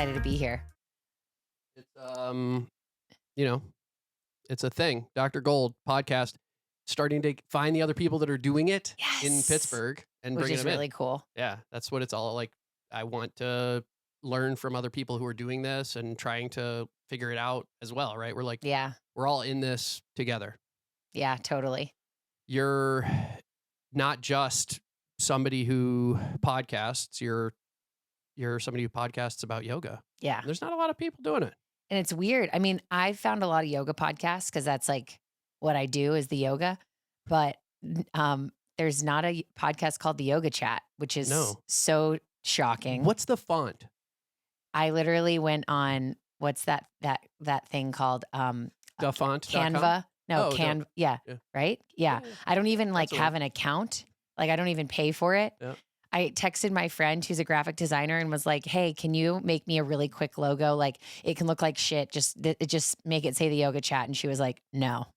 excited to be here. It's you know, it's a thing. Dr. Gold podcast starting to find the other people that are doing it in Yes. Pittsburgh and Which bringing is them really in. cool. Yeah, that's what it's all like. I want to learn from other people who are doing this and trying to figure it out as well, right? We're like, Yeah. we're all in this together. Yeah, totally. You're not just somebody who podcasts, you're somebody who podcasts about yoga. Yeah. There's not a lot of people doing it. And it's weird. I mean, I've found a lot of yoga podcasts because that's like what I do is the yoga. But there's not a podcast called The Yoga Chat, which is No. so shocking. What's the font? I literally went on what's that thing called Duffont.com? Canva. No, Oh, Canva. Yeah. Yeah. Right? Yeah. I don't even like That's the have an account. Like I don't even pay for it. Yeah. I texted my friend who's a graphic designer and was like, "Hey, can you make me a really quick logo? Like it can look like shit. Just make it say The Yoga Chat." And she was like, "No."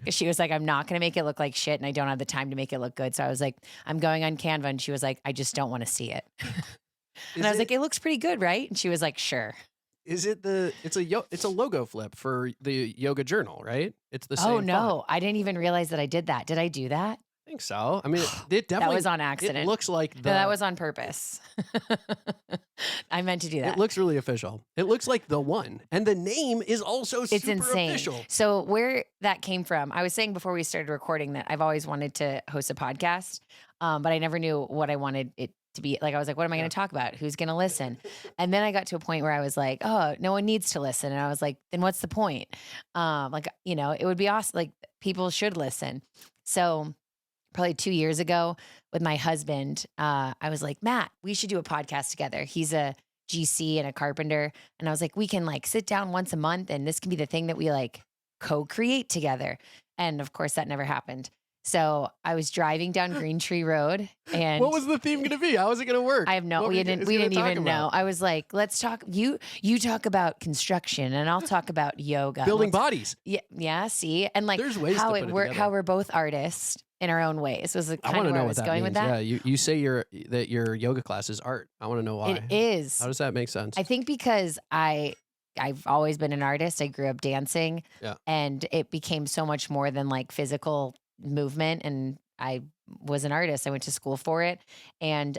Cuz she was like, "I'm not going to make it look like shit and I don't have the time to make it look good." So I was like, "I'm going on Canva." And she was like, "I just don't want to see it." And I was like, "It looks pretty good, right?" And she was like, "Sure." Is it it's a logo flip for the yoga journal, right? It's the same Oh no, font. I didn't even realize that I did that. Did I do that? I think so. I mean, it definitely That was on accident. It looks like No, that was on purpose. I meant to do that. It looks really official. It looks like the one. And the name is also It's super insane. official. So where that came from, I was saying before we started recording that I've always wanted to host a podcast, but I never knew what I wanted it to be. Like I was like, what am I going to talk about? Who's going to listen? And then I got to a point where I was like, oh, no one needs to listen. And I was like, then what's the point? It would be awesome. Like people should listen. So probably 2 years ago with my husband, I was like, Matt, we should do a podcast together. He's a GC and a carpenter. And I was like, we can like sit down once a month and this can be the thing that we like co-create together. And of course that never happened. So I was driving down Green Tree Road and What was the theme going to be? How was it going to work? I have no, we didn't even know. I was like, let's talk, you talk about construction and I'll talk about yoga. Building bodies. Yeah. See? And like There's ways how to it put it worked, together. how we're both artists in our own ways was like I kind want of to where know I what was that going means. with that. Yeah, you say that your yoga class is art. I want to know why. It is. How does that make sense? I think because I've always been an artist. I grew up dancing and it became so much more than like physical movement. And I was an artist. I went to school for it. And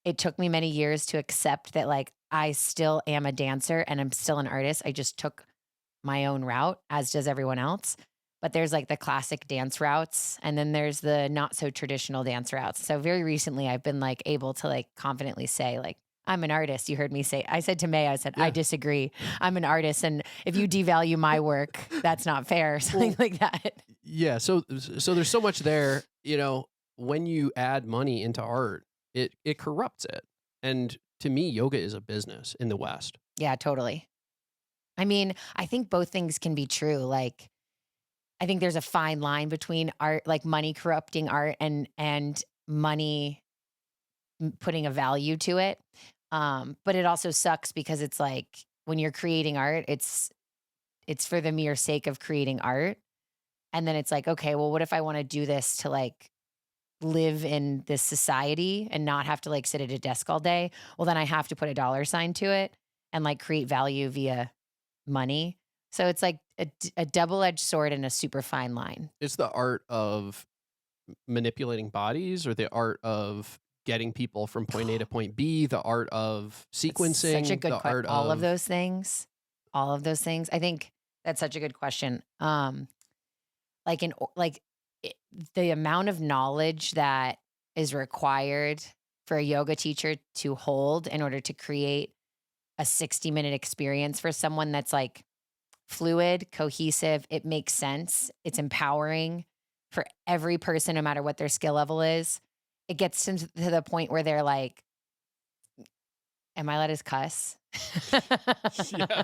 it took me many years to accept that like I still am a dancer and I'm still an artist. I just took my own route, as does everyone else. But there's like the classic dance routes and then there's the not so traditional dance routes. So very recently I've been like able to like confidently say like, I'm an artist. You heard me say, I said to May, I said, I disagree. I'm an artist. And if you devalue my work, that's not fair. Something like that. Yeah. So there's so much there, when you add money into art, it corrupts it. And to me, yoga is a business in the West. Yeah, totally. I mean, I think both things can be true. Like, I think there's a fine line between art, like money corrupting art and money putting a value to it. But it also sucks because it's like when you're creating art, it's for the mere sake of creating art. And then it's like, okay, well, what if I want to do this to like live in this society and not have to like sit at a desk all day? Well, then I have to put a dollar sign to it and like create value via money. So it's like a double-edged sword and a super fine line. It's the art of manipulating bodies or the art of getting people from point A to point B, the art of sequencing, Such a good art all of those things. All of those things. I think that's such a good question. The amount of knowledge that is required for a yoga teacher to hold in order to create a 60-minute experience for someone that's like fluid, cohesive, it makes sense. It's empowering for every person, no matter what their skill level is. It gets to the point where they're like, am I allowed to cuss? Yeah,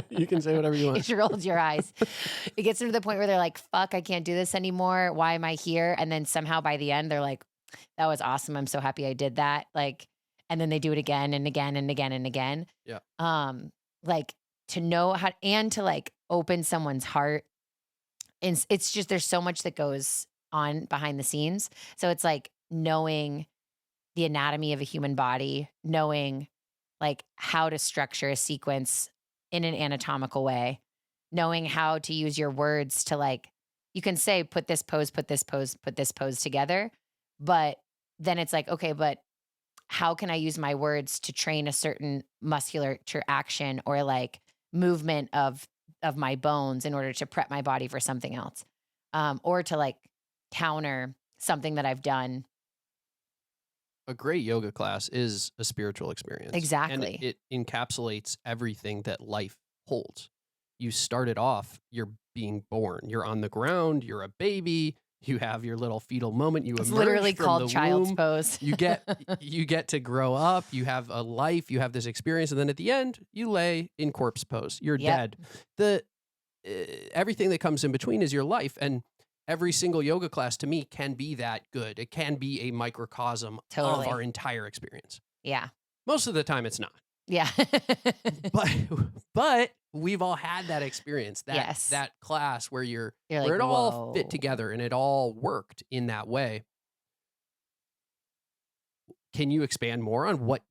you can say whatever you want. You rolled your eyes. It gets them to the point where they're like, fuck, I can't do this anymore. Why am I here? And then somehow by the end, they're like, that was awesome. I'm so happy I did that. Like, and then they do it again and again and again and again. Yeah. Like to know how and to like open someone's heart. And it's just, there's so much that goes on behind the scenes. So it's like knowing the anatomy of a human body, knowing like how to structure a sequence in an anatomical way, knowing how to use your words to like, you can say, put this pose, put this pose, put this pose together. But then it's like, okay, but how can I use my words to train a certain musculature action or like movement of my bones in order to prep my body for something else, or to like counter something that I've done. A great yoga class is a spiritual experience. Exactly. And it encapsulates everything that life holds. You started off, you're being born. You're on the ground, you're a baby, you have your little fetal moment, you It's emerge literally from called the child's womb. pose. You get to grow up, you have a life, you have this experience, and then at the end, you lay in corpse pose. You're Yep. dead. Everything that comes in between is your life, and every single yoga class to me can be that good. It can be a microcosm Totally. of our entire experience. Yeah. Most of the time, it's not. Yeah. But we've all had that experience, Yes. that class where You're where like, it all fit whoa. together and it all worked in that way. Can you expand more on what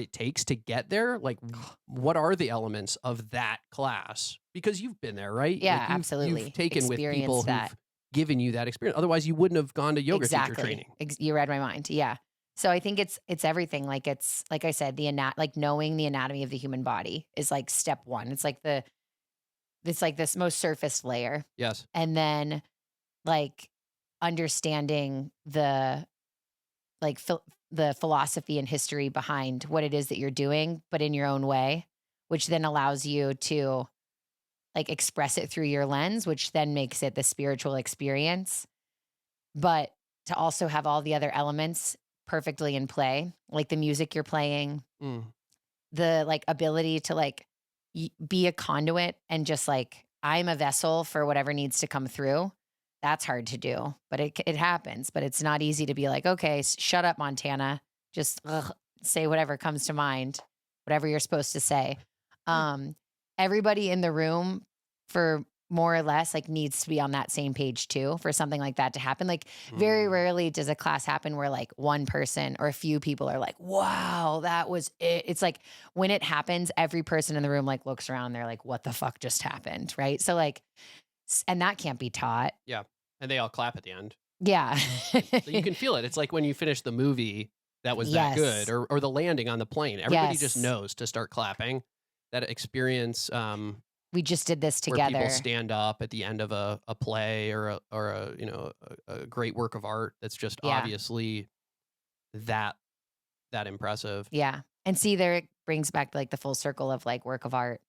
it takes to get there? Like, what are the elements of that class? Because you've been there, right? Yeah, Like absolutely. You've taken with people Experienced that. who've given you that experience. Otherwise, you wouldn't have gone to yoga teacher Exactly. training. You read my mind. Yeah. So I think it's everything. Like it's like I said, like knowing the anatomy of the human body is like step one. It's like this most surface layer. Yes. And then like understanding the like the philosophy and history behind what it is that you're doing, but in your own way, which then allows you to like express it through your lens, which then makes it the spiritual experience. But to also have all the other elements perfectly in play, like the music you're playing, the like ability to like be a conduit and just like, I'm a vessel for whatever needs to come through. That's hard to do, but it happens. But it's not easy to be like, okay, shut up, Montana. Just say whatever comes to mind, whatever you're supposed to say. Everybody in the room, for more or less, like needs to be on that same page too for something like that to happen. Like very rarely does a class happen where like one person or a few people are like, wow, that was it. It's like when it happens, every person in the room like looks around, they're like, what the fuck just happened? Right. So like, and that can't be taught. Yeah. And they all clap at the end. Yeah. So you can feel it. It's like when you finish the movie that was that good, Yes. or the landing on the plane. Everybody just Yes. knows to start clapping. That experience We just did this where together. people stand up at the end of a play or a great work of art that's just Yeah. obviously that impressive. Yeah. And see, there it brings back like the full circle of like work of art.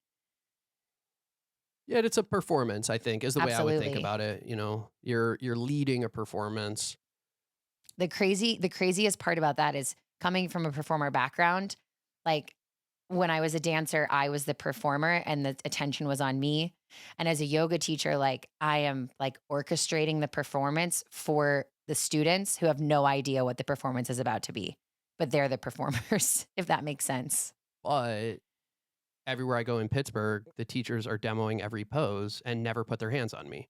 Yeah, it's a performance, I think, is the way I would think Absolutely. about it. You're leading a performance. The craziest part about that is coming from a performer background. Like when I was a dancer, I was the performer and the attention was on me. And as a yoga teacher, like I am like orchestrating the performance for the students who have no idea what the performance is about to be, but they're the performers, if that makes sense. But everywhere I go in Pittsburgh, the teachers are demoing every pose and never put their hands on me.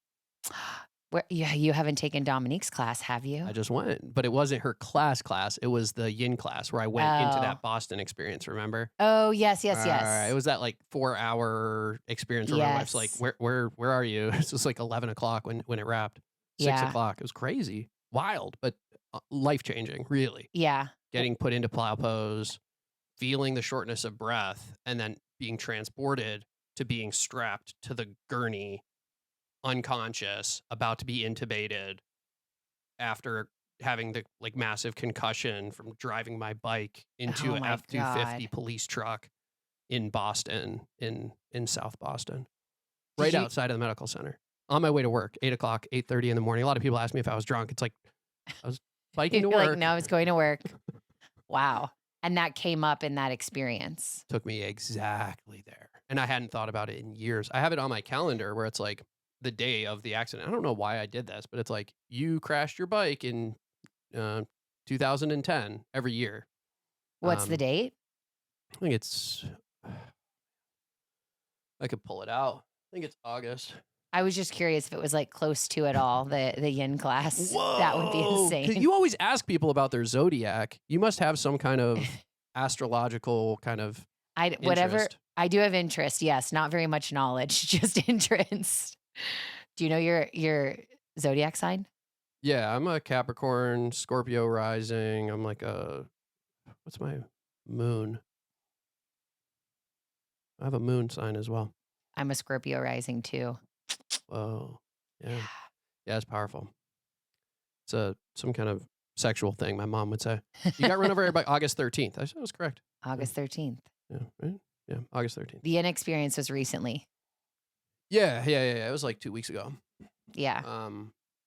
You haven't taken Dominique's class, have you? I just went, but it wasn't her class. It was the yin class where I went into that Boston experience. Remember? Oh, yes. It was that like 4-hour experience where my wife's like, Yes. where are you? It was like 11 o'clock when it wrapped. 6 Yeah. o'clock. It was crazy, wild, but life changing. Really, Yeah. getting put into plow pose, feeling the shortness of breath, and then being transported to being strapped to the gurney, unconscious, about to be intubated after having the like massive concussion from driving my bike into Oh an my F-250 God. police truck in Boston, in South Boston, Did right you, outside of the medical center. On my way to work, 8 o'clock, 8:30 in the morning. A lot of people ask me if I was drunk. It's like I was biking to you're like, work. no, I was going to work. Wow. And that came up in that experience. Took me exactly there. And I hadn't thought about it in years. I have it on my calendar where it's like the day of the accident. I don't know why I did this, but it's like you crashed your bike in 2010 every year. What's the date? I think it's, I could pull it out. I think it's August. I was just curious if it was like close to it all, the yin class. That would be Whoa! 'Cause insane. you always ask people about their zodiac. You must have some kind of astrological kind of Whatever. interest. I do have interest. Yes, not very much knowledge, just interest. Do you know your zodiac sign? Yeah, I'm a Capricorn, Scorpio rising. I'm like what's my moon? I have a moon sign as well. I'm a Scorpio rising too. Whoa. Yeah. Yeah. Yeah, it's powerful. It's some kind of sexual thing, my mom would say. You got run over by August 13th. I was correct. August 13th. Yeah, right? Yeah, August 13th. The inexperience was recently. Yeah. It was like 2 weeks ago. Yeah.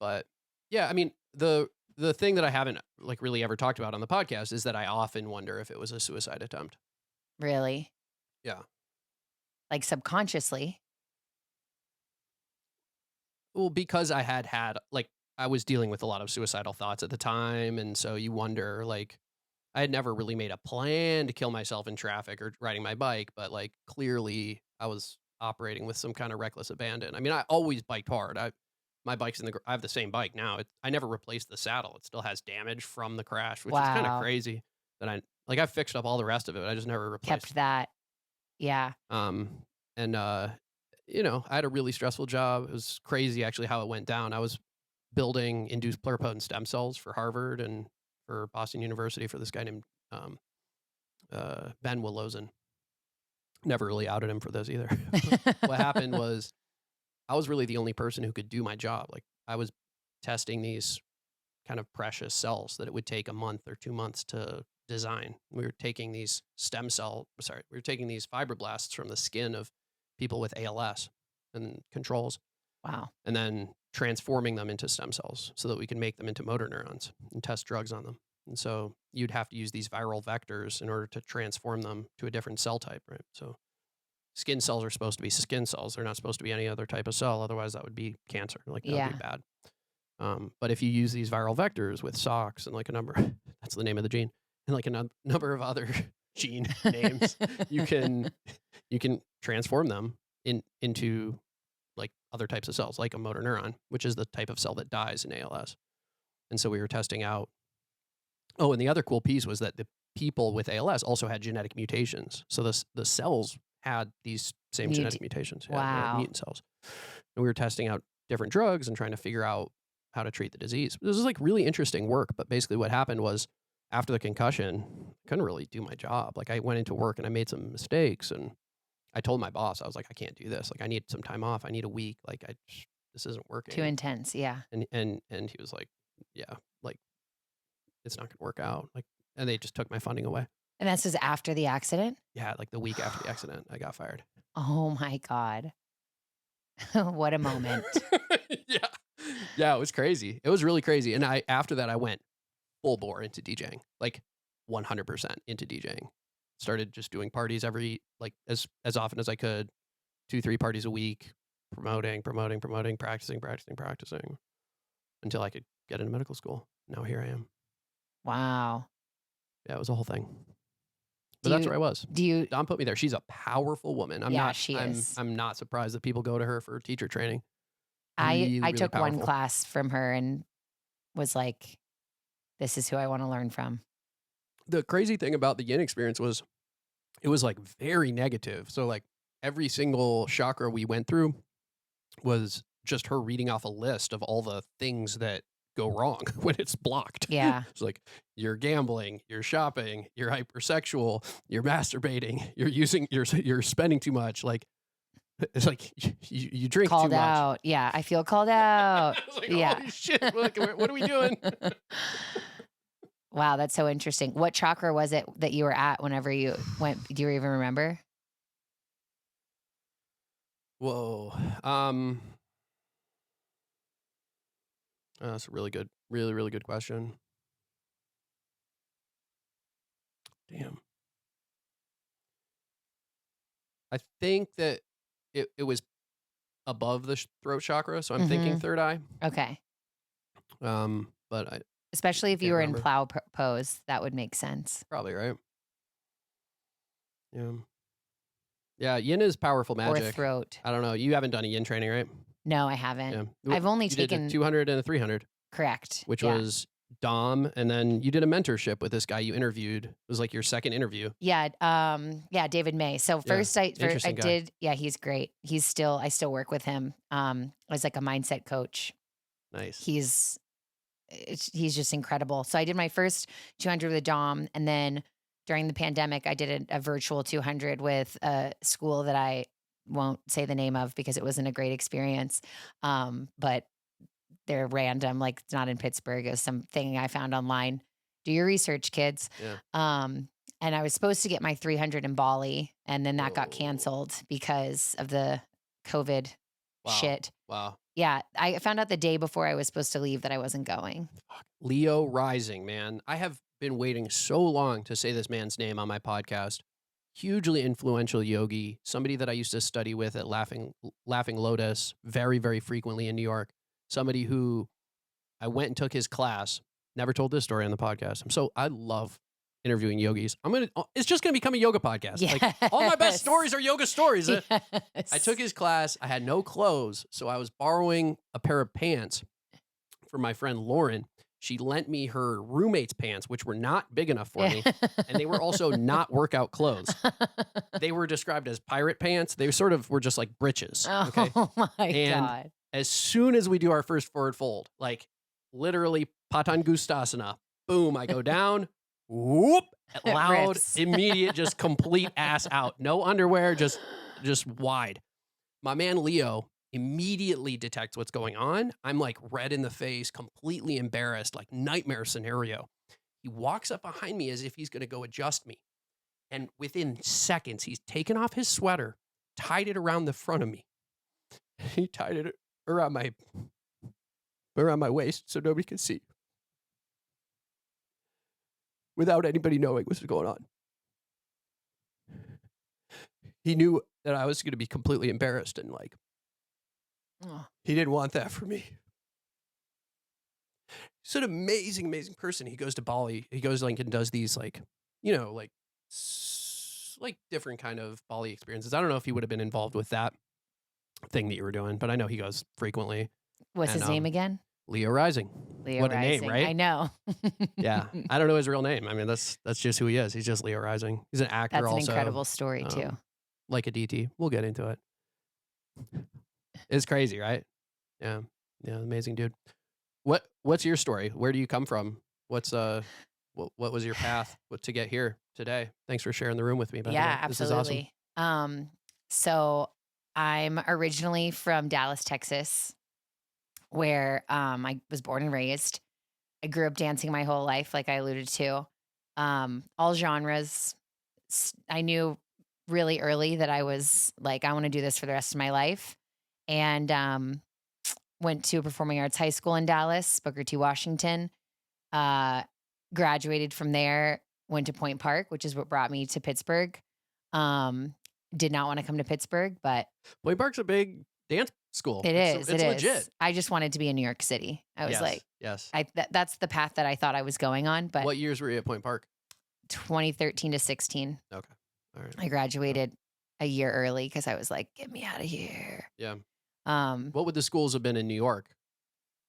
But yeah, I mean, the thing that I haven't like really ever talked about on the podcast is that I often wonder if it was a suicide attempt. Really? Yeah. Like subconsciously. Well, because I had like I was dealing with a lot of suicidal thoughts at the time, and so you wonder like I had never really made a plan to kill myself in traffic or riding my bike, but like clearly I was operating with some kind of reckless abandon. I mean, I always biked hard. My bike's I have the same bike now. I never replaced the saddle. It still has damage from the crash, which is kind of Wow. crazy. That I fixed up all the rest of it. I just never replaced. Kept that. Yeah. And you know, I had a really stressful job. It was crazy actually how it went down. I was building induced pluripotent stem cells for Harvard and for Boston University for this guy named Ben Willozin. Never really outed him for this either. What happened was I was really the only person who could do my job. Like I was testing these kind of precious cells that it would take a month or 2 months to design. We were taking these we were taking these fibroblasts from the skin of people with ALS and controls. Wow. And then transforming them into stem cells so that we can make them into motor neurons and test drugs on them. And so you'd have to use these viral vectors in order to transform them to a different cell type, right? So skin cells are supposed to be skin cells. They're not supposed to be any other type of cell. Otherwise, that would be cancer. Like, that would be bad. But if you use these viral vectors with SOX and like a number, that's the name of the gene, and like a number of other gene names, you can transform them into like other types of cells, like a motor neuron, which is the type of cell that dies in ALS. And so we were testing out. Oh, and the other cool piece was that the people with ALS also had genetic mutations. So the cells had these same genetic mutations. Yeah, Wow. mutant cells. And we were testing out different drugs and trying to figure out how to treat the disease. This was like really interesting work. But basically what happened was after the concussion, I couldn't really do my job. Like I went into work and I made some mistakes, and I told my boss, I was like, I can't do this. Like I need some time off. I need a week. Like this isn't working. Too intense. Yeah. And he was like, yeah, like it's not going to work out. Like, and they just took my funding away. And that's just after the accident? Yeah, like the week after the accident, I got fired. Oh my God. What a moment. Yeah, it was crazy. It was really crazy. And after that, I went full bore into DJing, like 100% into DJing. Started just doing parties as often as I could, 2-3 parties a week, promoting, practicing until I could get into medical school. Now here I am. Wow. Yeah, it was a whole thing. But that's where I was. Dom put me there. She's a powerful woman. She is. I'm not surprised that people go to her for teacher training. I took one class from her and was like, this is who I want to learn from. The crazy thing about the yin experience was it was like very negative. So like every single chakra we went through was just her reading off a list of all the things that go wrong when it's blocked. Yeah. It's like you're gambling, you're shopping, you're hypersexual, you're masturbating, you're spending too much. Like it's like you drink called too much. Out. Yeah, I feel called out. I was like, yeah. Holy shit! What are we doing? Wow, that's so interesting. What chakra was it that you were at whenever you went? Do you even remember? Whoa. That's a really good, really good question. Damn. I think that it was above the throat chakra, so I'm thinking third eye. Okay. But especially if you were in plow pose, that would make sense. Probably, right? Yeah. Yeah, yin is powerful magic. Or throat. I don't know. You haven't done a yin training, right? No, I haven't. Yeah. I've only you taken did a 200 and a 300. Correct. Which was Dom, and then you did a mentorship with this guy you interviewed. It was like your second interview. Yeah, David May. So Yeah, first I interesting guy. did, yeah, he's great. I still work with him as like a mindset coach. Nice. He's just incredible. So I did my first 200 with Dom, and then during the pandemic, I did a virtual 200 with a school that I won't say the name of because it wasn't a great experience. But they're random, like it's not in Pittsburgh. It was something I found online. Do your research, kids. Yeah. And I was supposed to get my 300 in Bali, and then that got Whoa. canceled because of the COVID Wow. shit. Wow. Yeah, I found out the day before I was supposed to leave that I wasn't going. Leo Rising, man. I have been waiting so long to say this man's name on my podcast. Hugely influential yogi, somebody that I used to study with at Laughing Lotus very, very frequently in New York. Somebody who I went and took his class. Never told this story on the podcast. I love interviewing yogis. It's just gonna become a yoga podcast. Yes. Like all my best stories are yoga stories. Yes. I took his class. I had no clothes, so I was borrowing a pair of pants from my friend Lauren. She lent me her roommate's pants, which were not big enough for me, and they were also not workout clothes. They were described as pirate pants. They sort of were just like breeches. Okay. Oh my And God. as soon as we do our first forward fold, like literally Patangustasana, boom, I go down, whoop, loud, Rips. immediate, just complete ass out. No underwear, just wide. My man Leo immediately detects what's going on. I'm like red in the face, completely embarrassed, like nightmare scenario. He walks up behind me as if he's going to go adjust me. And within seconds, he's taken off his sweater, tied it around the front of me. He tied it around my waist so nobody could see. Without anybody knowing what was going on. He knew that I was going to be completely embarrassed and like, he didn't want that for me. He's an amazing, amazing person. He goes to Bali. He goes like and does these like, like different kind of Bali experiences. I don't know if he would have been involved with that thing that you were doing, but I know he goes frequently. What's his name again? Leo Rising. Leo What a Rising. name, right? I know. Yeah. I don't know his real name. I mean, that's just who he is. He's just Leo Rising. He's an actor That's an also. incredible story too. Like a DT. We'll get into it. It's crazy, right? Yeah. Yeah, amazing dude. What's your story? Where do you come from? What was your path to get here today? Thanks for sharing the room with me. By the way. Absolutely. This is awesome. So I'm originally from Dallas, Texas, where I was born and raised. I grew up dancing my whole life, like I alluded to. All genres. I knew really early that I was like, I want to do this for the rest of my life. And went to a performing arts high school in Dallas, Booker T. Washington. Graduated from there, went to Point Park, which is what brought me to Pittsburgh. Did not want to come to Pittsburgh, but Point Park's a big dance school. It's legit. I just wanted to be in New York City. I was yes. That's the path that I thought I was going on. But What years were you at Point Park? 2013 to 16. Okay. All right. I graduated a year early because I was like, get me out of here. Yeah. What would the schools have been in New York?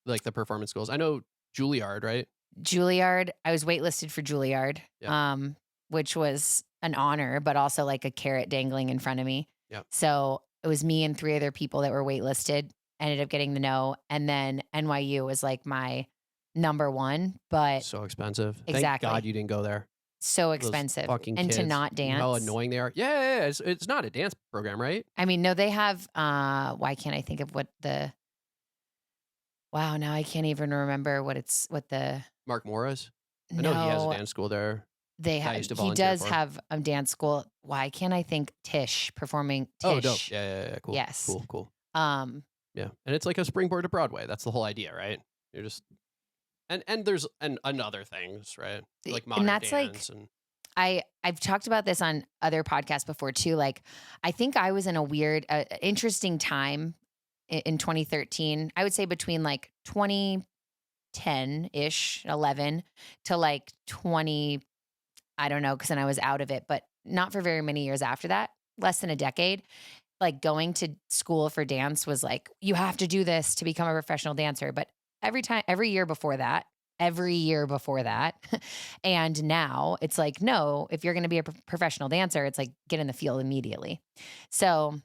Like the performance schools? I know Juilliard, right? Juilliard. I was waitlisted for Juilliard, Yeah. which was an honor, but also like a carrot dangling in front of me. Yeah. So it was me and 3 other people that were waitlisted. Ended up getting the no, and then NYU was like my number one. But So expensive. Exactly. Thank God you didn't go there. so Those expensive, fucking and to kids. not You know how dance. annoying they are. Yeah. It's not a dance program, right? I mean, no, they have. Why can't I think of what the? Wow, now I can't even remember what the. Mark Morris. I know he has a dance school there. They I have. used to He volunteer does for. have a dance school. Why can't I think Tish performing Tish? Oh, dope. Yeah. Cool. Yes. Cool. Um, Yeah. And it's like a springboard to Broadway. That's the whole idea, right? You're just and there's and other things, right? Like modern that's like- dance and I've talked about this on other podcasts before too. Like, I think I was in a weird, interesting time in 2013. I would say between like 2010 ish, 11 to like 20. I don't know, because then I was out of it, but not for very many years after that. Less than a decade. Like going to school for dance was like, you have to do this to become a professional dancer. But every year before that, every year before that. And now it's like, no, if you're going to be a professional dancer, it's like get in the field immediately. So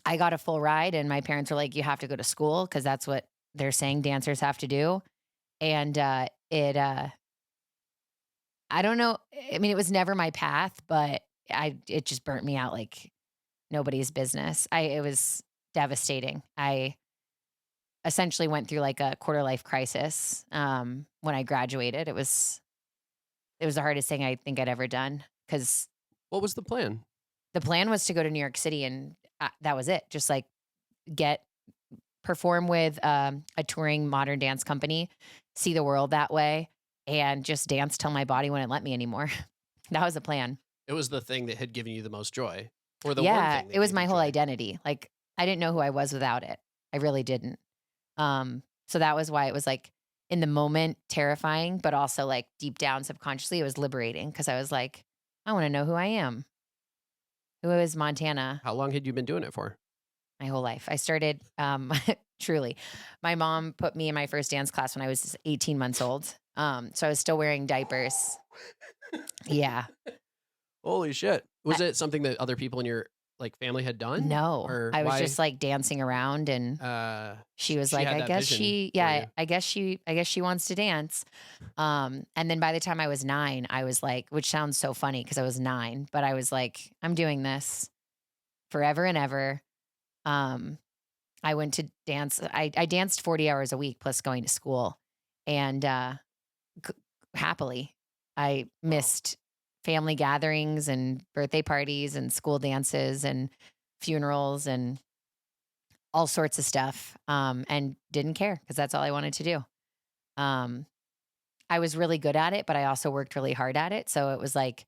I got a full ride, and my parents were like, you have to go to school because that's what they're saying dancers have to do. And I don't know. I mean, it was never my path, but it just burnt me out like nobody's business. It was devastating. I essentially went through like a quarter life crisis when I graduated. It was the hardest thing I think I'd ever done because What was the plan? the plan was to go to New York City, and that was it. Just like get perform with a touring modern dance company, see the world that way, and just dance till my body wouldn't let me anymore. That was the plan. It was the thing that had given you the most joy, or the one Yeah, thing that it was gave my you whole joy. identity. Like I didn't know who I was without it. I really didn't. So that was why it was like in the moment terrifying, but also like deep down subconsciously it was liberating because I was like, I want to know who I am. Who is Montana How long had you been doing it for? my whole life. I started truly. My mom put me in my first dance class when I was 18 months old. So I was still wearing diapers. Yeah. Holy shit! Was it something that other people in your like family had done? No. Or I was why? just like dancing around, and she was She like, had I that guess vision she for yeah, you. I guess she wants to dance. And then by the time I was 9, I was like, which sounds so funny because I was 9, but I was like, I'm doing this forever and ever. Um, I went to dance. I danced 40 hours a week plus going to school. And c- happily, I Wow. missed family gatherings and birthday parties and school dances and funerals and all sorts of stuff, and didn't care because that's all I wanted to do. Um, I was really good at it, but I also worked really hard at it. So it was like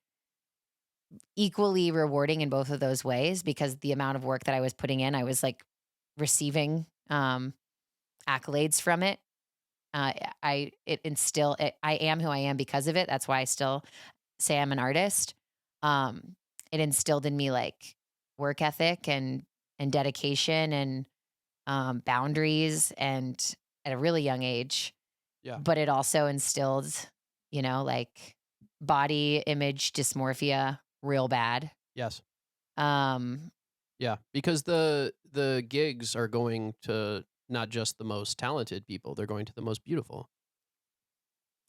equally rewarding in both of those ways because the amount of work that I was putting in, I was like receiving accolades from it. I am who I am because of it. That's why I still say I'm an artist. Um, it instilled in me like work ethic and dedication and boundaries and at a really young age. Yeah. But it also instilled, like body image dysmorphia real bad. Yes. Um, Yeah. Because the gigs are going to not just the most talented people; they're going to the most beautiful.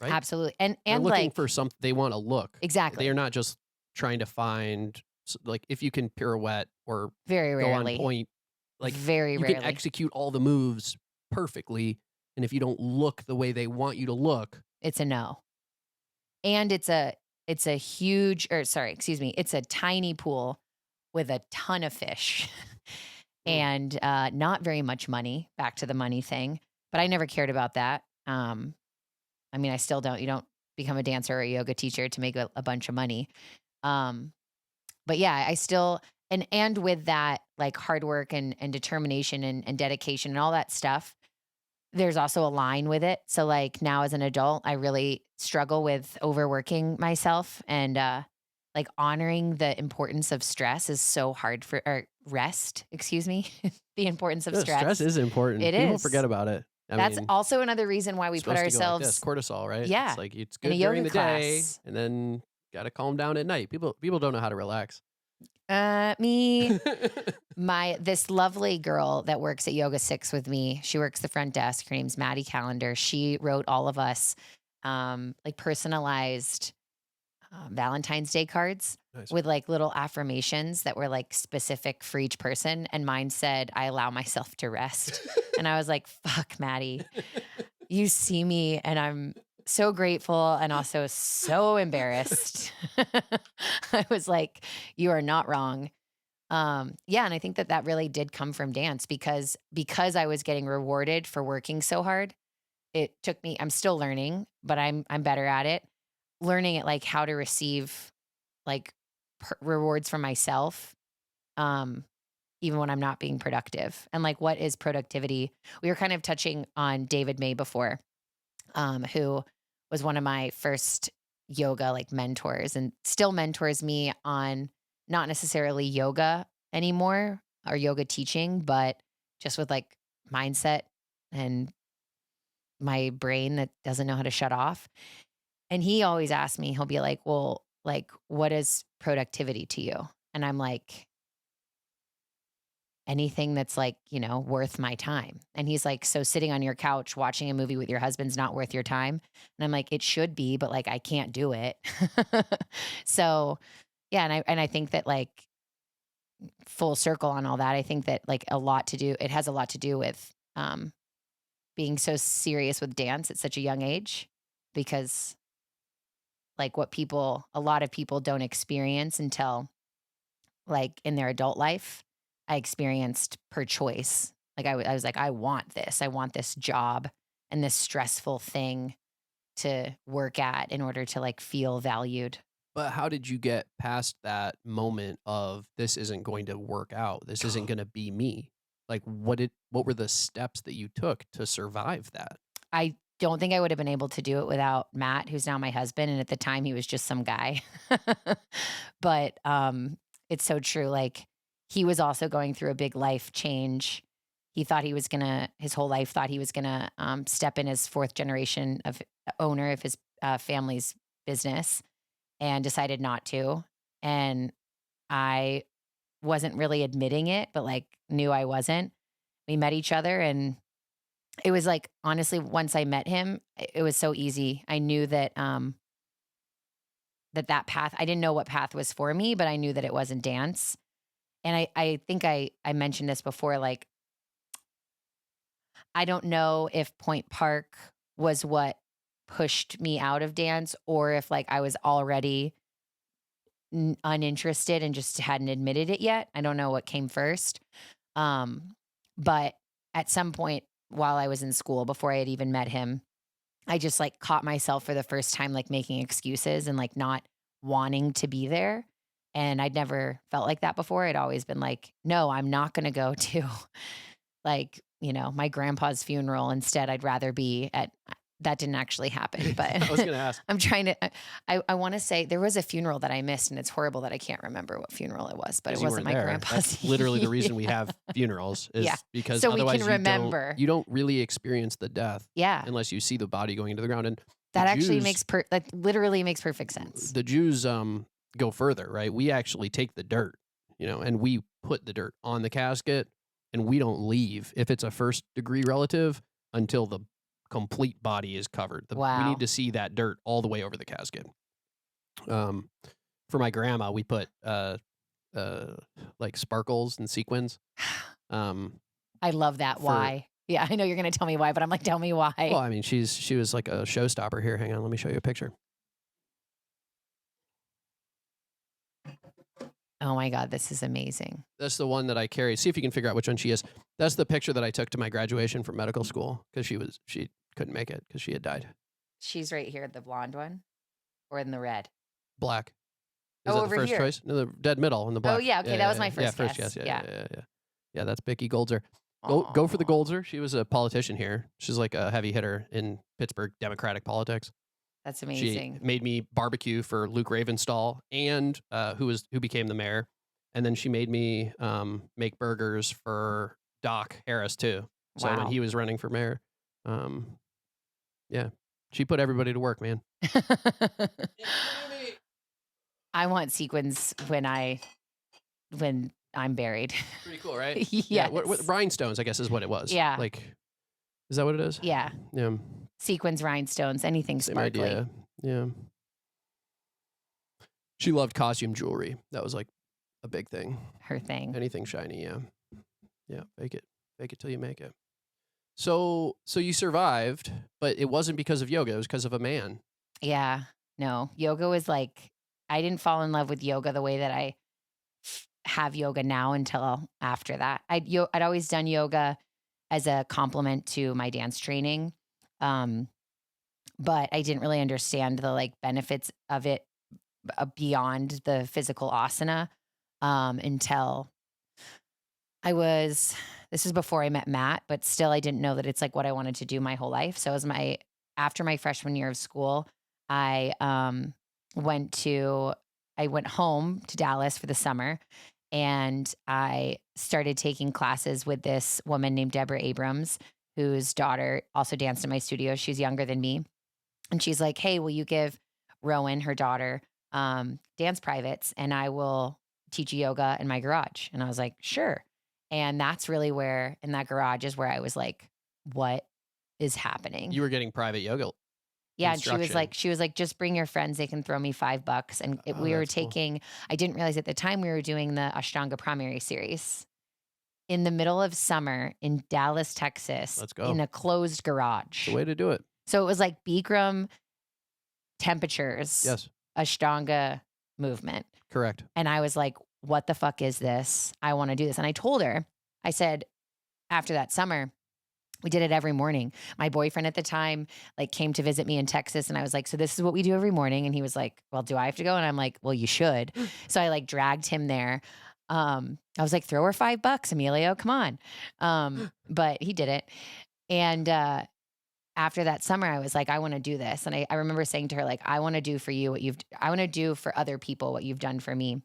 Right? Absolutely. And They're looking like for some. They want to look. They exactly. are not just trying to find like if you can pirouette or Very go on rarely. point. Like Very you can rarely. execute all the moves perfectly, and if you don't look the way they want you to look, It's a no. And it's a huge, or sorry, excuse me, it's a tiny pool with a ton of fish mm, and not very much money. Back to the money thing, but I never cared about that. I mean, I still don't. You don't become a dancer or a yoga teacher to make a bunch of money. Um, but yeah, I still and with that like hard work and determination and dedication and all that stuff, there's also a line with it. So like now as an adult, I really struggle with overworking myself and like honoring the importance of stress is so hard for or rest, excuse me. The importance of no, stress stress. is important. It People forget is. about it. I That's mean, also another reason why we it's put supposed to go like this: ourselves, cortisol, right? yeah, It's like it's in a good during yoga the day, class. and then got to calm down at night. People don't know how to relax. Me, this lovely girl that works at Yoga Six with me, she works the front desk. Her name's Maddie Calendar. She wrote all of us like personalized Valentine's Day cards Nice. with like little affirmations that were like specific for each person. And mine said, I allow myself to rest. And I was like, fuck, Maddie, you see me and I'm so grateful and also so embarrassed. I was like, you are not wrong. Yeah, and I think that really did come from dance because I was getting rewarded for working so hard. It took me. I'm still learning, but I'm better at it. Learning it like how to receive like rewards from myself, um, even when I'm not being productive, and like what is productivity. We were kind of touching on David May before, who was one of my first yoga like mentors and still mentors me on not necessarily yoga anymore or yoga teaching, but just with like mindset and my brain that doesn't know how to shut off. And he always asks me, he'll be like, well, like, what is productivity to you? And I'm like, anything that's like, worth my time. And he's like, so sitting on your couch watching a movie with your husband's not worth your time. And I'm like, it should be, but like, I can't do it. So yeah. And I think that like full circle on all that, I think that like it has a lot to do with, being so serious with dance at such a young age, because like a lot of people don't experience until like in their adult life, I experienced per choice. Like I was like, I want this. I want this job and this stressful thing to work at in order to like feel valued. But how did you get past that moment of this isn't going to work out? This isn't going to be me. Like what were the steps that you took to survive that? I don't think I would have been able to do it without Matt, who's now my husband. And at the time he was just some guy. But it's so true. Like he was also going through a big life change. He thought his whole life thought he was gonna step in as fourth generation of owner of his family's business, and decided not to. And I wasn't really admitting it, but like knew I wasn't. We met each other, and it was like, honestly, once I met him, it was so easy. I knew that that path, I didn't know what path was for me, but I knew that it wasn't dance. And I think I mentioned this before, like, I don't know if Point Park was what pushed me out of dance, or if like I was already uninterested and just hadn't admitted it yet. I don't know what came first. But at some point while I was in school, before I had even met him, I just like caught myself for the first time, like making excuses and like not wanting to be there. And I'd never felt like that before. I'd always been like, no, I'm not going to go to like, my grandpa's funeral. Instead, I'd rather be at, that didn't actually happen, but I was going to ask. I'm trying to, I want to say there was a funeral that I missed, and it's horrible that I can't remember what funeral it was, but it 'Cause you wasn't weren't my there. grandpa's. That's literally the reason we have funerals is Yeah. because So we can otherwise remember. you don't really experience the death Yeah. unless you see the body going into the ground. And That the actually Jews, that literally makes perfect sense. the Jews go further, right? We actually take the dirt, and we put the dirt on the casket, and we don't leave if it's a first degree relative until the complete body is covered. We Wow. need to see that dirt all the way over the casket. For my grandma, we put like sparkles and sequins. I love that. Why? Yeah, I know you're going to tell me why, but I'm like, tell me why. Well, I mean, she was like a showstopper. Here, hang on, let me show you a picture. Oh my God, this is amazing. That's the one that I carry. See if you can figure out which one she is. That's the picture that I took to my graduation from medical school because she couldn't make it because she had died. She's right here, the blonde one, or in the red. Black. Is Oh, that over the first here. choice? No, the dead middle in the black. Oh yeah, okay, that was my first first guess. guess. Yeah. Yeah, that's Becky Goldzer. Go for the Aw, Goldzer. She was a politician here. She's like a heavy hitter in Pittsburgh Democratic politics. That's She amazing. made me barbecue for Luke Ravenstall, and who became the mayor. And then she made me make burgers for Doc Harris too. So when Wow. he was running for mayor, yeah, she put everybody to work, man. I want sequins when I'm buried. Pretty cool, right? Yes. Yeah, what rhinestones, I guess, is what it was. Yeah. Like, is that what it is? Yeah. Yeah. Sequins, rhinestones, anything Same sparkly. idea. Yeah. She loved costume jewelry. That was like a big thing. Her thing. Anything shiny, yeah. Yeah, fake it till you make it. So you survived, but it wasn't because of yoga, it was because of a man. Yeah. No, yoga was like, I didn't fall in love with yoga the way that I have yoga now until after that. I'd always done yoga as a complement to my dance training. But I didn't really understand the like benefits of it beyond the physical asana until this is before I met Matt, but still I didn't know that it's like what I wanted to do my whole life. So after my freshman year of school, I went home to Dallas for the summer, and I started taking classes with this woman named Deborah Abrams, whose daughter also danced in my studio. She's younger than me. And she's like, hey, will you give Rowan, her daughter, dance privates and I will teach yoga in my garage? And I was like, sure. And that's really where, in that garage, is where I was like, what is happening? You were getting private yoga. Yeah, and instruction. she was like, just bring your friends. They can throw me $5. And Oh, we were that's cool. taking. I didn't realize at the time we were doing the Ashtanga primary series in the middle of summer in Dallas, Texas, Let's go. in a closed garage. The way to do it. So it was like Bikram temperatures, Yes, Ashtanga movement. correct. And I was like, what the fuck is this? I want to do this. And I told her, I said, after that summer, we did it every morning. My boyfriend at the time like came to visit me in Texas and I was like, so this is what we do every morning. And he was like, well, do I have to go? And I'm like, well, you should. So I like dragged him there. I was like, throw her $5, Emilio, come on. But he did it. And, after that summer, I was like, I want to do this. And I remember saying to her, like, I want to do for you I want to do for other people what you've done for me.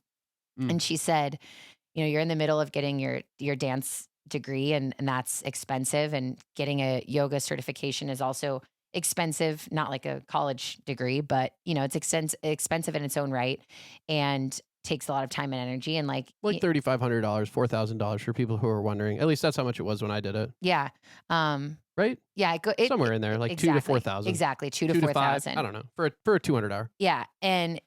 And she said, you know, you're in the middle of getting your dance degree and that's expensive. And getting a yoga certification is also expensive, not like a college degree, but you know, it's expensive in its own right and takes a lot of time and energy. And like $3,500, $4,000 for people who are wondering. At least that's how much it was when I did it. Yeah. Right? Yeah. Somewhere in there, like exactly, 2,000 to 4,000. Exactly. 2,000 to 2 to 5. 4,000. I don't know. For a 200 hour. Yeah. And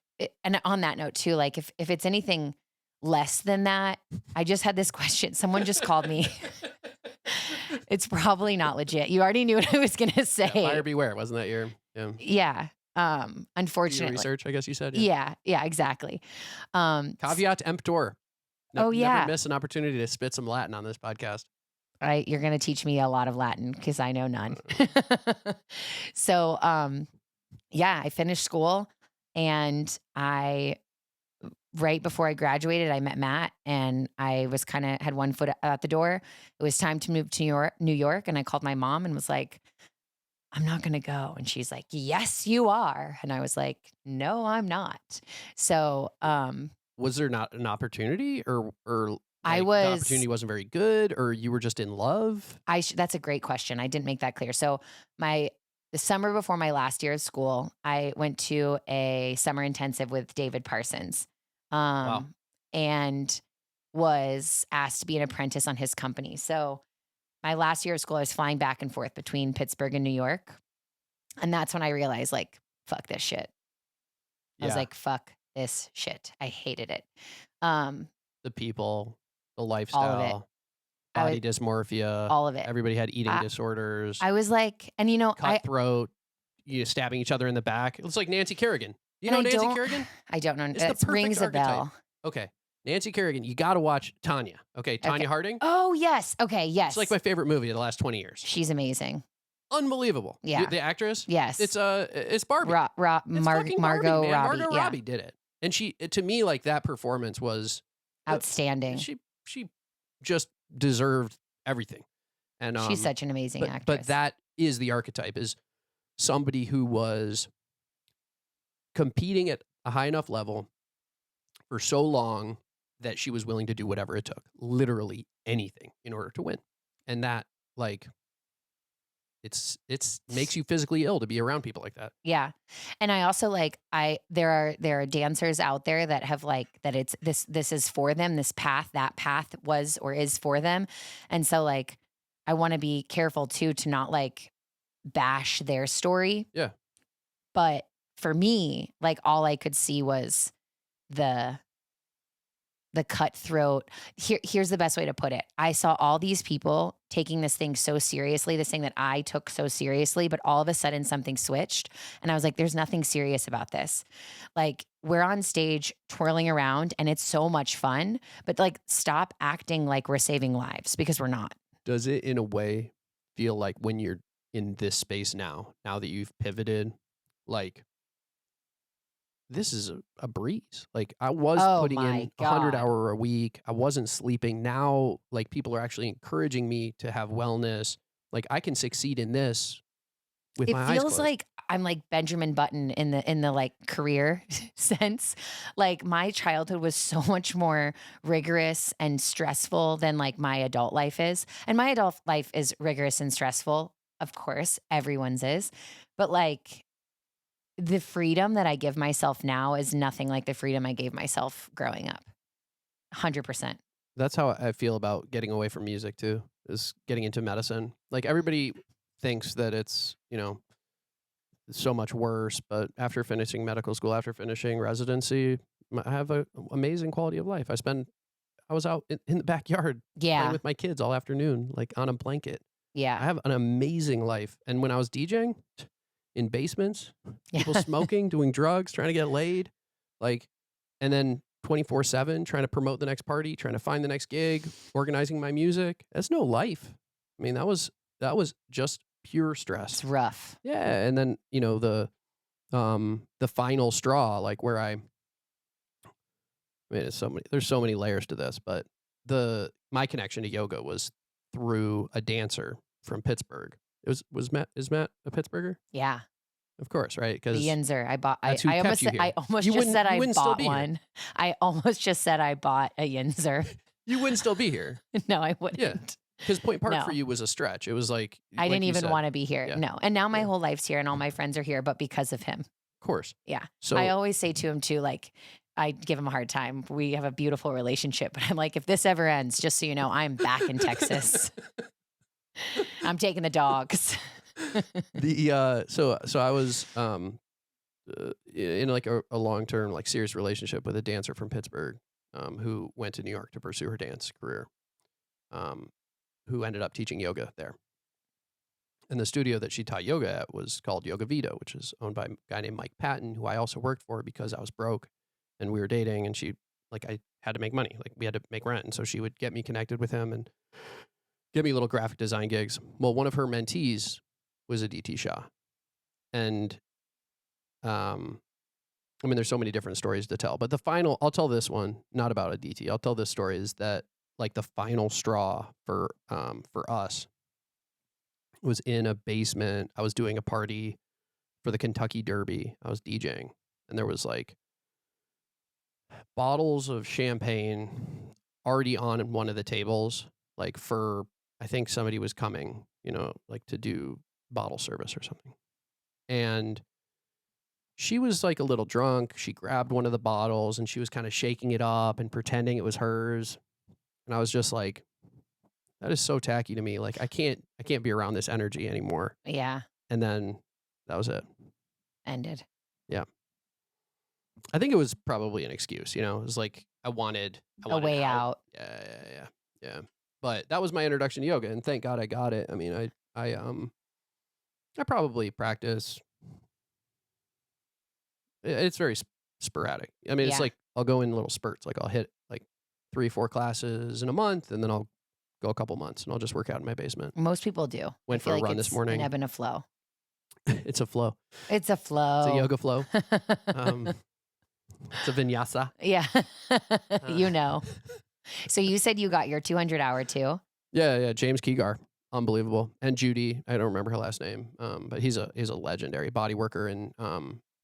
on that note too, like if it's anything less than that, I just had this question. Someone just called me. It's probably not legit. You already knew what I was going to say. Yeah, buyer beware. Wasn't that your Yeah. Unfortunately. your research, I guess you said? Yeah. Yeah, exactly. Caveat emptor. Oh, yeah. Never miss an opportunity to spit some Latin on this podcast. You're going to teach me a lot of Latin because I know none. So, yeah, I finished school and right before I graduated, I met Matt and I was had one foot out the door. It was time to move to New York. And I called my mom and was like, I'm not going to go. And she's like, yes, you are. And I was like, no, I'm not. So, was there not an opportunity or the opportunity wasn't very good or you were just in love? That's a great question. I didn't make that clear. So the summer before my last year of school, I went to a summer intensive with David Parsons. Wow. And was asked to be an apprentice on his company. So my last year of school, I was flying back and forth between Pittsburgh and New York. And that's when I realized, like, fuck this shit. I was like, fuck this shit. I hated it. The people, the lifestyle, body dysmorphia, all of it. Everybody had eating disorders. I was like, and you know, cutthroat, stabbing each other in the back. It looks like Nancy Kerrigan. You know Nancy Kerrigan? I don't know. It's the it rings perfect a archetype. bell. Okay. Nancy Kerrigan, you got to watch Tanya. Okay. Tanya Harding. Oh, yes. Okay. Yes. It's like my favorite movie of the last 20 years. She's amazing. Unbelievable. Yeah. The actress? Yes. It's Barbie. Margot Robbie. Robbie. Margot Robbie did it. And to me, like that performance was outstanding. She just deserved everything. And she's such an amazing actress. But that is the archetype, is somebody who was competing at a high enough level for so long that she was willing to do whatever it took, literally anything, in order to win. And that, like, it's makes you physically ill to be around people like that. Yeah. And I also there are dancers out there that have that it's this is for them, that path was or is for them. And so like I want to be careful too to not bash their story. Yeah. But for me, all I could see was the cutthroat. Here's the best way to put it. I saw all these people taking this thing so seriously, this thing that I took so seriously, but all of a sudden something switched. And I was like, there's nothing serious about this. We're on stage twirling around and it's so much fun, but stop acting like we're saving lives, because we're not. Does it in a way feel like when you're in this space now that you've pivoted, this is a breeze. I was putting in 100-hour a week. I wasn't sleeping. Now, people are actually encouraging me to have wellness. I can succeed in this with It my eyes feels closed. like I'm like Benjamin Button in the like career sense. Like my childhood was so much more rigorous and stressful than like my adult life is. And my adult life is rigorous and stressful. Of course, everyone's is. But like the freedom that I give myself now is nothing like the freedom I gave myself growing up. 100%. That's how I feel about getting away from music too, is getting into medicine. Like everybody thinks that it's, so much worse, but after finishing medical school, after finishing residency, I have a amazing quality of life. I was out in the backyard playing Yeah. with my kids all afternoon, like on a blanket. I Yeah. have an amazing life. And when I was DJing in basements, people Yeah. smoking, doing drugs, trying to get laid, like, and then 24/7 trying to promote the next party, trying to find the next gig, organizing my music. That's no life. I mean, that was just pure stress. It's rough. Yeah, and then, the final straw, like where I mean, there's so many layers to this, but my connection to yoga was through a dancer from Pittsburgh. Is Matt a Pittsburgher? Yeah. Of course, right? The Because Yinzer. I bought. that's who I kept almost. you I here. almost You just wouldn't said you I wouldn't still bought be here. one. I almost just said I bought a Yinzer. You wouldn't still be here. No, I wouldn't. Because Point Park for No. you was a stretch. It was like I didn't you even said, want to be here. Yeah. No. And now my Yeah. whole life's here and all my friends are here, but because of him. Of course. Yeah. So I always say to him too, like, I give him a hard time. We have a beautiful relationship, but I'm like, if this ever ends, just so you know, I'm back in Texas. I'm taking the dogs. so I was in like a long term like serious relationship with a dancer from Pittsburgh who went to New York to pursue her dance career, who ended up teaching yoga there. And the studio that she taught yoga at was called Yoga Vita, which is owned by a guy named Mike Patton, who I also worked for because I was broke and we were dating, and I had to make money, like we had to make rent, and so she would get me connected with him and give me little graphic design gigs. Well, one of her mentees was Aditi Shah, and I mean, there's so many different stories to tell, but I'll tell this one, not about Aditi. I'll tell this story is that like the final straw for us was in a basement. I was doing a party for the Kentucky Derby. I was DJing, and there was like bottles of champagne already on one of the tables, like for, I think somebody was coming, like to do bottle service or something. And she was like a little drunk. She grabbed one of the bottles and she was kind of shaking it up and pretending it was hers. And I was just like, that is so tacky to me. Like I can't be around this energy anymore. Yeah. And then that was it. Ended. Yeah. I think it was probably an excuse, It was like I wanted A way out. Yeah. But that was my introduction to yoga, and thank God I got it. I mean, I probably practice. It's very sporadic. I mean, it's Yeah. like I'll go in little spurts. Like I'll hit like 3-4 classes in a month, and then I'll go a couple months, and I'll just work out in my basement. Most people do. Went I for feel a like run this it's morning. An ebb and a flow. It's a flow. It's a flow. It's a yoga flow. It's a vinyasa. Yeah. You know. So you said you got your 200-hour too. Yeah. James Keegar, unbelievable, and Judy. I don't remember her last name, but he's a legendary body worker in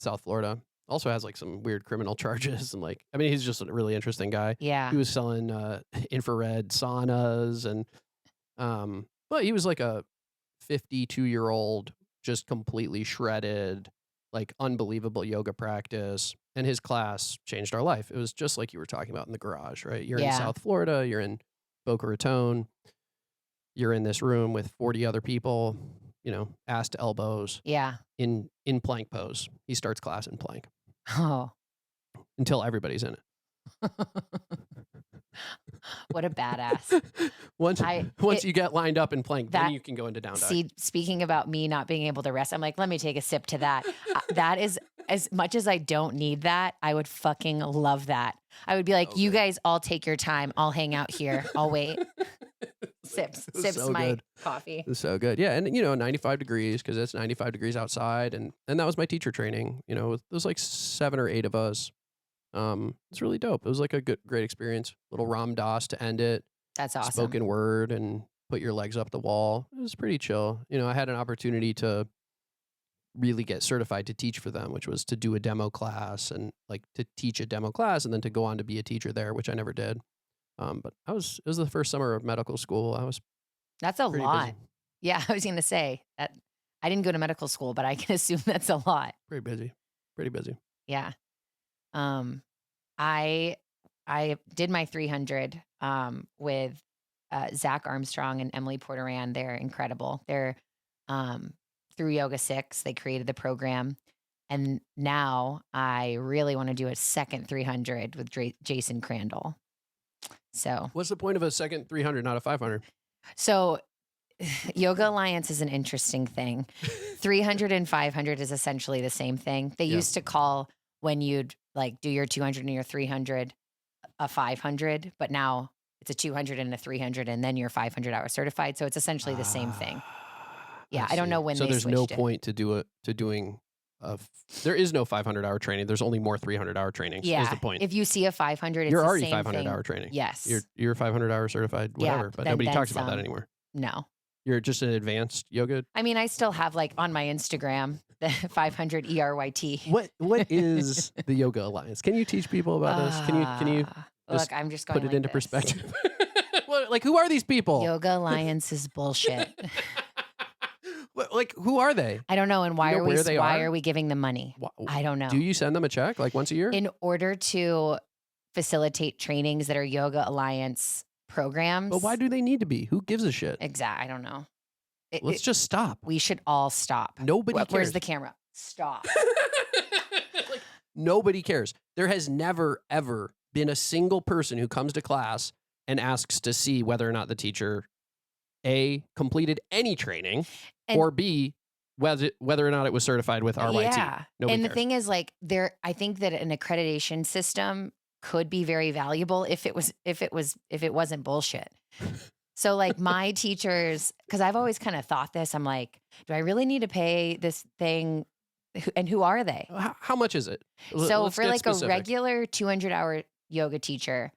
South Florida. Also has like some weird criminal charges, and like, I mean, he's just a really interesting guy. Yeah. He was selling infrared saunas, and but he was like a 52-year-old, just completely shredded, like unbelievable yoga practice. And his class changed our life. It was just like you were talking about in the garage, right? You're in Yeah. South Florida, you're in Boca Raton, you're in this room with 40 other people, ass to elbows Yeah. in plank pose. He starts class in plank Oh. until everybody's in it. What a badass. Once you get lined up in plank, then that- you can go into down dog. See, speaking about me not being able to rest, I'm like, let me take a sip to that. That is, as much as I don't need that, I would fucking love that. I would be like, you Okay. guys all take your time. I'll hang out here. I'll wait. Sips It was sips so my good. coffee. It was so good. Yeah. And 95 degrees, because it's 95 degrees outside. And that was my teacher training. There was like 7 or 8 of us. It's really dope. It was like a great experience. Little Ram Dass to end it. That's awesome. Spoken word and put your legs up the wall. It was pretty chill. I had an opportunity to really get certified to teach for them, which was to do a demo class and like to teach a demo class and then to go on to be a teacher there, which I never did. But it was the first summer of medical school. I was That's a pretty lot. busy. Yeah, I was going to say that I didn't go to medical school, but I can assume that's a lot. Pretty busy. Pretty busy. Yeah. Um, I did my 300 with Zach Armstrong and Emily Porteran. They're incredible. They're through Yoga 6. They created the program. And now I really want to do a second 300 with Jason Crandall. So, What's the point of a second 300, not a 500? so Yoga Alliance is an interesting thing. 300 and 500 is essentially the same thing. They Yeah. used to call when you'd like do your 200 and your 300 a 500, but now it's a 200 and a 300, and then you're 500 hour certified. So it's essentially the same thing. Yeah, I don't see. know when So they there's no switched it. point to doing there is no 500 hour training. There's only more 300 hour trainings. Yeah, Is the point. if you see a 500, it's You're the already same 500 thing. hour training. Yes. You're 500 hour certified, Yeah, whatever. But then- nobody then talks about that some. anymore. No. You're just an advanced yoga. I mean, I still have like on my Instagram the 500 ERYT. What is the Yoga Alliance? Can you teach people about this? Can you just look? I'm just going put it like into this. perspective? Well, like, who are these people? Yoga Alliance is bullshit. Like, who are they? I don't know. And why know are we? where they Why are? are we giving them money? I don't know. Do you send them a check like once a year? In order to facilitate trainings that are Yoga Alliance programs. But why do they need to be? Who gives a shit? Exactly. I don't know. Let's just stop. We should all stop. Nobody cares. Where's the camera? Stop. Like, nobody cares. There has never, ever been a single person who comes to class and asks to see whether or not the teacher, A, completed any training, And- or B, whether or not it was certified with RYT. Yeah. Nobody And the cares. thing is, like, I think that an accreditation system could be very valuable if it wasn't bullshit. So like my teachers, because I've always kind of thought this, I'm like, do I really need to pay this thing? And who are they? How much is it? So Let's for get like specific. a regular 200-hour yoga teacher,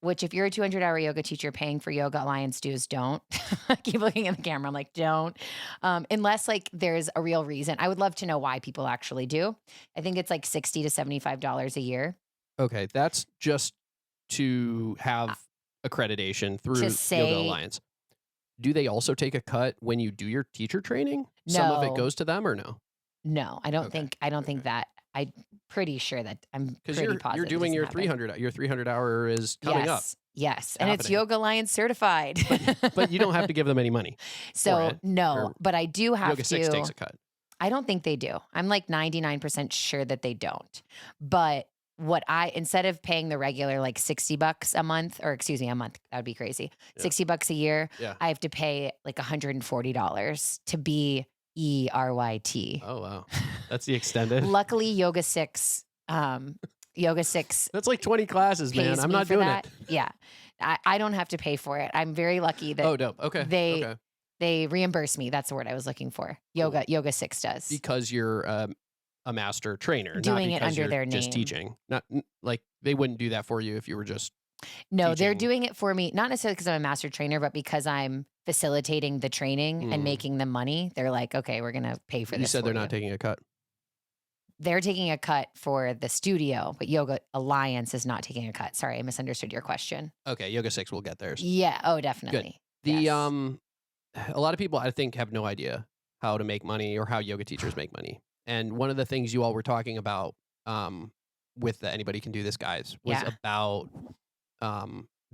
which if you're a 200-hour yoga teacher paying for Yoga Alliance dues, don't. I keep looking at the camera. I'm like, don't. Unless like there's a real reason. I would love to know why people actually do. I think it's like $60 to $75 a year. Okay, that's just to have accreditation through Yoga say- Alliance. Do they also take a cut when you do your teacher training? Some of it No. goes to them or no? No, I don't Okay, think. I don't think okay. that. I'm pretty sure that I'm Because pretty you're positive. doing it your doesn't happen. 300. Your 300 hour is coming up, Yes, and it's happening. Yoga Alliance certified. but you don't have to give them any money. So it, no, or but I do have Yoga 6 to. takes a cut. I don't think they do. I'm like 99% sure that they don't. But instead of paying the regular like $60 a month, or excuse me, a month, that would be crazy. Yeah. $60 a year, Yeah. I have to pay like $140 to be ERYT. Oh wow, that's the extended. Luckily, Yoga 6, That's like 20 classes, man. pays I'm me not for doing that. it. Yeah. I don't have to pay for it. I'm very lucky that Oh no. Okay. they- okay. they reimburse me. That's the word I was looking for. Yoga 6 does. Because you're a master trainer, Doing not it because under you're their just name. teaching. Not they wouldn't do that for you if you were just. No, they're teaching. doing it for me, not necessarily because I'm a master trainer, but because I'm facilitating the training and Mm. making them money. They're like, okay, we're going to pay for You this. said for they're you. not taking a cut. They're taking a cut for the studio, but Yoga Alliance is not taking a cut. Sorry, I misunderstood your question. Okay, Yoga 6 will get theirs. Yeah. Oh, definitely. The Yes. a lot of people I think have no idea how to make money or how yoga teachers make money. And one of the things you all were talking about with the Anybody Can Do This guys was Yeah. about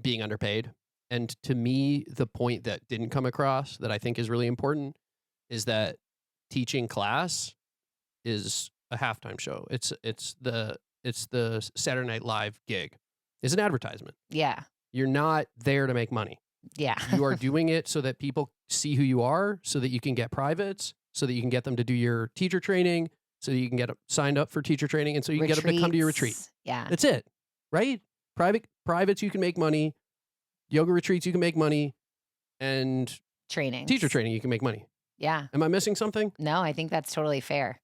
being underpaid. And to me, the point that didn't come across that I think is really important is that teaching class is a halftime show. It's the Saturday Night Live gig. It's an advertisement. Yeah. You're not there to make money. Yeah. You are doing it so that people see who you are, so that you can get privates, so that you can get them to do your teacher training, so that you can get signed up for teacher training, and so you can get them to come to your retreat. Retreats. Yeah. That's it, right? Privates, you can make money. Yoga retreats, you can make money. And Training. teacher training, you can make money. Yeah. Am I missing something? No, I think that's totally fair.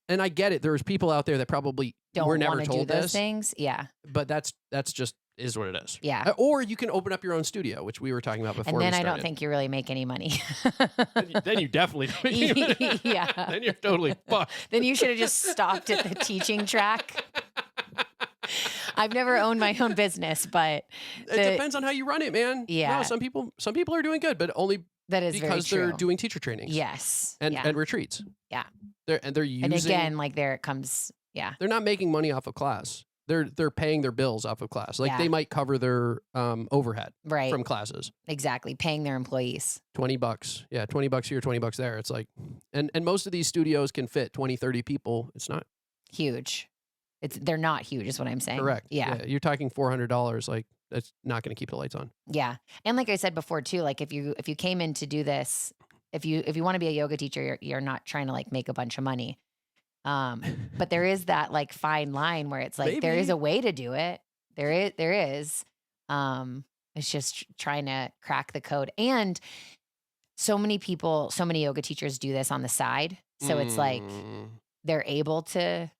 And I get it. There's people out there that probably Don't were never want to do told those this, things. Yeah. but that's just is what it is. Yeah. Or you can open up your own studio, which we were talking about before. And then we I don't started. think you really make any money. Then you definitely don't make any money. Yeah. Then you're totally fucked. Then you should have just stopped at the teaching track. I've never owned my own business, but It depends on how you run it, man. Yeah. No, some people are doing good, but only that is because very they're true. doing teacher trainings. Yes. And yeah. and retreats. Yeah. They're using. And again, like there it comes. Yeah. They're not making money off of class. They're paying their bills off of class. Like Yeah. they might cover their overhead Right. from classes. Exactly. Paying their employees. $20. Yeah, $20 here, $20 there. It's like, and most of these studios can fit 20, 30 people. It's not Huge. They're not huge, is what I'm saying. correct. Yeah. You're talking $400. Like that's not going to keep the lights on. Yeah. And like I said before too, like if you came in to do this, if you want to be a yoga teacher, you're not trying to like make a bunch of money. But there is that like fine line where it's like there is Maybe. a way to do it. There is. It's just trying to crack the code. And so many people, so many yoga teachers do this on the side. So it's like they're able to,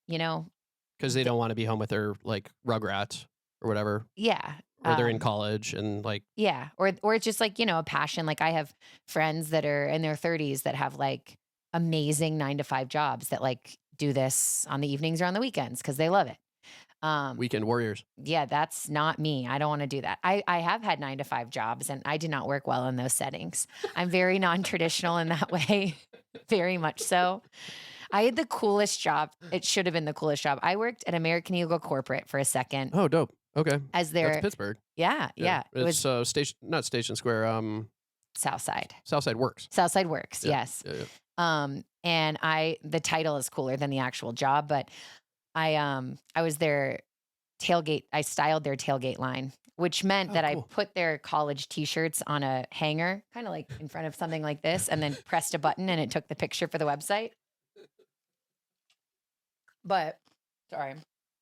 because they don't want to be home with their like rugrats or whatever, yeah. or they're in college and like Yeah. Or it's just like, a passion. Like I have friends that are in their 30s that have like amazing 9-to-5 jobs that like do this on the evenings or on the weekends because they love it. weekend warriors. Yeah, that's not me. I don't want to do that. I have had 9-to-5 jobs and I did not work well in those settings. I'm very non-traditional in that way. Very much so. I had the coolest job. It should have been the coolest job. I worked at American Eagle Corporate for a second Oh, dope. Okay. as That's their, Pittsburgh. yeah. It It's was station, not Station Square. Southside. Southside Works. Southside Works. Yeah, Yes. Yeah. And the title is cooler than the actual job, but I was their tailgate. I styled their tailgate line, which meant Oh, that cool. I put their college t-shirts on a hanger, kind of like in front of something like this, and then pressed a button and it took the picture for the website. But sorry,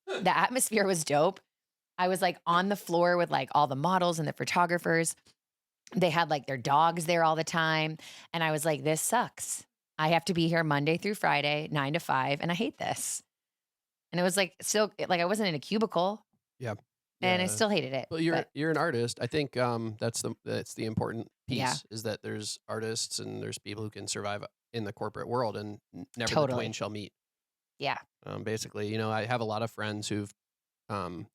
the atmosphere was dope. I was like on the floor with like all the models and the photographers. They had like their dogs there all the time. And I was like, this sucks. I have to be here Monday through Friday, 9 to 5, and I hate this. And it was like still like I wasn't in a cubicle. Yeah. And I Yeah. still hated it. Well, but you're an artist. I think that's the important piece Yeah. is that there's artists and there's people who can survive in the corporate world and never the Totally. twain shall meet. yeah. Basically, I have a lot of friends who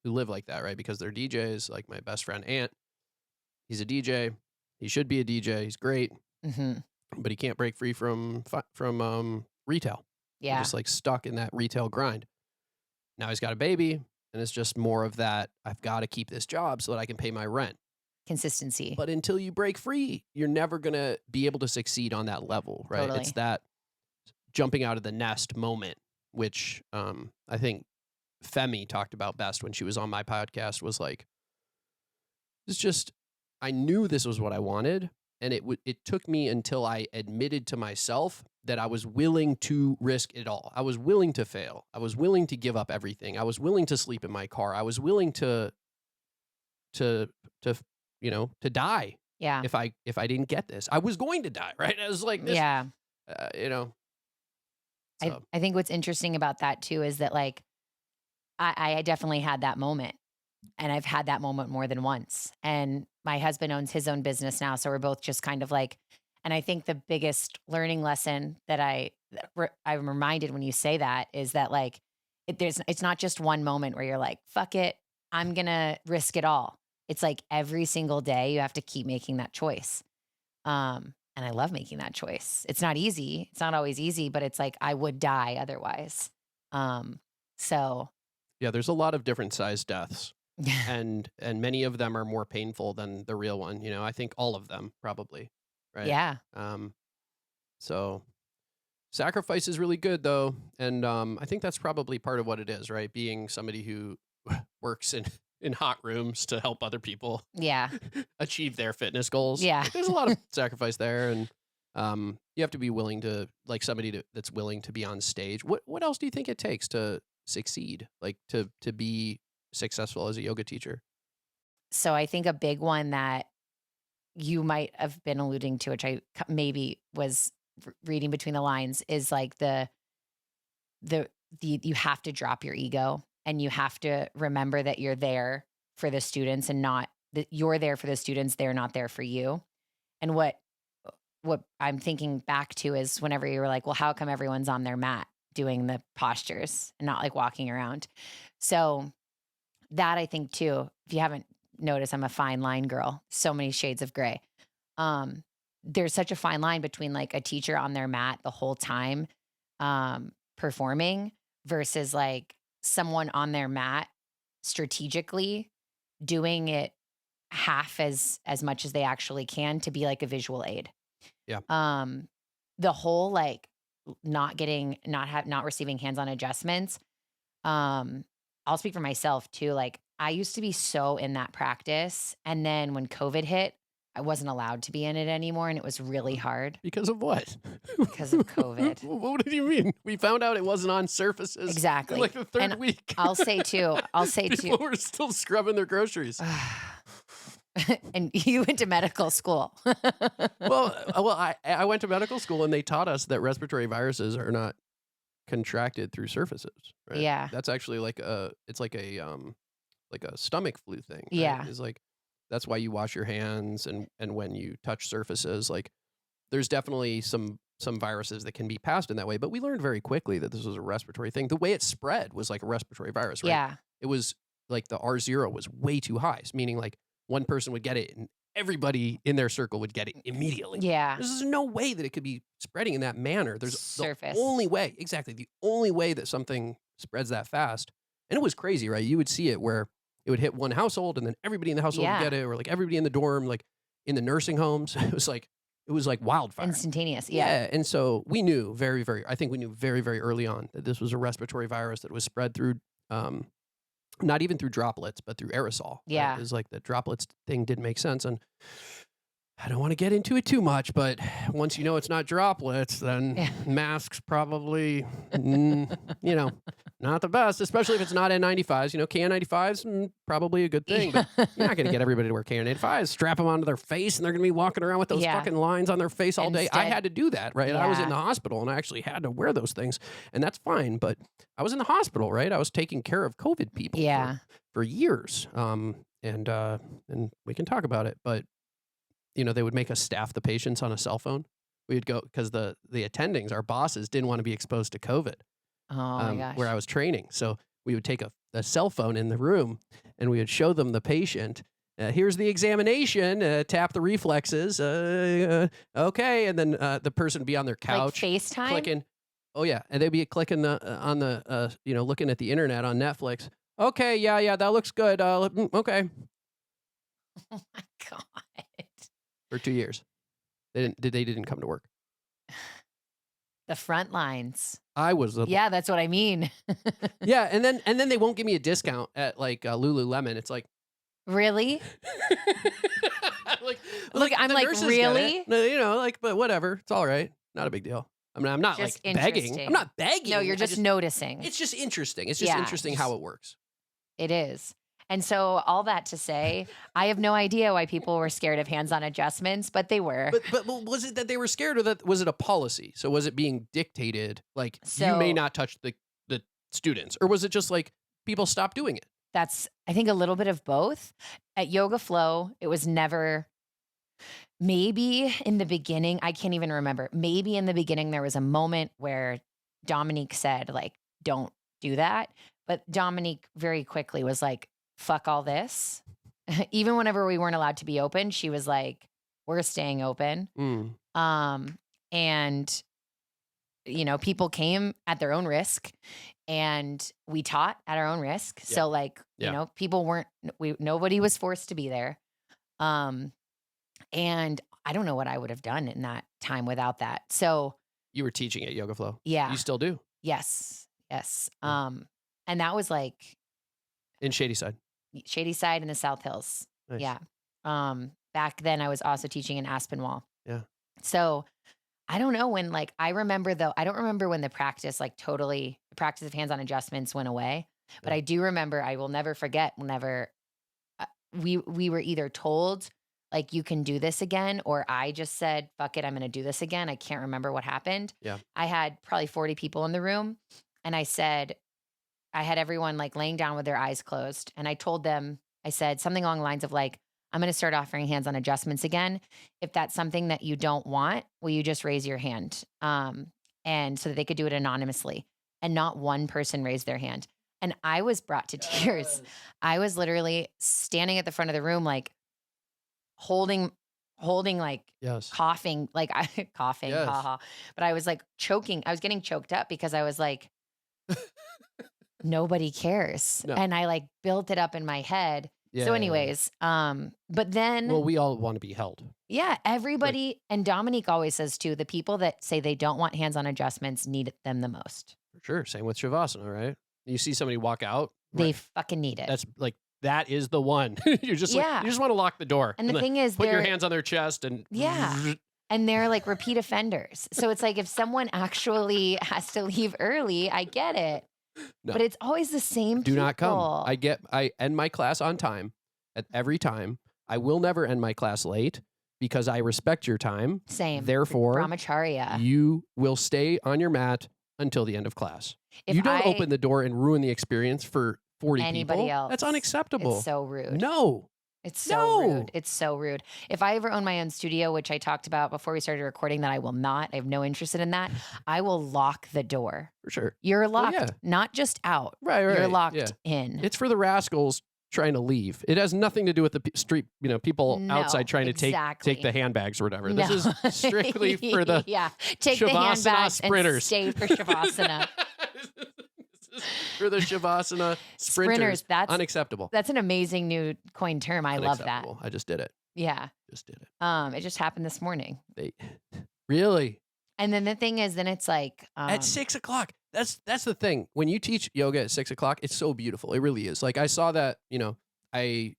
live like that, right? Because they're DJs. Like my best friend Ant, he's a DJ. He should be a DJ. He's great, hmm but he can't break free from retail. He's Yeah. just like stuck in that retail grind. Now he's got a baby, and it's just more of that. I've got to keep this job so that I can pay my rent. Consistency. But until you break free, you're never gonna be able to succeed on that level, right? Totally. It's that jumping out of the nest moment, which I think Femi talked about best when she was on my podcast. Was like, it's just I knew this was what I wanted, and it took me until I admitted to myself that I was willing to risk it all. I was willing to fail. I was willing to give up everything. I was willing to sleep in my car. I was willing to die yeah. if I didn't get this. I was going to die, right? I was like this, Yeah. So I think what's interesting about that too is that like I definitely had that moment, and I've had that moment more than once. And my husband owns his own business now, so we're both just kind of like. And I think the biggest learning lesson that I'm reminded when you say that is that like it's not just one moment where you're like, fuck it, I'm gonna risk it all. It's like every single day you have to keep making that choice. And I love making that choice. It's not easy. It's not always easy, but it's like I would die otherwise. So yeah, there's a lot of different size deaths, and many of them are more painful than the real one. I think all of them probably, right? yeah, So sacrifice is really good though, and I think that's probably part of what it is, right? Being somebody who works in hot rooms to help other people yeah, achieve their fitness goals. Yeah. There's a lot of sacrifice there, and you have to be willing to like somebody that's willing to be on stage. What else do you think it takes to succeed, like to be successful as a yoga teacher? So I think a big one that you might have been alluding to, which I maybe was reading between the lines, is like the you have to drop your ego, and you have to remember that you're there for the students and not that you're there for the students, they're not there for you. And what I'm thinking back to is whenever you were like, well, how come everyone's on their mat doing the postures and not like walking around? So that I think too, if you haven't noticed, I'm a fine line girl, so many shades of gray. Um, there's such a fine line between like a teacher on their mat the whole time, performing versus like someone on their mat strategically doing it half as much as they actually can to be like a visual aid. Yeah. The whole like not receiving hands-on adjustments. I'll speak for myself too. Like I used to be so in that practice. And then when COVID hit, I wasn't allowed to be in it anymore. And it was really hard Because of what? because of COVID. What did you mean? We found out it wasn't on surfaces. Exactly. In like the third And week. I'll say too, People were still scrubbing their groceries. and you went to medical school. I went to medical school and they taught us that respiratory viruses are not contracted through surfaces. Right? Yeah. That's actually like a stomach flu thing. Right? Yeah. It's like that's why you wash your hands and when you touch surfaces, like there's definitely some viruses that can be passed in that way. But we learned very quickly that this was a respiratory thing. The way it spread was like a respiratory virus, right? Yeah. It was like the R0 was way too high, meaning like one person would get it and everybody in their circle would get it immediately. Yeah. There's no way that it could be spreading in that manner. There's Surface. the only way that something spreads that fast. And it was crazy, right? You would see it where it would hit one household and then everybody in the household would get it, or like everybody in the dorm, like in the nursing homes. It was like wildfire. Instantaneous. Yeah. And so we knew very, very very early on that this was a respiratory virus that was spread through not even through droplets, but through aerosol. Yeah. Right? It was like the droplets thing didn't make sense. And I don't want to get into it too much, but once you know it's not droplets, then masks probably, not the best, especially if it's not N95s. KN95s, probably a good thing, but you're not going to get everybody to wear KN95s. Strap them onto their face, and they're going to be walking around with those fucking lines on their face all day. I had to do that, right? I was in the hospital, and I actually had to wear those things, and that's fine, but I was in the hospital, right? I was taking care of COVID people for years, and we can talk about it, but they would make us staff the patients on a cell phone. We'd go because the attendings, our bosses, didn't want to be exposed to COVID. Oh my gosh. Where I was training, so we would take a cell phone in the room and we would show them the patient. Here's the examination. Tap the reflexes. Okay, and then the person would be on their couch, like FaceTime, clicking. Oh yeah, and they'd be clicking on the looking at the internet on Netflix. Okay, yeah, that looks good. Okay. Oh my God. For 2 years. They didn't come to work. The front lines. I was yeah, that's what I mean. Yeah, and then they won't give me a discount at like Lululemon. It's like really? Look, I'm like really? No, but whatever. It's all right. Not a big deal. I mean, I'm not just like begging. I'm not begging. No, you're just noticing. It's just interesting. It's just interesting how it works. It is. And so all that to say, I have no idea why people were scared of hands-on adjustments, but they were. But was it that they were scared, or that was it a policy? So was it being dictated like you may not touch the students, or was it just like people stopped doing it? That's, I think, a little bit of both. At Yoga Flow, it was never, maybe in the beginning, I can't even remember. Maybe in the beginning there was a moment where Dominique said like, don't do that. But Dominique very quickly was like, fuck all this. Even whenever we weren't allowed to be open, she was like, we're staying open. And people came at their own risk and we taught at our own risk. Yeah. So like, people nobody was forced to be there. And I don't know what I would have done in that time without that. So you were teaching at Yoga Flow. Yeah. You still do. Yes. And that was like in Shady Side in the South Hills. Nice. Yeah. Back then I was also teaching in Aspinwall. Yeah. So I don't know when, like, I don't remember when the practice of hands-on adjustments went away, but I do remember, I will never forget whenever we were either told like, you can do this again, or I just said, fuck it, I'm going to do this again. I can't remember what happened. Yeah. I had probably 40 people in the room and I said, I had everyone like laying down with their eyes closed. And I told them, I said something along the lines of like, I'm going to start offering hands-on adjustments again. If that's something that you don't want, will you just raise your hand? And so that they could do it anonymously. And not one person raised their hand. And I was brought to tears. I was literally standing at the front of the room, like holding like Yes. coughing, like coughing, Yes. haha. But I was like choking. I was getting choked up because I was like, nobody cares. No. And I like built it up in my head. Yeah, So yeah, anyways, but then well, we all want to be held. yeah, everybody, and Dominique always says too, the people that say they don't want hands-on adjustments need them the most. For sure. Same with Shavasana, right? You see somebody walk out, They right, fucking need it. that's like, that is the one. You're just like, Yeah. you just want to lock the door. And the like, thing is, put your they're hands on their chest and Yeah. and they're like repeat offenders. So it's like if someone actually has to leave early, I get it. No. But it's always the same do not come. people. I end my class on time at every time. I will never end my class late because I respect your time. Same. Therefore, Brahmacharya. you will stay on your mat until the end of class. If you don't I- open the door and ruin the experience for 40 Anybody people. else. That's unacceptable. It's so rude. No. It's so No. rude. It's so rude. If I ever own my own studio, which I talked about before we started recording that I will not, I have no interest in that, I will lock the door. For sure. You're locked, yeah. not just out. Right, You're right. locked Yeah. in. It's for the rascals trying to leave. It has nothing to do with the street, people No, outside trying to exactly. take the handhandbags or whatever. No. This is strictly for the yeah. Take the Shavasana handbags and sprinters. stay for Shavasana. This is for the Shavasana sprinters. That's Unacceptable. That's an amazing new coined term. I love that. Unacceptable. I just did it. Yeah. Just did it. It just happened this morning. They really And then the thing is, then it's like at 6 o'clock. That's the thing. When you teach yoga at 6 o'clock, it's so beautiful. It really is. Like I saw that. I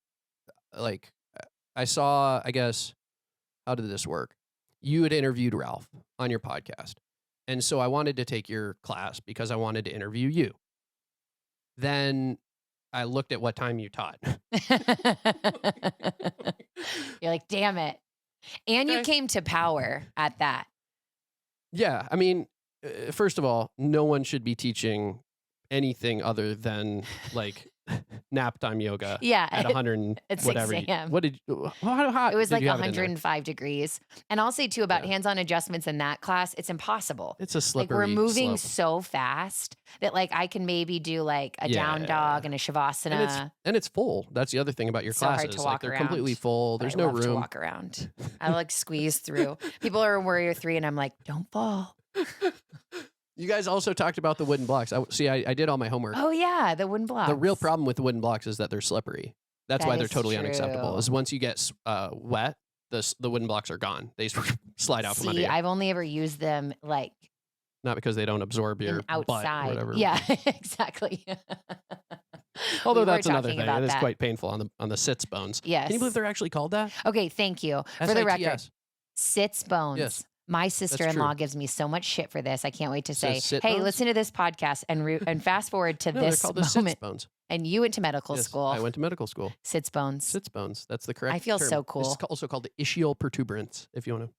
saw. I guess how did this work? You had interviewed Ralph on your podcast, and so I wanted to take your class because I wanted to interview you. Then I looked at what time you taught. You're like, damn it. And you Okay. came to power at that. Yeah, I mean, first of all, no one should be teaching anything other than like nap time yoga Yeah. at 100 and At 6 whatever. a.m.. What did how hot It was did like you have it in there? 105 degrees. And I'll say too about Yeah. hands-on adjustments in that class, it's impossible. It's a Like slippery we're moving slope. so fast that like I can maybe do like a down Yeah. dog and a shavasana. And it's full. That's the other thing about your So hard classes. to Like walk they're completely around, full. but There's I no love to room. walk around. I like squeeze through. People are in Warrior 3 and I'm like, don't fall. You guys also talked about the wooden blocks. I did all my homework. Oh yeah, the wooden blocks. The real problem with the wooden blocks is that they're slippery. That's That why they're is totally unacceptable. true. Is once you get wet, the wooden blocks are gone. They slide out from under See, you. I've only ever used them like Not because they don't absorb your in butt or outside. whatever. Yeah, exactly. Although We were that's another talking thing. about It is that. quite painful on the sits bones. Yes. Can you believe they're actually called that? Okay, thank you. For the record, SITS. sits bones. Yes. My sister-in-law true. gives me so much shit for this. I can't wait to say, Says sit "Hey, bones? listen to this podcast and fast forward to No, they're this called the sits moment." bones. And you went to medical Yes, school. I went to medical school. Sits bones. Sits bones. That's the correct I feel term. so It's cool. also called the ischial protuberance, if you want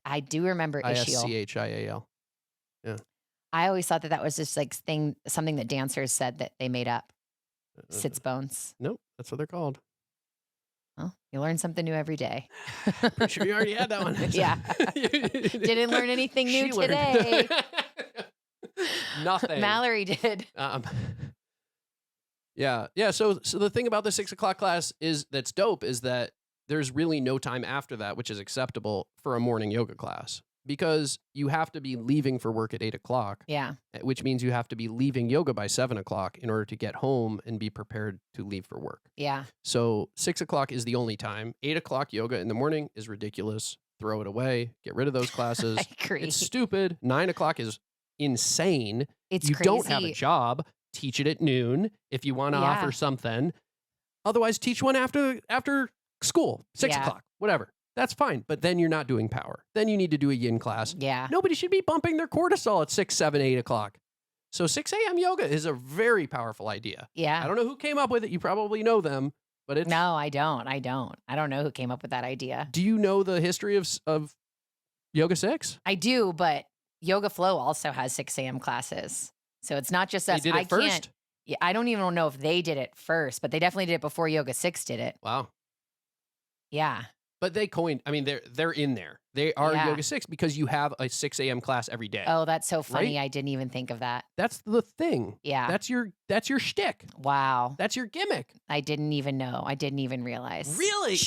I do remember to. ischial. ISCHIAL. I always thought that was just like something that dancers said that they made up. Sits bones. Nope, that's what they're called. Well, you learn something new every day. Pretty sure you already had that one. Yeah. Didn't learn anything new She learned. today. Nothing. Mallory did. Yeah. So the thing about the 6 o'clock class that's dope is that there's really no time after that, which is acceptable for a morning yoga class because you have to be leaving for work at 8 o'clock, Yeah. which means you have to be leaving yoga by 7 o'clock in order to get home and be prepared to leave for work. Yeah. So 6 o'clock is the only time. 8 o'clock yoga in the morning is ridiculous. Throw it away. Get rid of those classes. I agree. It's stupid. 9 o'clock is insane. It's You crazy. don't have a job. Teach it at noon if you want to Yeah. offer something. Otherwise, teach one after school, 6 Yeah. o'clock, whatever. That's fine. But then you're not doing power. Then you need to do a yin class. Yeah. Nobody should be bumping their cortisol at 6, 7, 8 o'clock. So 6 a.m. yoga is a very powerful idea. Yeah. I don't know who came up with it. You probably know them, but it's. No, I don't. I don't know who came up with that idea. Do you know the history of Yoga 6? I do, but Yoga Flow also has 6 a.m. classes. So it's not just They us. did it I first? can't. Yeah, I don't even know if they did it first, but they definitely did it before Yoga 6 did it. Wow. Yeah. But they coined, I mean, they're in there. They are Yeah. Yoga 6 because you have a 6 a.m. class every day. Oh, that's so funny. Right? I didn't even think of that. That's the thing. Yeah. That's your shtick. Wow. That's your gimmick. I didn't even know. I didn't even realize. Really?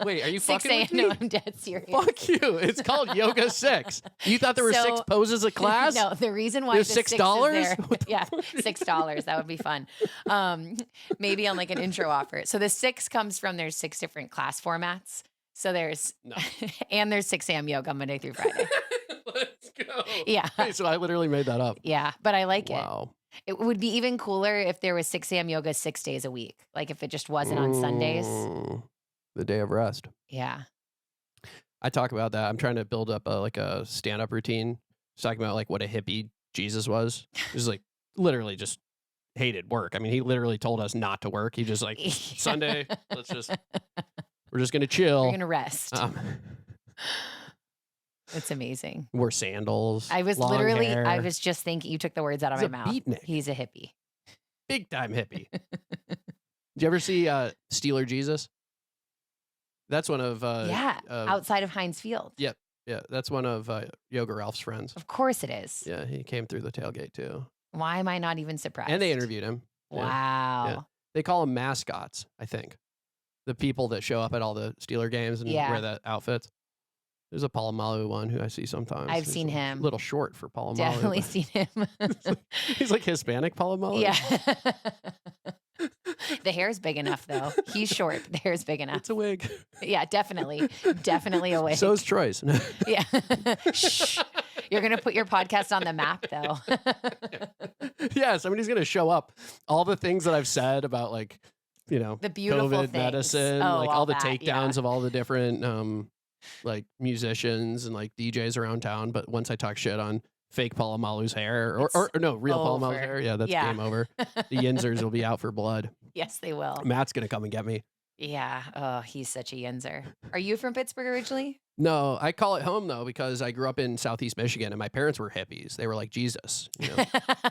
Wait, are you 6 fucking with a.m. No, me? I'm dead serious. Fuck you. It's called Yoga 6. You thought there were 6 So- poses a class? No, the reason why There's the $6 $6? is there, What the yeah, fuck? $6. That would be fun. Maybe on like an intro offer. So the 6 comes from there's 6 different class formats. So there's No. and there's 6 a.m. yoga Monday through Friday. Let's go. Yeah. Wait, so I literally made that up. Yeah, but I like Wow. it. It would be even cooler if there was 6 a.m. yoga 6 days a week. Like if it just wasn't on Sundays. The day of rest. Yeah. I talk about that. I'm trying to build up a stand-up routine. Just talking about like what a hippie Jesus was. He was like literally just hated work. I mean, he literally told us not to work. He just like Sunday, we're just gonna chill. You're gonna rest. It's amazing. Wear sandals. I was long literally, hair. I was just thinking, you took the words out of He's my a mouth. beatnik. He's a hippie. Big time hippie. Did you ever see Steeler Jesus? That's one of Yeah. Outside of Heinz Field. yeah, that's one of Yoga Ralph's friends. Of course it is. Yeah, he came through the tailgate too. Why am I not even surprised? And they interviewed him. Yeah. Wow. Yeah. They call them mascots, I think. The people that show up at all the Steeler games and Yeah. wear the outfits. There's a Palomalu one who I see sometimes. I've He's seen a him. little short for Palomalu. Definitely but seen him. he's like Hispanic Palomalu. Yeah. The hair's big enough though. He's short. But the hair's big enough. It's a wig. Yeah, definitely. Definitely a wig. So is Troy's. Yeah. Shh. You're gonna put your podcast on the map though. Yeah, somebody's gonna show up. All the things that I've said about like, The beautiful COVID things. medicine, Oh, like all all the that, takedowns yeah. of all the different like musicians and like DJs around town. But once I talk shit on fake Palomalu's hair or no, real Palomalu's over. hair, yeah, that's Yeah. game over. The Yinzers will be out for blood. Yes, they will. Matt's gonna come and get me. Yeah. Oh, he's such a yinzer. Are you from Pittsburgh originally? No, I call it home though because I grew up in Southeast Michigan and my parents were hippies. They were like Jesus,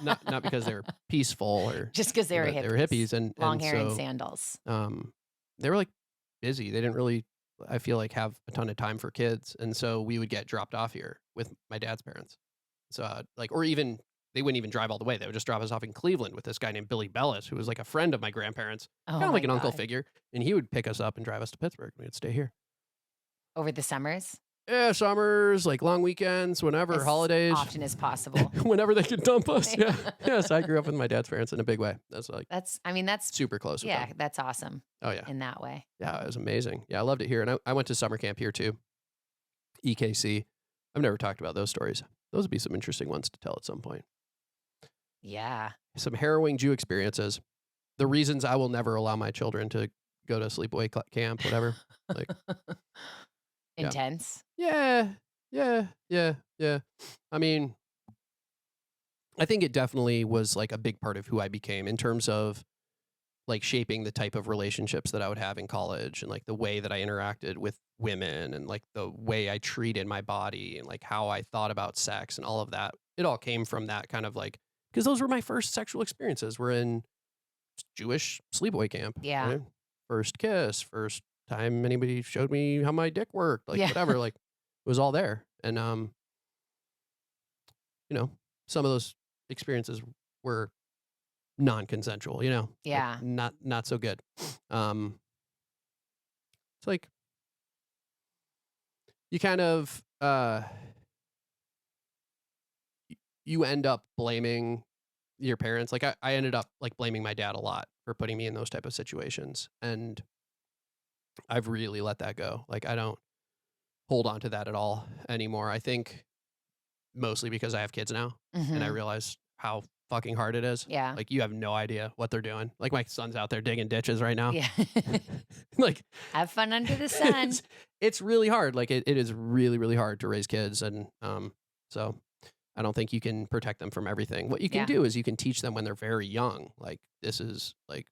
not because they were peaceful or Just because they were but hippies. they were hippies and Long hair and so, sandals. they were like busy. They didn't really, I feel like, have a ton of time for kids, and so we would get dropped off here with my dad's parents. So or even they wouldn't even drive all the way. They would just drop us off in Cleveland with this guy named Billy Bellis, who was like a friend of my grandparents, Oh, kind of my like an uncle God. figure, and he would pick us up and drive us to Pittsburgh. We'd stay here. Over the summers? Yeah, summers, like long weekends, whenever, As holidays, often as possible. whenever they could dump us. Yeah. Yes, I grew up with my dad's parents in a big way. That's like That's super close with yeah, them. that's awesome Oh yeah. in that way. Yeah, it was amazing. Yeah, I loved it here. And I went to summer camp here too. EKC. I've never talked about those stories. Those would be some interesting ones to tell at some point. Yeah. Some harrowing Jew experiences. The reasons I will never allow my children to go to sleepaway camp, whatever. Like, yeah. Intense. Yeah. I mean, I think it definitely was like a big part of who I became in terms of like shaping the type of relationships that I would have in college and like the way that I interacted with women and like the way I treated my body and like how I thought about sex and all of that. It all came from that kind of like, because those were my first sexual experiences. Were in Jewish sleepaway camp. Yeah. Right? First kiss, first time anybody showed me how my dick worked, like Yeah. whatever, like it was all there. And some of those experiences were non-consensual, like, Yeah. not so good. It's like you kind of you end up blaming your parents. Like I ended up like blaming my dad a lot for putting me in those type of situations, and I've really let that go. Like I don't hold on to that at all anymore. I think mostly because I have kids now and I Mhm. realize how fucking hard it is. Yeah. Like you have no idea what they're doing. Like my son's out there digging ditches right now. Yeah. Like Have fun under the sun. it's really hard. Like it is really, really hard to raise kids. And so I don't think you can protect them from everything. What you can Yeah. do is you can teach them when they're very young. Like this is like,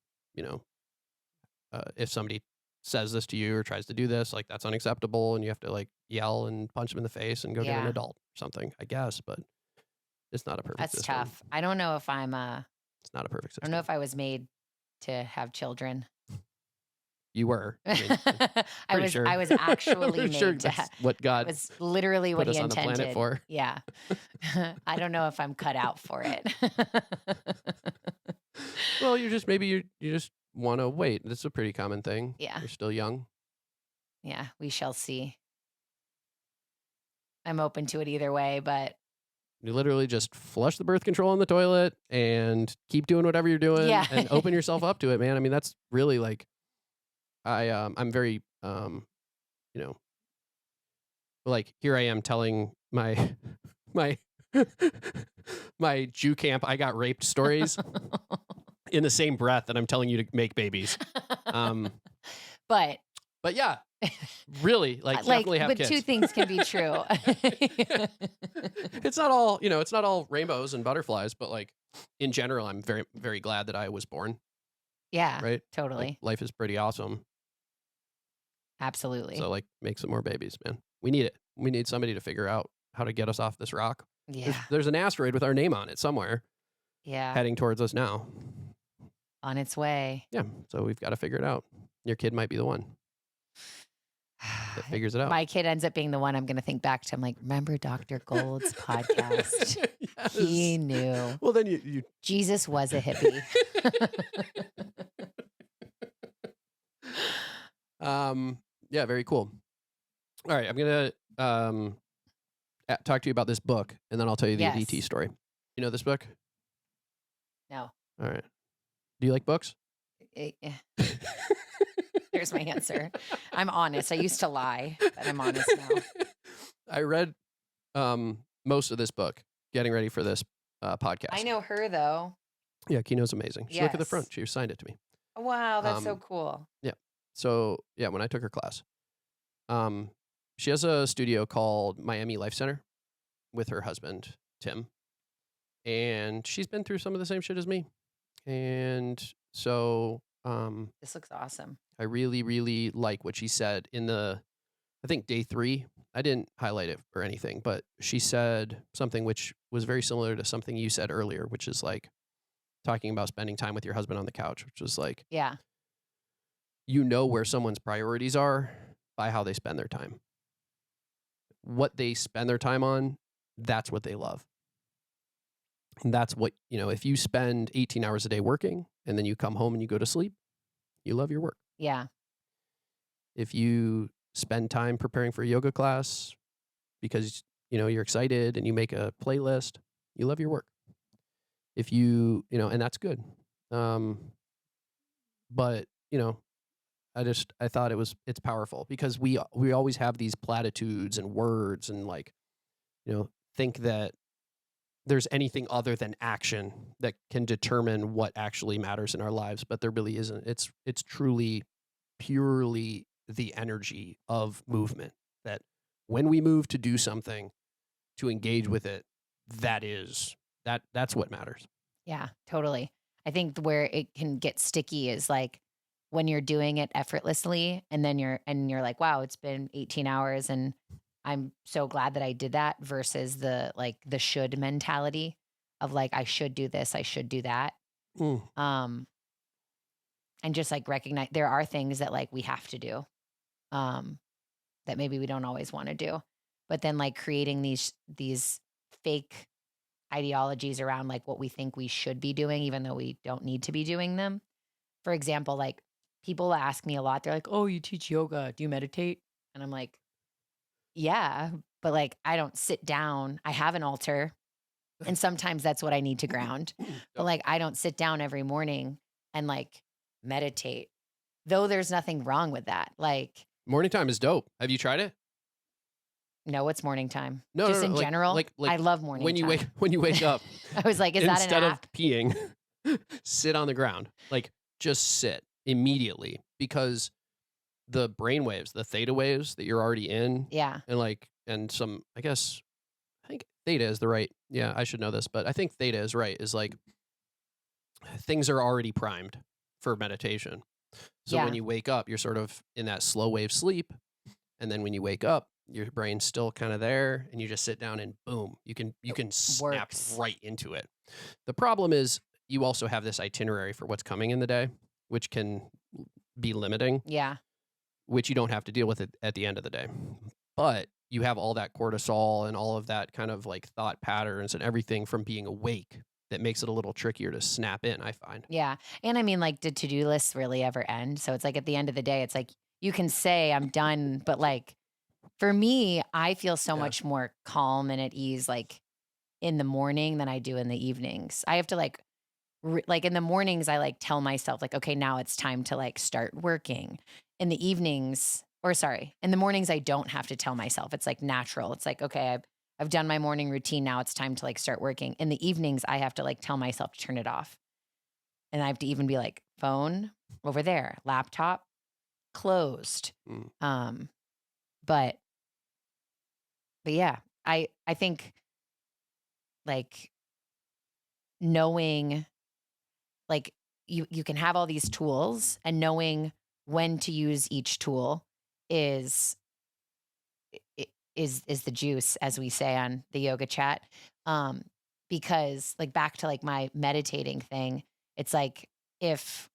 if somebody says this to you or tries to do this, like that's unacceptable. And you have to like yell and punch them in the face and go get an Yeah. adult or something, I guess. But it's not a perfect That's system. tough. I don't know if I'm not a perfect I system. don't know if I was made to have children. You were. I mean, I pretty was sure. I was actually Pretty sure made to that's what God was literally what put he us on the intended. planet for. Yeah. I don't know if I'm cut out for it. Well, you're just maybe you just want to wait. That's a pretty common thing. Yeah. You're still young. Yeah, we shall see. I'm open to it either way, but You literally just flush the birth control in the toilet and keep doing whatever you're doing Yeah. and open yourself up to it, man. I mean, that's really like I'm very you know, like here I am telling my my my Jew camp I got raped stories in the same breath that I'm telling you to make babies. but But yeah, really, like definitely have but kids. two things can be true. It's not all, it's not all rainbows and butterflies, but like in general, I'm very, very glad that I was born, Yeah, right? totally. Like, life is pretty awesome. Absolutely. So like make some more babies, man. We need it. We need somebody to figure out how to get us off this rock. Yeah. There's an asteroid with our name on it somewhere Yeah. heading towards us now. On its way. Yeah. So we've got to figure it out. Your kid might be the one that figures it out. My kid ends up being the one I'm going to think back to. I'm like, remember Dr. Gold's podcast? Yes. He knew. Well, then you Jesus was a hippie. Yeah, very cool. All right, I'm gonna talk to you about this book, and then I'll tell you the Yes. DT story. You know this book? No. All right. Do you like books? There's my answer. I'm honest. I used to lie, but I'm honest now. I read most of this book, getting ready for this podcast. I know her though. Yeah, Kino's amazing. She look at the Yes. front. She signed it to me. Wow, that's so cool. So yeah, when I took her class, she has a studio called Miami Life Center with her husband Tim, and she's been through some of the same shit as me, and so This looks awesome. I really, really like what she said in I think day 3. I didn't highlight it or anything, but she said something which was very similar to something you said earlier, which is like talking about spending time with your husband on the couch, which was like, Yeah. you know where someone's priorities are by how they spend their time. What they spend their time on, that's what they love. And that's what, if you spend 18 hours a day working and then you come home and you go to sleep, you love your work. Yeah. If you spend time preparing for a yoga class because, you're excited and you make a playlist, you love your work. If you, and that's good. But, I thought it's powerful because we always have these platitudes and words and like, think that there's anything other than action that can determine what actually matters in our lives, but there really isn't. It's truly purely the energy of movement, that when we move to do something, to engage with it, that's what matters. Yeah, totally. I think where it can get sticky is like when you're doing it effortlessly and then you're like, wow, it's been 18 hours and I'm so glad that I did that, versus the should mentality of like, I should do this, I should do that. And just like recognize there are things that like we have to do, that maybe we don't always want to do, but then like creating these fake ideologies around like what we think we should be doing, even though we don't need to be doing them. For example, like people ask me a lot, they're like, oh, you teach yoga, do you meditate? And I'm like, yeah, but like I don't sit down. I have an altar, and sometimes that's what I need to ground. But like I don't sit down every morning and like meditate, though there's nothing wrong with that. Like Morning time is dope. Have you tried it? no, it's morning time. No, Just no, in like- general. like I love morning When time. you wake up, I was like, is that instead an of app? peeing, sit on the ground. Like just sit immediately, because the brain waves, the theta waves that you're already in, Yeah. and some, I think theta is the right. Yeah, I should know this, but I think theta is right. Is like things are already primed for meditation. So Yeah. when you wake up, you're sort of in that slow wave sleep, and then when you wake up, your brain's still kind of there, and you just sit down and boom, you can snap works. right into it. The problem is, you also have this itinerary for what's coming in the day, which can be limiting, Yeah. which you don't have to deal with it at the end of the day. But you have all that cortisol and all of that kind of like thought patterns and everything from being awake that makes it a little trickier to snap in, I find. Yeah. And I mean, like, did to-do lists really ever end? So it's like at the end of the day, it's like you can say I'm done, but like for me, I feel so Yeah. much more calm and at ease like in the morning than I do in the evenings. I have to like like in the mornings I like tell myself like okay, now it's time to like start working. In the evenings, or sorry, in the mornings I don't have to tell myself. It's like natural. It's like okay, I've done my morning routine, now it's time to like start working. In the evenings I have to like tell myself to turn it off. And I have to even be like phone over there, laptop closed. Mm. Um but yeah, I think like knowing like you can have all these tools and knowing when to use each tool is is the juice, as we say on the yoga chat. um because like back to like my meditating thing, it's like if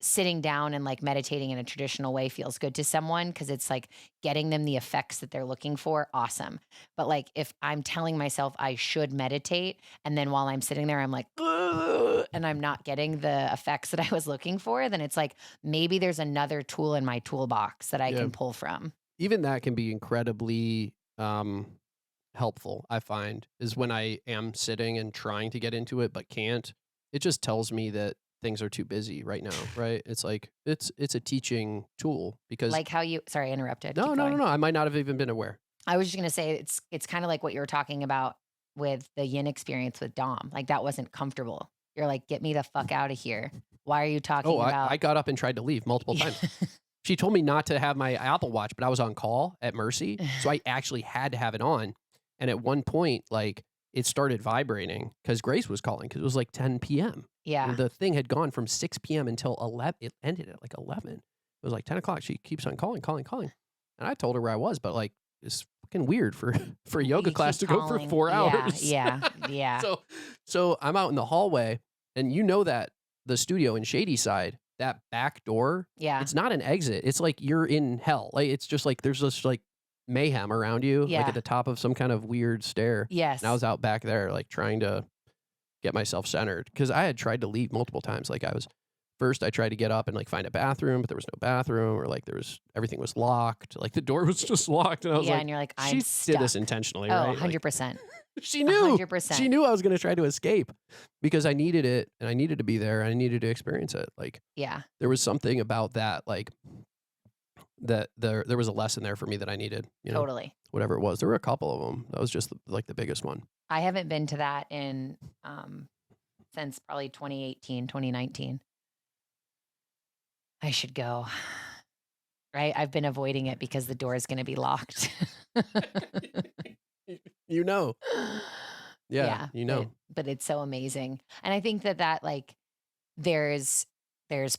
sitting down and like meditating in a traditional way feels good to someone because it's like getting them the effects that they're looking for, awesome. But like if I'm telling myself I should meditate and then while I'm sitting there I'm like "Ugh," and I'm not getting the effects that I was looking for, then it's like maybe there's another tool in my toolbox that I Yeah. can pull from. Even that can be incredibly helpful, I find, is when I am sitting and trying to get into it but can't. It just tells me that things are too busy right now, right? It's like it's a teaching tool because Like how you, sorry, I interrupted. no, Keep no, no, going. no. I might not have even been aware. I was just gonna say it's kind of like what you were talking about with the yin experience with Dom. Like that wasn't comfortable. You're like, get me the fuck out of here. Why are you Oh, talking I about? got up and tried to leave multiple times. She told me not to have my Apple Watch, but I was on call at Mercy, so I actually had to have it on. And at one point, like it started vibrating because Grace was calling because it was like 10 p.m. Yeah. And the thing had gone from 6 p.m. until 11. It ended at like 11. It was like 10 o'clock. She keeps on calling. And I told her where I was, but like it's fucking weird for a yoga You class to keep go for calling. 4 Yeah, hours. yeah. So I'm out in the hallway, and you know that the studio in Shady Side, that back door, Yeah. it's not an exit. It's like you're in hell. Like it's just like there's this like mayhem around you, like Yeah. at the top of some kind of weird stair. Yes. And I was out back there, like trying to get myself centered because I had tried to leave multiple times. Like first I tried to get up and like find a bathroom, but there was no bathroom, or like everything was locked. Like the door was just locked, and I was Yeah, like, and you're like, she I'm did this stuck. intentionally, Oh, right? 100%. She knew. 100%. She knew I was going to try to escape because I needed it and I needed to be there and I needed to experience it. Like Yeah. there was something about that, like that there was a lesson there for me that I needed, Totally. whatever it was. There were a couple of them. That was just like the biggest one. I haven't been to that in since probably 2018, 2019. I should go. Right? I've been avoiding it because the door is going to be locked. You know. Yeah, you know. but it's so amazing. And I think that like there's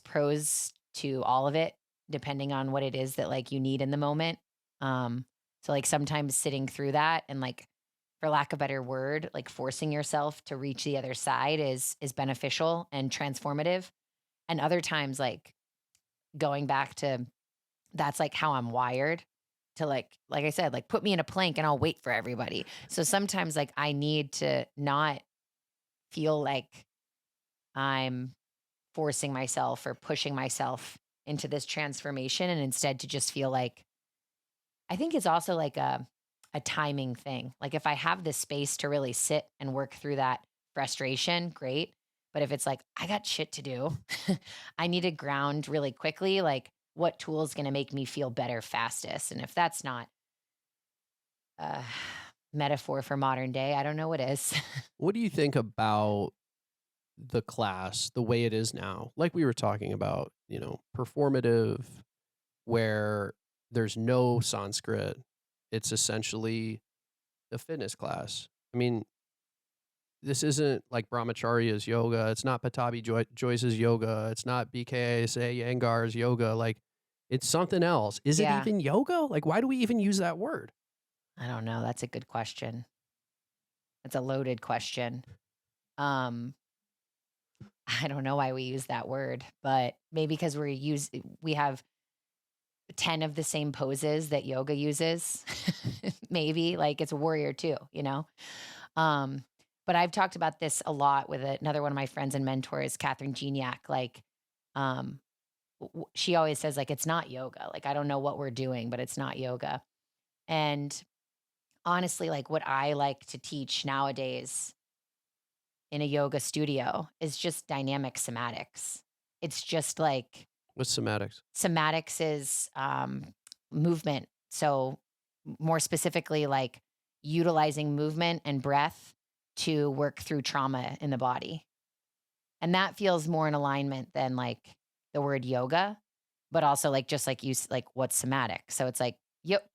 pros to all of it depending on what it is that like you need in the moment. So like sometimes sitting through that and like for lack of a better word, like forcing yourself to reach the other side is beneficial and transformative. And other times like going back to that's like how I'm wired to like I said, like put me in a plank and I'll wait for everybody. So sometimes like I need to not feel like I'm forcing myself or pushing myself into this transformation and instead to just feel like I think it's also like a timing thing. Like if I have the space to really sit and work through that frustration, great. But if it's like I got shit to do, I need to ground really quickly like what tool is going to make me feel better fastest. And if that's not a metaphor for modern day, I don't know what is. What do you think about the class, the way it is now? Like we were talking about, performative, where there's no Sanskrit. It's essentially a fitness class. I mean, this isn't like Brahmacharya's yoga. It's not Patabi Joyce's yoga. It's not BKSA Yangar's yoga. Like, it's something else. Is Yeah. it even yoga? Like, why do we even use that word? I don't know. That's a good question. That's a loaded question. I don't know why we use that word, but maybe because we have 10 of the same poses that yoga uses. Maybe like it's a warrior too, you know? Um, but I've talked about this a lot with another one of my friends and mentors, Catherine Gignac. Like, um, she always says, like, it's not yoga. Like, I don't know what we're doing, but it's not yoga. And honestly, like, what I like to teach nowadays in a yoga studio is just dynamic somatics. It's just like What's somatics? somatics is movement. So, more specifically, like utilizing movement and breath to work through trauma in the body. And that feels more in alignment than like the word yoga, but also like just like like what's somatic. So it's like,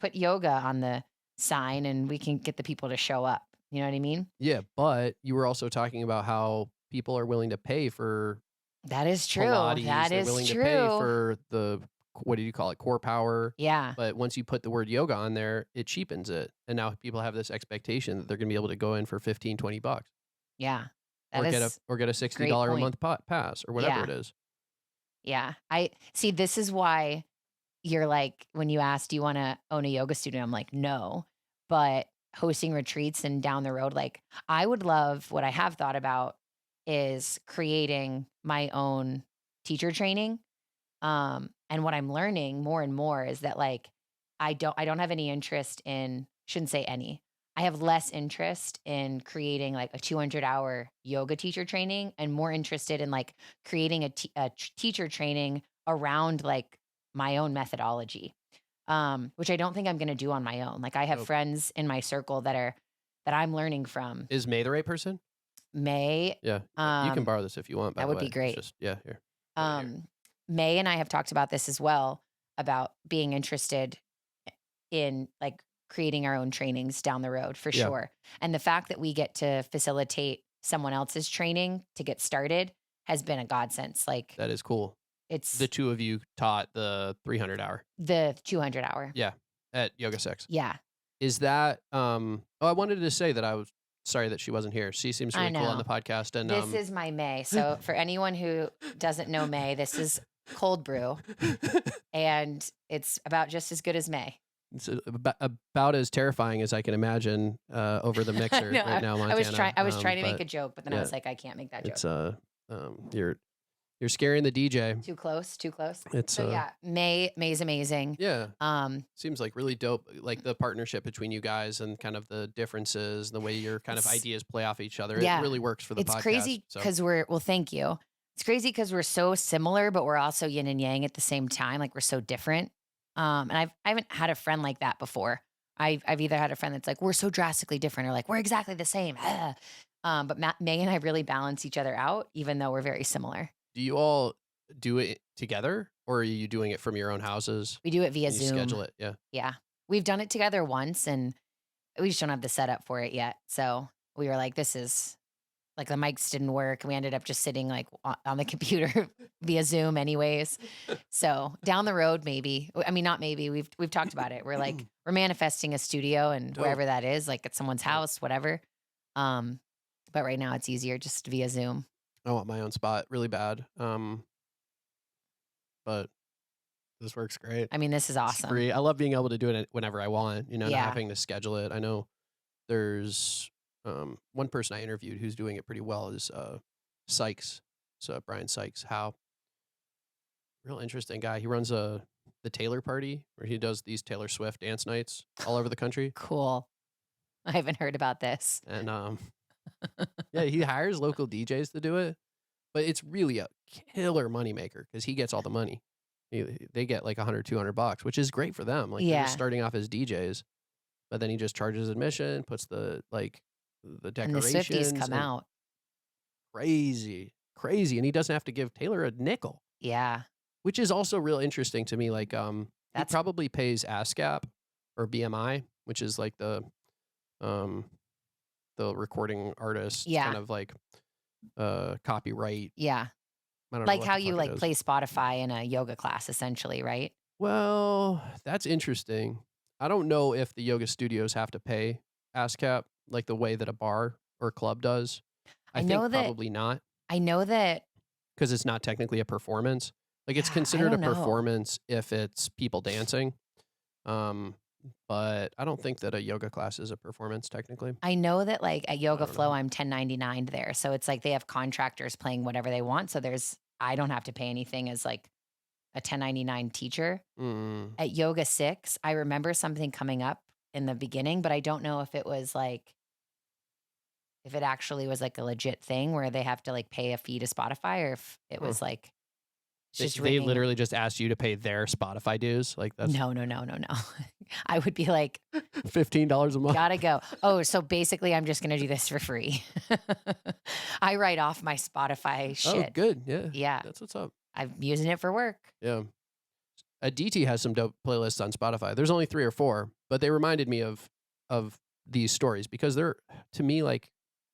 put yoga on the sign and we can get the people to show up. You know what I mean? Yeah, but you were also talking about how people are willing to pay for That is true. Pilates. That They're is willing to pay true. for the, what do you call it, core power. Yeah. But once you put the word yoga on there, it cheapens it. And now people have this expectation that they're going to be able to go in for 15, 20 bucks Yeah. That or is get a great $60 a point. month pass or whatever Yeah. it is. Yeah. I see. This is why you're like, when you ask, do you want to own a yoga studio? I'm like, no. But hosting retreats and down the road, like, I would love what I have thought about is creating my own teacher training. And what I'm learning more and more is that like I don't have any interest in, shouldn't say any. I have less interest in creating like a 200-hour yoga teacher training and more interested in like creating a teacher training around like my own methodology. Which I don't think I'm going to do on my own. Like I have Dope. friends in my circle that I'm learning from. Is May the right person? May, Yeah. You can borrow this if you want, by that the would way. be It's great. just, yeah, here. Put it here. May and I have talked about this as well, about being interested in like creating our own trainings down the road for Yeah. sure. And the fact that we get to facilitate someone else's training to get started has been a godsend. Like That is cool. it's The two of you taught the 300 hour. the 200-hour. Yeah. At Yoga 6. Yeah. Is that, oh, I wanted to say that I was sorry that she wasn't here. She seems I really cool on know. the podcast. And This is my May. So for anyone who doesn't know May, this is cold brew and it's about just as good as May. it's about as terrifying as I can imagine over the mixer No, right now, Montana. I was trying to make but a joke, but then I yeah, was like, I can't make that joke. it's you're scaring the DJ. Too close, too close. It's So yeah, May's amazing. yeah. Um, Seems like really dope, like the partnership between you guys and kind of the differences, the way your kind of It's- ideas play off each other. Yeah. It really works for the it's podcast. crazy so. because well, thank you. It's crazy because we're so similar, but we're also yin and yang at the same time. Like we're so different. And I haven't had a friend like that before. I've either had a friend that's like, we're so drastically different, or like, we're exactly the same. But May and I really balance each other out, even though we're very similar. Do you all do it together, or are you doing it from your own houses? We do it via And you Zoom. schedule it, yeah. Yeah. We've done it together once and we just don't have the setup for it yet. So we were like, this is like the mics didn't work. We ended up just sitting like on the computer via Zoom anyways. So down the road, maybe, I mean, not maybe, we've talked about it. We're like, we're manifesting a studio and Dope. wherever that is, like at someone's Dope. house, whatever. But right now it's easier just via Zoom. I want my own spot really bad. But this works great. I mean, this is It's awesome. free. I love being able to do it whenever I want, not Yeah. having to schedule it. I know there's one person I interviewed who's doing it pretty well is Sykes. So Brian Sykes, how real interesting guy. He runs the Taylor party where he does these Taylor Swift dance nights all over the country. Cool. I haven't heard about this. And yeah, he hires local DJs to do it, but it's really a killer moneymaker because he gets all the money. They get like $100, $200, which is great for them. Like they're Yeah. just starting off as DJs, but then he just charges admission, puts the And the decorations. Swifties come and out. crazy, and he doesn't have to give Taylor a nickel, Yeah. which is also real interesting to me. Like he That's probably pays ASCAP or BMI, which is like the recording artist Yeah. kind of like copyright. yeah. I don't know Like what how the you fuck like it is. play Spotify in a yoga class, essentially, right? Well, that's interesting. I don't know if the yoga studios have to pay ASCAP like the way that a bar or club does. I I know think that- probably not. I know that because it's not technically a performance. Like it's Yeah, I considered a don't know. performance if it's people dancing. Um, but I don't think that a yoga class is a performance technically. I know that like at I Yoga don't Flow, know. I'm 1099 there. So it's like they have contractors playing whatever they want. So I don't have to pay anything as like a 1099 teacher. Mm. At Yoga 6, I remember something coming up in the beginning, but I don't know if it was like, if it actually was like a legit thing where they have to like pay a fee to Spotify or if it Huh. was like, it's They, just they ringing. literally just asked you to pay their Spotify dues. Like that's No. I would be like, $15 a month. gotta go. Oh, so basically I'm just going to do this for free. I write off my Spotify Oh, shit. good. Yeah. Yeah. That's what's up. I'm using it for work. Yeah. DT has some dope playlists on Spotify. There's only 3 or 4, but they reminded me of these stories because they're, to me, like,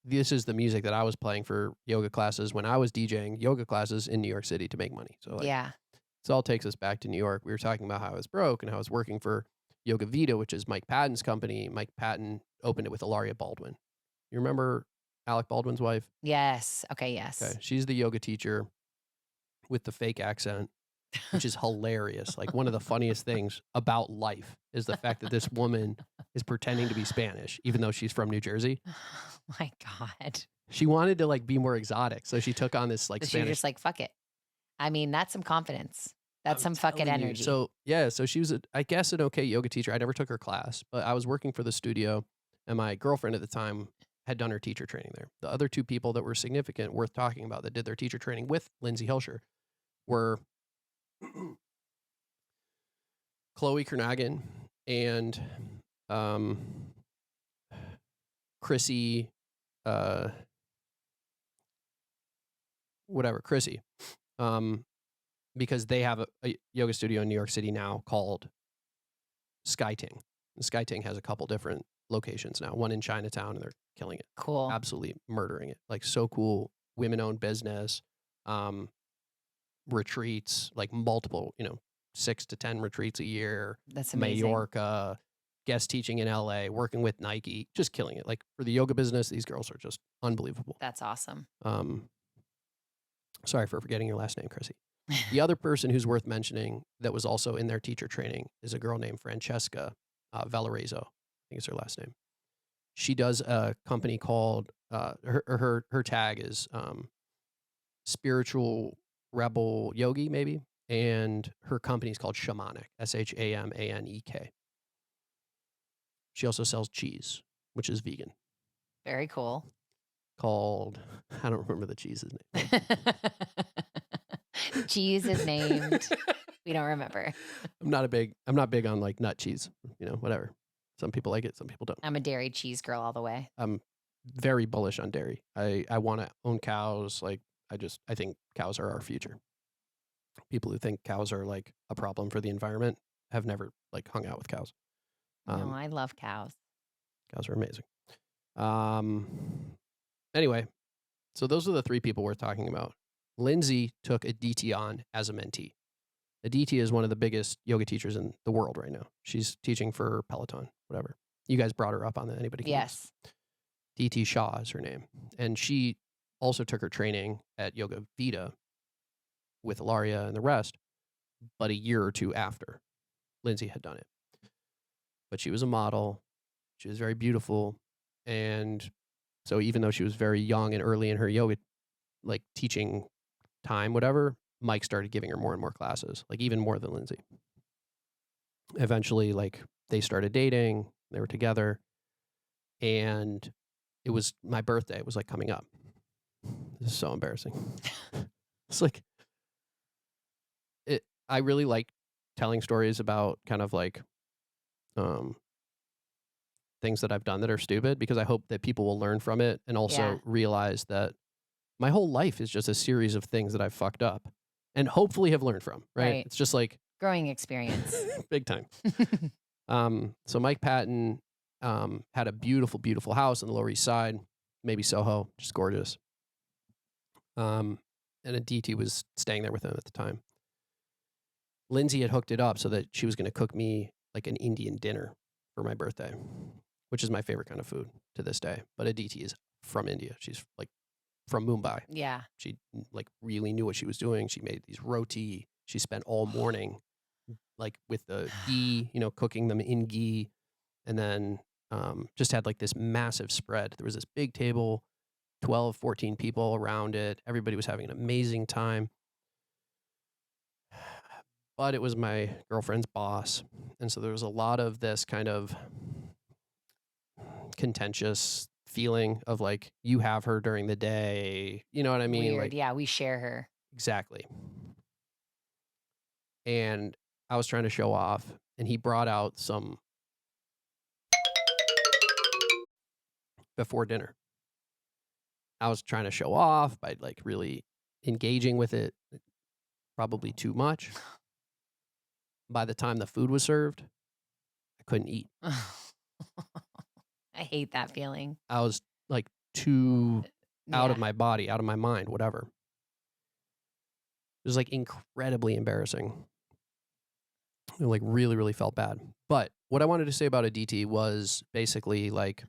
this is the music that I was playing for yoga classes when I was DJing yoga classes in New York City to make money. So like, Yeah. this all takes us back to New York. We were talking about how I was broke and how I was working for Yoga Vita, which is Mike Patton's company. Mike Patton opened it with Ilaria Baldwin. You remember Alec Baldwin's wife? Yes. Okay. Yes. Okay. She's the yoga teacher with the fake accent, which is hilarious. Like one of the funniest things about life is the fact that this woman is pretending to be Spanish, even though she's from New Jersey. Oh my God. She wanted to like be more exotic. So she took on this like So you're Spanish. just like, fuck it. I mean, that's some confidence. That's I'm some fucking telling you. energy. So yeah, so she was, I guess, an okay yoga teacher. I never took her class, but I was working for the studio, and my girlfriend at the time had done her teacher training there. The other 2 people that were significant, worth talking about, that did their teacher training with Lindsay Hilscher were Chloe Kernaghan and Chrissy, Chrissy. Because they have a yoga studio in New York City now called SkyTing. And SkyTing has a couple different locations now, one in Chinatown, and they're killing it. Cool. Absolutely murdering it. Like so cool, women-owned business, retreats, like multiple, 6 to 10 retreats a year. That's amazing. Majorca, guest teaching in LA, working with Nike, just killing it. Like for the yoga business, these girls are just unbelievable. That's awesome. Sorry for forgetting your last name, Chrissy. The other person who's worth mentioning that was also in their teacher training is a girl named Francesca Valarezo. I think it's her last name. She does a company called her tag is Spiritual Rebel Yogi, maybe, and her company is called Shamanic, SHAMANEK. She also sells cheese, which is vegan. Very cool. Called, I don't remember the cheese's name. Cheese is named. We don't remember. I'm not big on like nut cheese, whatever. Some people like it, some people don't. I'm a dairy cheese girl all the way. I'm very bullish on dairy. I want to own cows. Like I think cows are our future. People who think cows are like a problem for the environment have never like hung out with cows. No, I love cows. Cows are amazing. Anyway, so those are the 3 people we're talking about. Lindsay took a DT on as a mentee. A DT is one of the biggest yoga teachers in the world right now. She's teaching for Peloton, whatever. You guys brought her up on that. Anybody can Yes. guess. DT Shaw is her name. And she also took her training at Yoga Vita with Ilaria and the rest, but a year or 2 after Lindsay had done it. But she was a model. She was very beautiful. And so even though she was very young and early in her yoga, like teaching time, whatever, Mike started giving her more and more classes, like even more than Lindsay. Eventually, like they started dating, they were together, and it was my birthday. It was like coming up. This is so embarrassing. It's like, I really like telling stories about kind of like things that I've done that are stupid because I hope that people will learn from it and also realize that my whole life is just a series of things that I've fucked up and hopefully have learned from, right? It's just like growing experience. big time. So Mike Patton had a beautiful, beautiful house on the Lower East Side, maybe Soho, just gorgeous. And a DT was staying there with him at the time. Lindsay had hooked it up so that she was going to cook me like an Indian dinner for my birthday, which is my favorite kind of food to this day. But Aditi is from India. She's like from Mumbai. Yeah. She like really knew what she was doing. She made these roti. She spent all morning like with the ghee, cooking them in ghee, and then just had like this massive spread. There was this big table, 12, 14 people around it. Everybody was having an amazing time. But it was my girlfriend's boss. And so there was a lot of this kind of contentious feeling of like, you have her during the day. You know what I mean? Weird. Like, Yeah, we share her. exactly. And I was trying to show off, and he brought out some before dinner. I was trying to show off by like really engaging with it, probably too much. By the time the food was served, I couldn't eat. I hate that feeling. I was like too out of Yeah. my body, out of my mind, whatever. It was like incredibly embarrassing. I like really, really felt bad. But what I wanted to say about Aditi was basically like,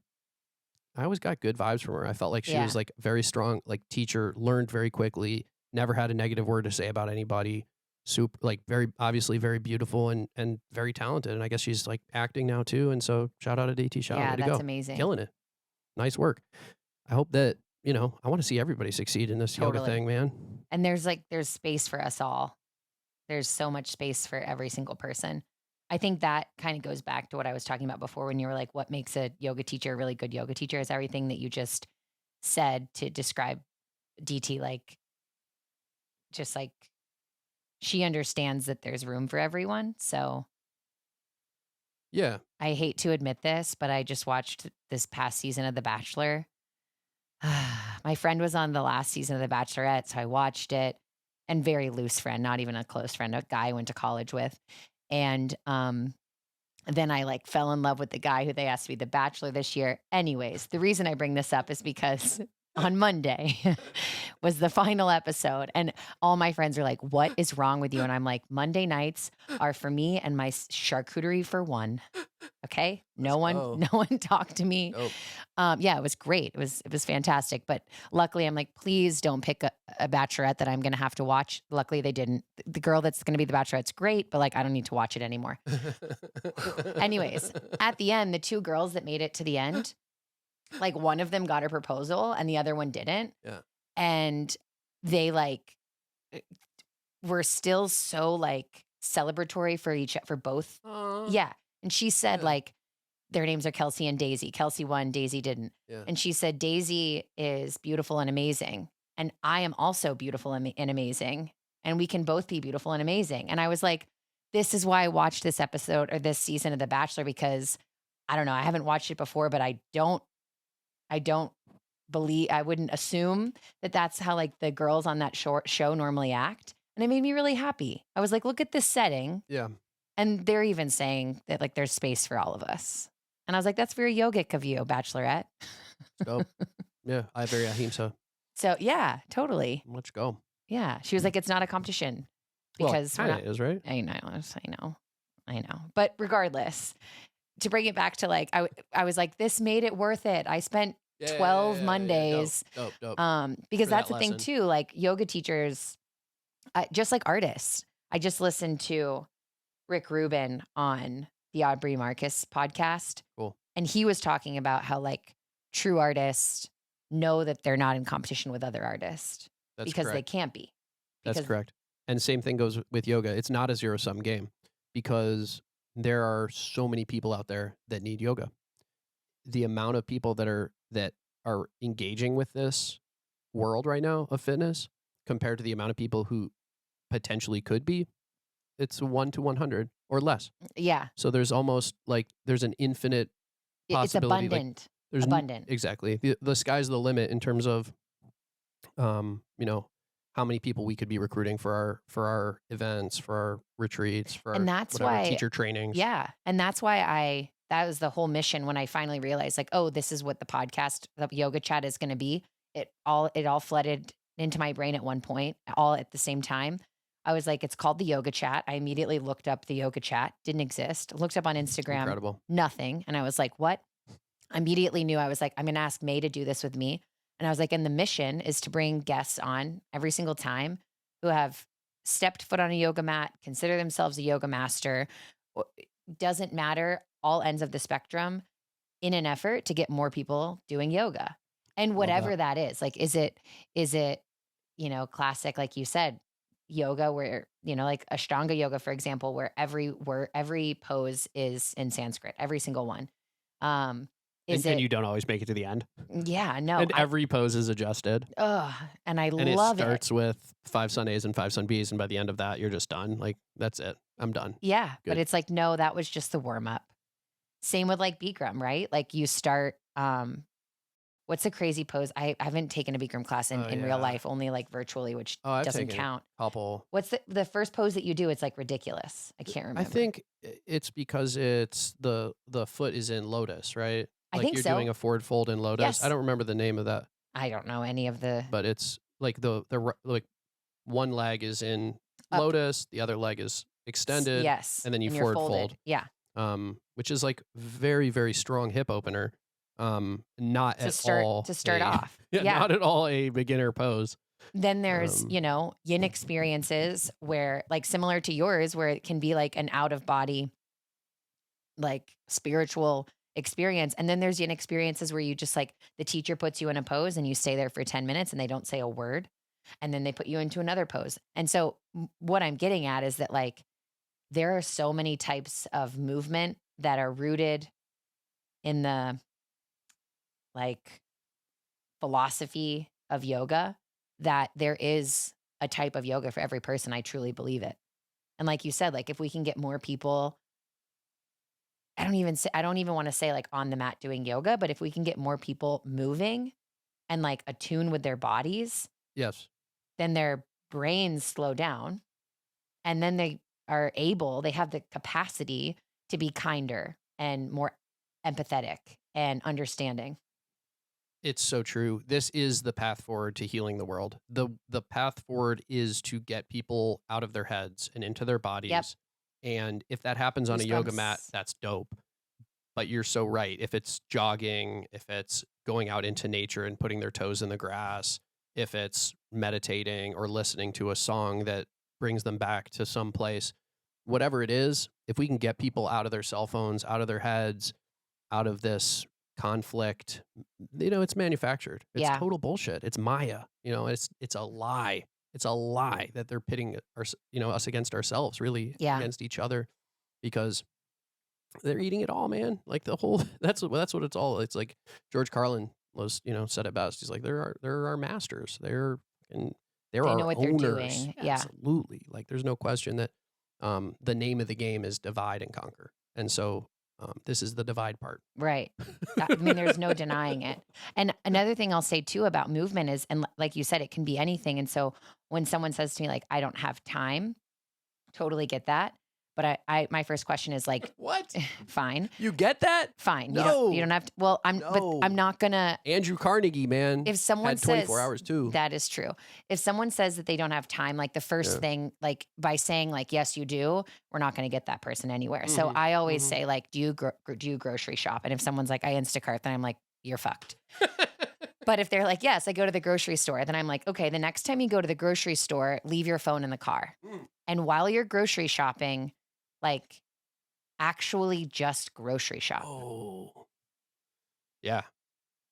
I always got good vibes from her. I felt like she Yeah. was like very strong, like teacher, learned very quickly, never had a negative word to say about anybody. Super, like very obviously very beautiful and very talented. And I guess she's like acting now too. And so shout out Aditi, shout Yeah, out, way to that's go, amazing. killing it, nice work. I hope that I want to see everybody succeed in this yoga Totally. thing, man. And there's space for us all. There's so much space for every single person. I think that kind of goes back to what I was talking about before when you were like, what makes a yoga teacher a really good yoga teacher is everything that you just said to describe DT. Like, just like she understands that there's room for everyone. So Yeah, I hate to admit this, but I just watched this past season of The Bachelor. My friend was on the last season of The Bachelorette, so I watched it. And very loose friend, not even a close friend, a guy I went to college with. And then I like fell in love with the guy who they asked to be the Bachelor this year. Anyways, the reason I bring this up is because on Monday was the final episode, and all my friends are like, "What is wrong with you?" And I'm like, "Monday nights are for me and my charcuterie for one." Okay, no one talked to me. Dope. Yeah, it was great. It was fantastic. But luckily, I'm like, please don't pick a Bachelorette that I'm gonna have to watch. Luckily, they didn't. The girl that's gonna be the Bachelorette's great, but like, I don't need to watch it anymore. Anyways, at the end, the two girls that made it to the end, like one of them got her proposal and the other one didn't. Yeah. And they like were still so like celebratory for both. Aw. Yeah. And she said Yeah. like their names are Kelsey and Daisy. Kelsey won, Daisy didn't. Yeah. And she said Daisy is beautiful and amazing. And I am also beautiful and amazing. And we can both be beautiful and amazing. And I was like, this is why I watched this episode or this season of The Bachelor, because I don't know, I haven't watched it before, but I don't believe, I wouldn't assume that that's how like the girls on that show normally act. And it made me really happy. I was like, look at this setting. Yeah. And they're even saying that like there's space for all of us. And I was like, that's very yogic of you, Bachelorette. Dope. Yeah. I very ahimsa. So yeah, totally. Let's go. Yeah. She was like, it's not a competition Well, because we're kind not, of is, right? I know. But regardless, to bring it back to like, I was like, this made it worth it. I spent 12 Mondays. Dope. Because For that's that the thing lesson. too, like yoga teachers, just like artists. I just listened to Rick Rubin on the Aubrey Marcus podcast. Cool. And he was talking about how like true artists know that they're not in competition with other artists That's because they correct. can't be. That's Because correct. And same thing goes with yoga. It's not a zero-sum game because there are so many people out there that need yoga. The amount of people that are engaging with this world right now of fitness compared to the amount of people who potentially could be, it's 1 to 100 or less. yeah, So there's almost like there's an infinite it's possibility. Like, abundant. there's Abundant. Exactly. The sky's the limit in terms of how many people we could be recruiting for our events, for our retreats, for And our that's whatever, why- teacher trainings. Yeah. And that's why that was the whole mission when I finally realized like, oh, this is what the podcast, the yoga chat is going to be. It all flooded into my brain at one point, all at the same time. I was like, it's called the yoga chat. I immediately looked up the yoga chat, didn't exist. Looked up on Instagram, Incredible. nothing. And I was like, what? I immediately knew I was like, I'm going to ask May to do this with me. And I was like, and the mission is to bring guests on every single time who have stepped foot on a yoga mat, consider themselves a yoga master. Doesn't matter, all ends of the spectrum, in an effort to get more people doing yoga. And Love whatever that. that is, like, is it, classic, like you said, yoga where, like Ashtanga yoga, for example, where every pose is in Sanskrit, every single one. Um, is And it, you don't always make it to the end. yeah, no, And every pose is adjusted. and I And it love it. starts with 5 sun A's and 5 sun B's. And by the end of that, you're just done. Like, that's it. I'm done. Yeah. But Good. it's like, no, that was just the warm up. Same with like Bikram, right? Like you start, what's a crazy pose? I haven't taken a Bikram class in real Yeah. life, only like virtually, which Oh, I've doesn't taken count. a couple. What's the first pose that you do? It's like ridiculous. I can't remember. I think it's because it's the foot is in lotus, right? I Like think you're so. doing a forward fold in lotus. Yes. I don't remember the name of that, I don't know any of the but it's like like one leg is in Up. lotus, the other leg is extended, Yes. and then you you're forward folded. fold. Yeah. Which is like very, very strong hip opener. Not To at start all to start a- off. yeah, Yeah. not at all a beginner pose. Then there's, Um, yin experiences where, like, similar to yours, where it can be like an out of body, like spiritual experience. And then there's yin experiences where you just like the teacher puts you in a pose and you stay there for 10 minutes and they don't say a word. And then they put you into another pose. And so what I'm getting at is that, like, there are so many types of movement that are rooted in the like philosophy of yoga, that there is a type of yoga for every person. I truly believe it. And like you said, like if we can get more people, I don't even want to say like on the mat doing yoga, but if we can get more people moving and like attune with their bodies, yes. then their brains slow down and then they have the capacity to be kinder and more empathetic and understanding. It's so true. This is the path forward to healing the world. The path forward is to get people out of their heads and into their bodies. And if that happens on a yoga mat, Goosebumps. that's dope. But you're so right. If it's jogging, if it's going out into nature and putting their toes in the grass, if it's meditating or listening to a song that brings them back to some place, whatever it is, if we can get people out of their cell phones, out of their heads, out of this conflict, it's manufactured. It's Yeah. total bullshit. It's Maya. It's a lie. It's a lie that they're pitting us against ourselves, really, Yeah. against each other, because they're eating it all, man. Like the whole that's what it's all. It's like George Carlin was, said it best. He's like, they're our masters. They're They our know what they're owners. doing. Yeah. Absolutely. Like there's no question that the name of the game is divide and conquer. And so this is the divide part. Right. I mean, there's no denying it. And another thing I'll say too about movement is, and like you said, it can be anything. And so when someone says to me, like, I don't have time, totally get that. But my first question is like, What? fine, You get that? fine. No. You don't have to. Well, but No. I'm not gonna. Andrew Carnegie, man. If someone had 24 says hours too. that is true. If someone says that they don't have time, like the first Yeah. thing, like by saying like, yes, you do, we're not going to get that person anywhere. So Mhm. I always Mhm. say like, do you grocery shop? And if someone's like, I Instacart, then I'm like, you're fucked. But if they're like, yes, I go to the grocery store, then I'm like, okay, the next time you go to the grocery store, leave your phone in the car. Mm. And while you're grocery shopping, like actually just grocery shop. Oh. Yeah.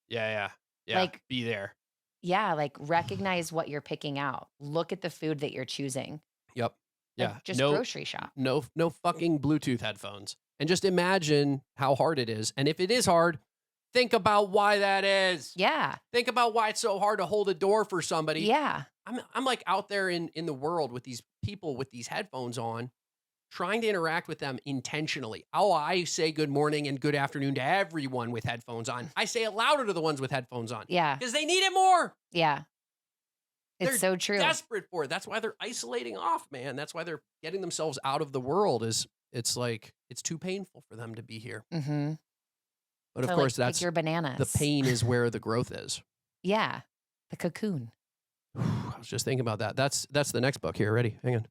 Yeah. Like- be there. Yeah, like recognize what you're picking out. Look at the food that you're choosing. Yep. Like, Yeah. just no, grocery shop. no fucking Bluetooth headphones. And just imagine how hard it is. And if it is hard, think about why that is. Yeah. Think about why it's so hard to hold a door for somebody. Yeah. I'm like out there in the world with these people with these headphones on, trying to interact with them intentionally. Oh, I say good morning and good afternoon to everyone with headphones on. I say it louder to the ones with headphones on Yeah. because they need it more. Yeah. It's They're so true. Desperate for it. That's why they're isolating off, man. That's why they're getting themselves out of the world. It's like it's too painful for them to be here. Mm-hmm. But of So, course, like, that's pick your bananas. the pain is where the growth is. Yeah. The cocoon. I was just thinking about that. That's the next book here. Ready? Hang on.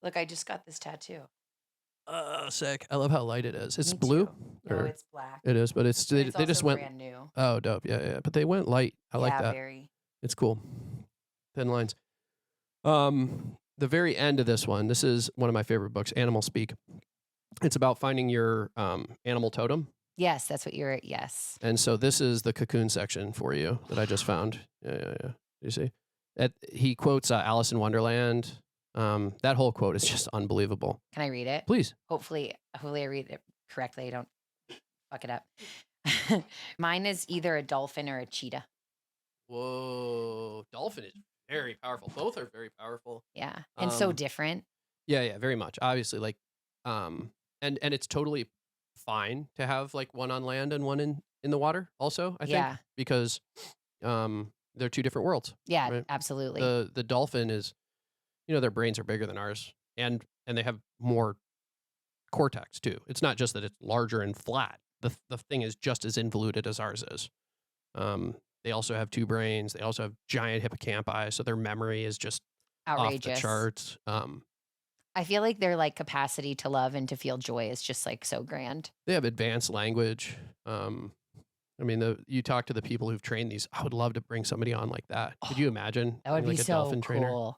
Look, I just got this tattoo. Sick. I love how light it is. It's Me blue. too. No, Or it's black. it is, but it's But it's they just also went. brand new. Oh, dope. Yeah, yeah. But they went light. I like Yeah, that. very. It's cool. Thin lines. The very end of this one. This is one of my favorite books, Animal Speak. It's about finding your animal totem. Yes, that's what you're. Yes. And so this is the cocoon section for you that I just found. Yeah. You see? He quotes Alice in Wonderland. That whole quote is just unbelievable. Can I read it? Please. Hopefully I read it correctly. I don't fuck it up. Mine is either a dolphin or a cheetah. Whoa. Dolphin is very powerful. Both are very powerful. Yeah. And so different. Yeah, very much. Obviously, like, and it's totally fine to have like one on land and one in the water also, I think. Yeah. Because they're two different worlds. Yeah, right? absolutely. The dolphin is, their brains are bigger than ours, and they have more cortex too. It's not just that it's larger and flat. The thing is just as involuted as ours is. They also have two brains. They also have giant hippocampi, so their memory is just Outrageous. off the charts. I feel like their like capacity to love and to feel joy is just like so grand. They have advanced language. I mean, you talk to the people who've trained these. I would love to bring somebody on like that. Could you imagine? That would being be like a so dolphin trainer? cool.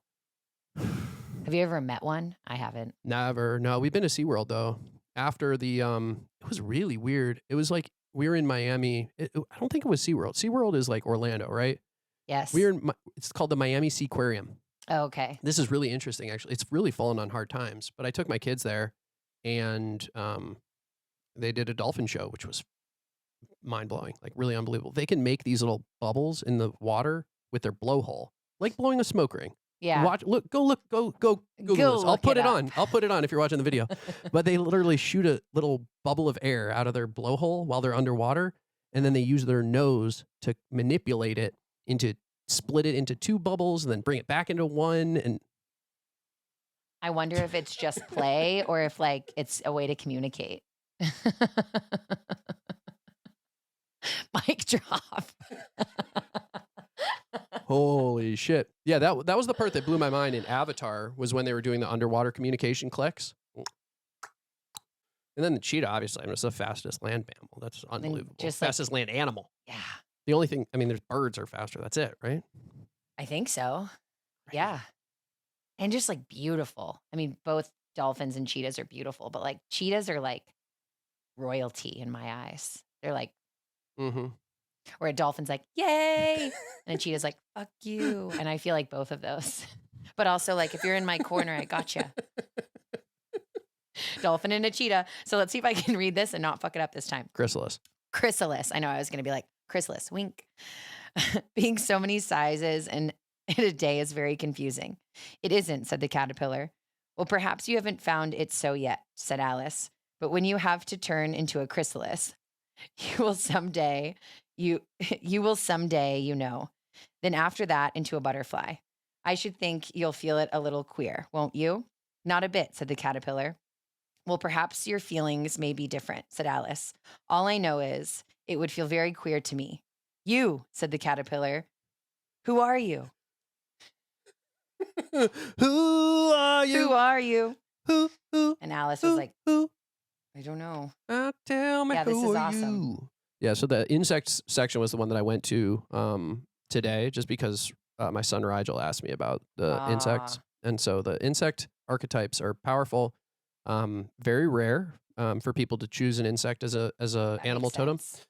Have you ever met one? I haven't. Never. No, we've been to SeaWorld though. After the it was really weird. It was like we were in Miami. I don't think it was SeaWorld. SeaWorld is like Orlando, right? Yes. It's called the Miami Seaquarium. Oh, okay. This is really interesting, actually. It's really fallen on hard times. But I took my kids there, and they did a dolphin show, which was mind blowing, like really unbelievable. They can make these little bubbles in the water with their blowhole, like blowing a smoke ring. Yeah. Go Google this. I'll put it on. I'll put it on if you're watching the video. But they literally shoot a little bubble of air out of their blowhole while they're underwater, and then they use their nose to manipulate it split it into two bubbles and then bring it back into one. And I wonder if it's just play or if like it's a way to communicate. Mic drop. holy shit. Yeah, that was the part that blew my mind in Avatar, was when they were doing the underwater communication clicks. And then the cheetah, obviously, it's the fastest land mammal. That's unbelievable. just fastest land animal. Yeah. The only thing, there's birds are faster. That's it, right? I think so. Yeah. And just like beautiful. I mean, both dolphins and cheetahs are beautiful, but like cheetahs are like royalty in my eyes. They're like, Mm-hmm. where a dolphin's like, yay. And a cheetah's like, fuck you. And I feel like both of those. But also, like, if you're in my corner, I gotcha. Dolphin and a cheetah. So let's see if I can read this and not fuck it up this time. Chrysalis. Chrysalis. I know I was going to be like, chrysalis, wink. Being so many sizes and in a day is very confusing. It isn't, said the caterpillar. Well, perhaps you haven't found it so yet, said Alice. But when you have to turn into a chrysalis, you will someday, Then after that, into a butterfly. I should think you'll feel it a little queer, won't you? Not a bit, said the caterpillar. Well, perhaps your feelings may be different, said Alice. All I know is it would feel very queer to me. You, said the caterpillar. Who are you? Who are you? Who are you? Who? And Alice was like, who? I don't know. Tell me Yeah, this who is are awesome. you? Yeah, so the insects section was the one that I went to today, just because my son Rigel asked me about the insects. And so the insect archetypes are powerful, very rare for people to choose an insect as a That animal makes totem. sense.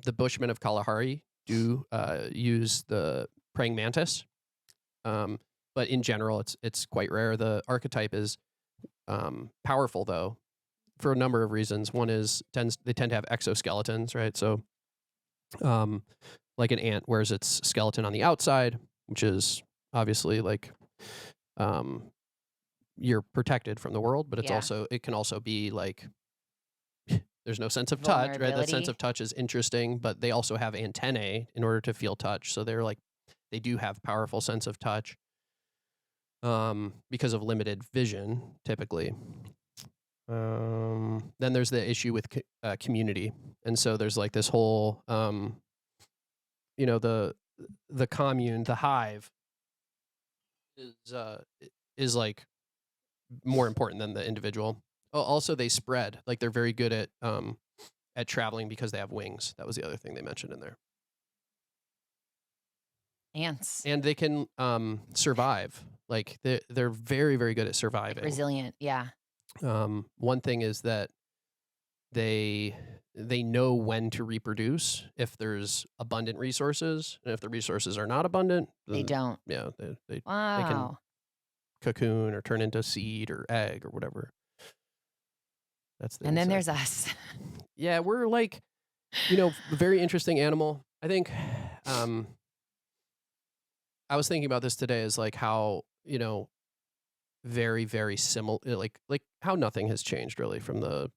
The Bushmen of Kalahari do use the praying mantis, but in general, it's quite rare. The archetype is powerful though, for a number of reasons. One is they tend to have exoskeletons, right? So, like an ant wears its skeleton on the outside, which is obviously like you're protected from the world, but it can also be like there's no sense of touch, right? That sense Vulnerability. of touch is interesting, but they also have antennae in order to feel touch. So they do have powerful sense of touch because of limited vision, typically. Then there's the issue with community. And so there's like this whole, the commune, the hive is like more important than the individual. Oh, also they spread. Like they're very good at traveling because they have wings. That was the other thing they mentioned in there. Ants. And they can survive. Like they're very, very good at surviving. Like resilient. Yeah. One thing is that they know when to reproduce if there's abundant resources, and if the resources are not abundant, They then, don't. yeah, they can Wow. cocoon or turn into seed or egg or whatever. That's the And then insect. there's us. Yeah, we're like, a very interesting animal. I think I was thinking about this today, is like how, very, very similar, like how nothing has changed really from the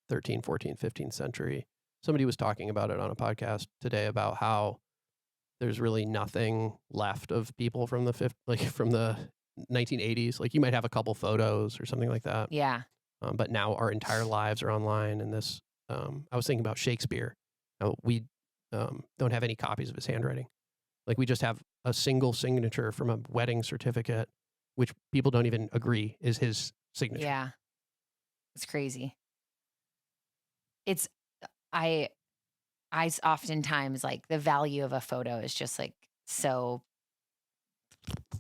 13th, 14th, 15th century. Somebody was talking about it on a podcast today about how there's really nothing left of people from the from the 1980s. Like you might have a couple photos or something like that. Yeah. But now our entire lives are online. And this, I was thinking about Shakespeare. We don't have any copies of his handwriting. Like we just have a single signature from a wedding certificate, which people don't even agree is his signature. Yeah. It's crazy. It's, I oftentimes like the value of a photo is just like so,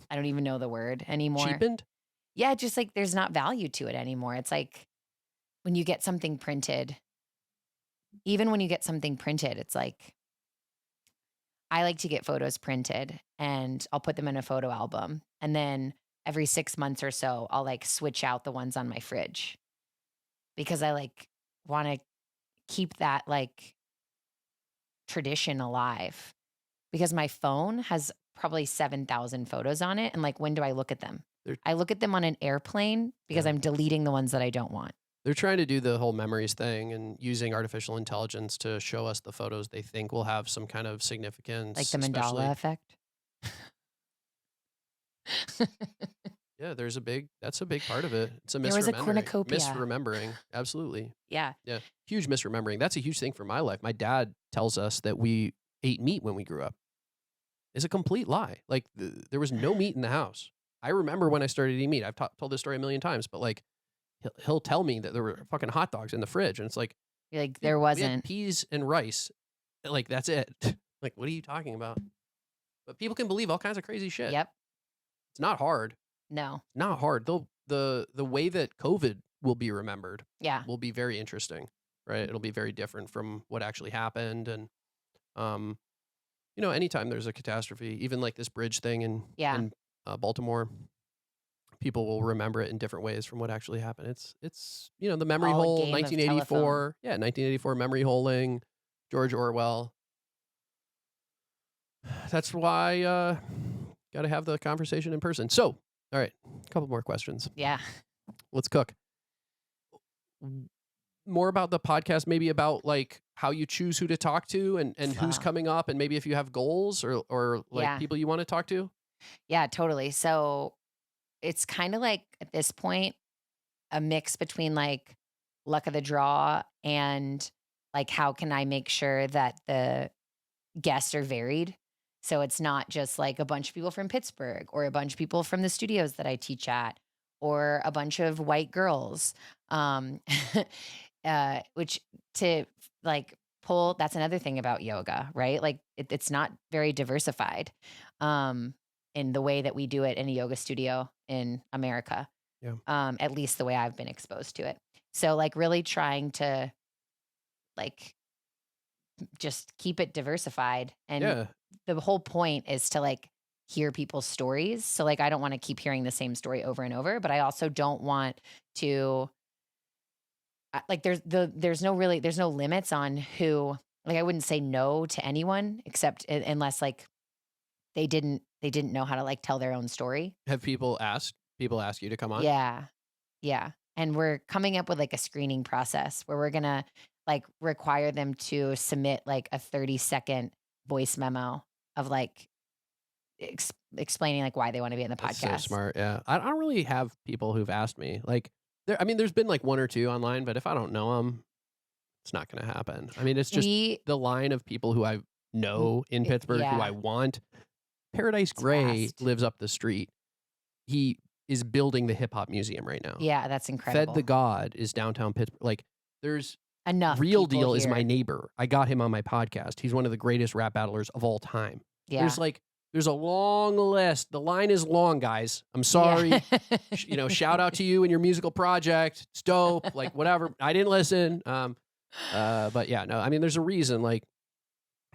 I don't even know the word anymore. Cheapened? Yeah, just like there's not value to it anymore. It's like when you get something printed, even when you get something printed, it's like I like to get photos printed and I'll put them in a photo album. And then every 6 months or so, I'll like switch out the ones on my fridge because I like want to keep that like tradition alive, because my phone has probably 7,000 photos on it. And like, when do I look at them? I look at them on an airplane because I'm deleting the ones that I don't want. They're trying to do the whole memories thing and using artificial intelligence to show us the photos they think will have some kind of significance. Like the Mandela effect. Yeah, that's a big part of it. It's a There was a misremembering. cornucopia. Misremembering. Absolutely. Yeah. Yeah. Huge misremembering. That's a huge thing for my life. My dad tells us that we ate meat when we grew up. It's a complete lie. Like there was no meat in the house. I remember when I started eating meat. I've told this story a million times, but like he'll tell me that there were fucking hot dogs in the fridge, and it's like, You're like, there we had wasn't. peas and rice. Like that's it. Like what are you talking about? But people can believe all kinds of crazy shit. Yep. It's not hard. No. Not hard. The way that COVID will be remembered Yeah. will be very interesting, right? It'll be very different from what actually happened. And anytime there's a catastrophe, even like this bridge thing in Baltimore, people will remember it in different ways from what actually happened. It's the memory All a hole, game of 1984. Yeah, 1984 memory holing, George Orwell. That's why got to have the conversation in person. So, all right, a couple more questions. Yeah. Let's cook. More about the podcast, maybe about like how you choose who to talk to and who's coming up, and maybe if you have goals or like people you want to talk to. Yeah, totally. So it's kind of like at this point a mix between like luck of the draw and like how can I make sure that the guests are varied. So it's not just like a bunch of people from Pittsburgh or a bunch of people from the studios that I teach at or a bunch of white girls. Which to like pull, that's another thing about yoga, right? Like it's not very diversified in the way that we do it in a yoga studio in America. Yeah. At least the way I've been exposed to it. So like really trying to like just keep it diversified. And the whole point is to like hear people's stories. So like I don't want to keep hearing the same story over and over, but I also don't want to like there's no limits on who, like I wouldn't say no to anyone except unless like they didn't know how to like tell their own story. Have people ask you to come on? Yeah. Yeah. And we're coming up with like a screening process where we're going to like require them to submit like a 30-second voice memo of like explaining like why they want to be in the podcast. That's so smart. Yeah. I don't really have people who've asked me like there's been like one or two online, but if I don't know them, it's not going to happen. I mean, it's just the line of people who I know in Pittsburgh who I want. Paradise Gray lives up the street. He is building the hip hop museum right now. Yeah, that's incredible. Fed the God is downtown Pittsburgh. Like, there's Enough Real people Deal is my here. neighbor. I got him on my podcast. He's one of the greatest rap battlers of all time. Yeah. There's a long list. The line is long, guys. I'm sorry. Yeah. Shout out to you and your musical project. It's dope. Like, whatever. I didn't listen. But yeah, no, I mean, there's a reason, like,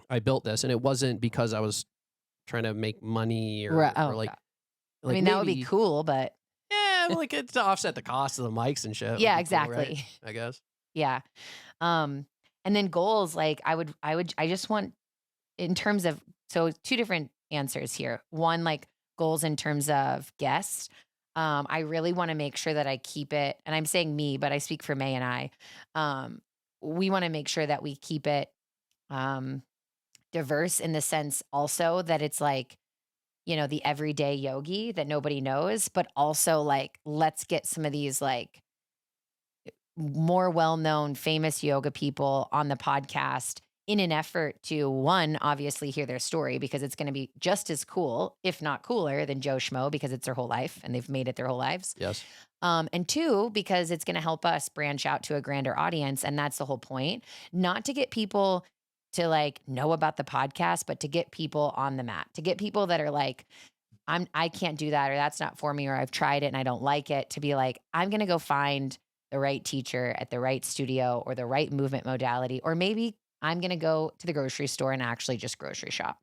I built this, and it wasn't because I was trying to make money or, Right. or Oh, like, God. I mean, that would be maybe- cool, but Yeah, like it's to offset the cost of the mics and shit. yeah, would be cool, right? exactly. I guess. Yeah. And then goals, like I just want, in terms of, so two different answers here. One, like goals in terms of guests. I really want to make sure that I keep it, and I'm saying me, but I speak for May and I. We want to make sure that we keep it diverse in the sense also that it's like, the everyday yogi that nobody knows, but also like, let's get some of these like more well-known famous yoga people on the podcast in an effort to, one, obviously hear their story, because it's going to be just as cool, if not cooler, than Joe Schmo, because it's their whole life and they've made it their whole lives. Yes. And two, because it's going to help us branch out to a grander audience. And that's the whole point. Not to get people to like know about the podcast, but to get people on the mat, to get people that are like, I can't do that, or that's not for me, or I've tried it and I don't like it, to be like, I'm going to go find the right teacher at the right studio or the right movement modality, or maybe I'm going to go to the grocery store and actually just grocery shop.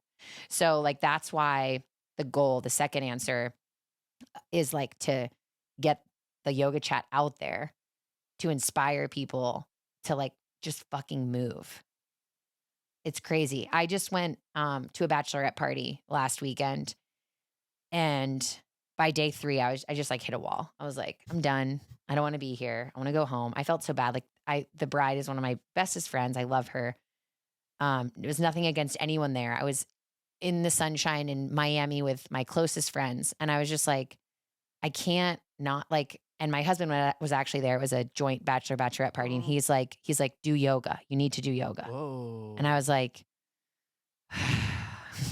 So like, that's why the goal, the second answer, is like to get the yoga chat out there, to inspire people to like just fucking move. It's crazy. I just went to a bachelorette party last weekend, and by day 3, I just like hit a wall. I was like, I'm done. I don't want to be here. I want to go home. I felt so bad. Like, the bride is one of my bestest friends. I love her. There was nothing against anyone there. I was in the sunshine in Miami with my closest friends, and I was just like, I can't not like. And my husband was actually there. It was a joint bachelorette party, and he's like, do yoga. You need to do yoga. Whoa. And I was like,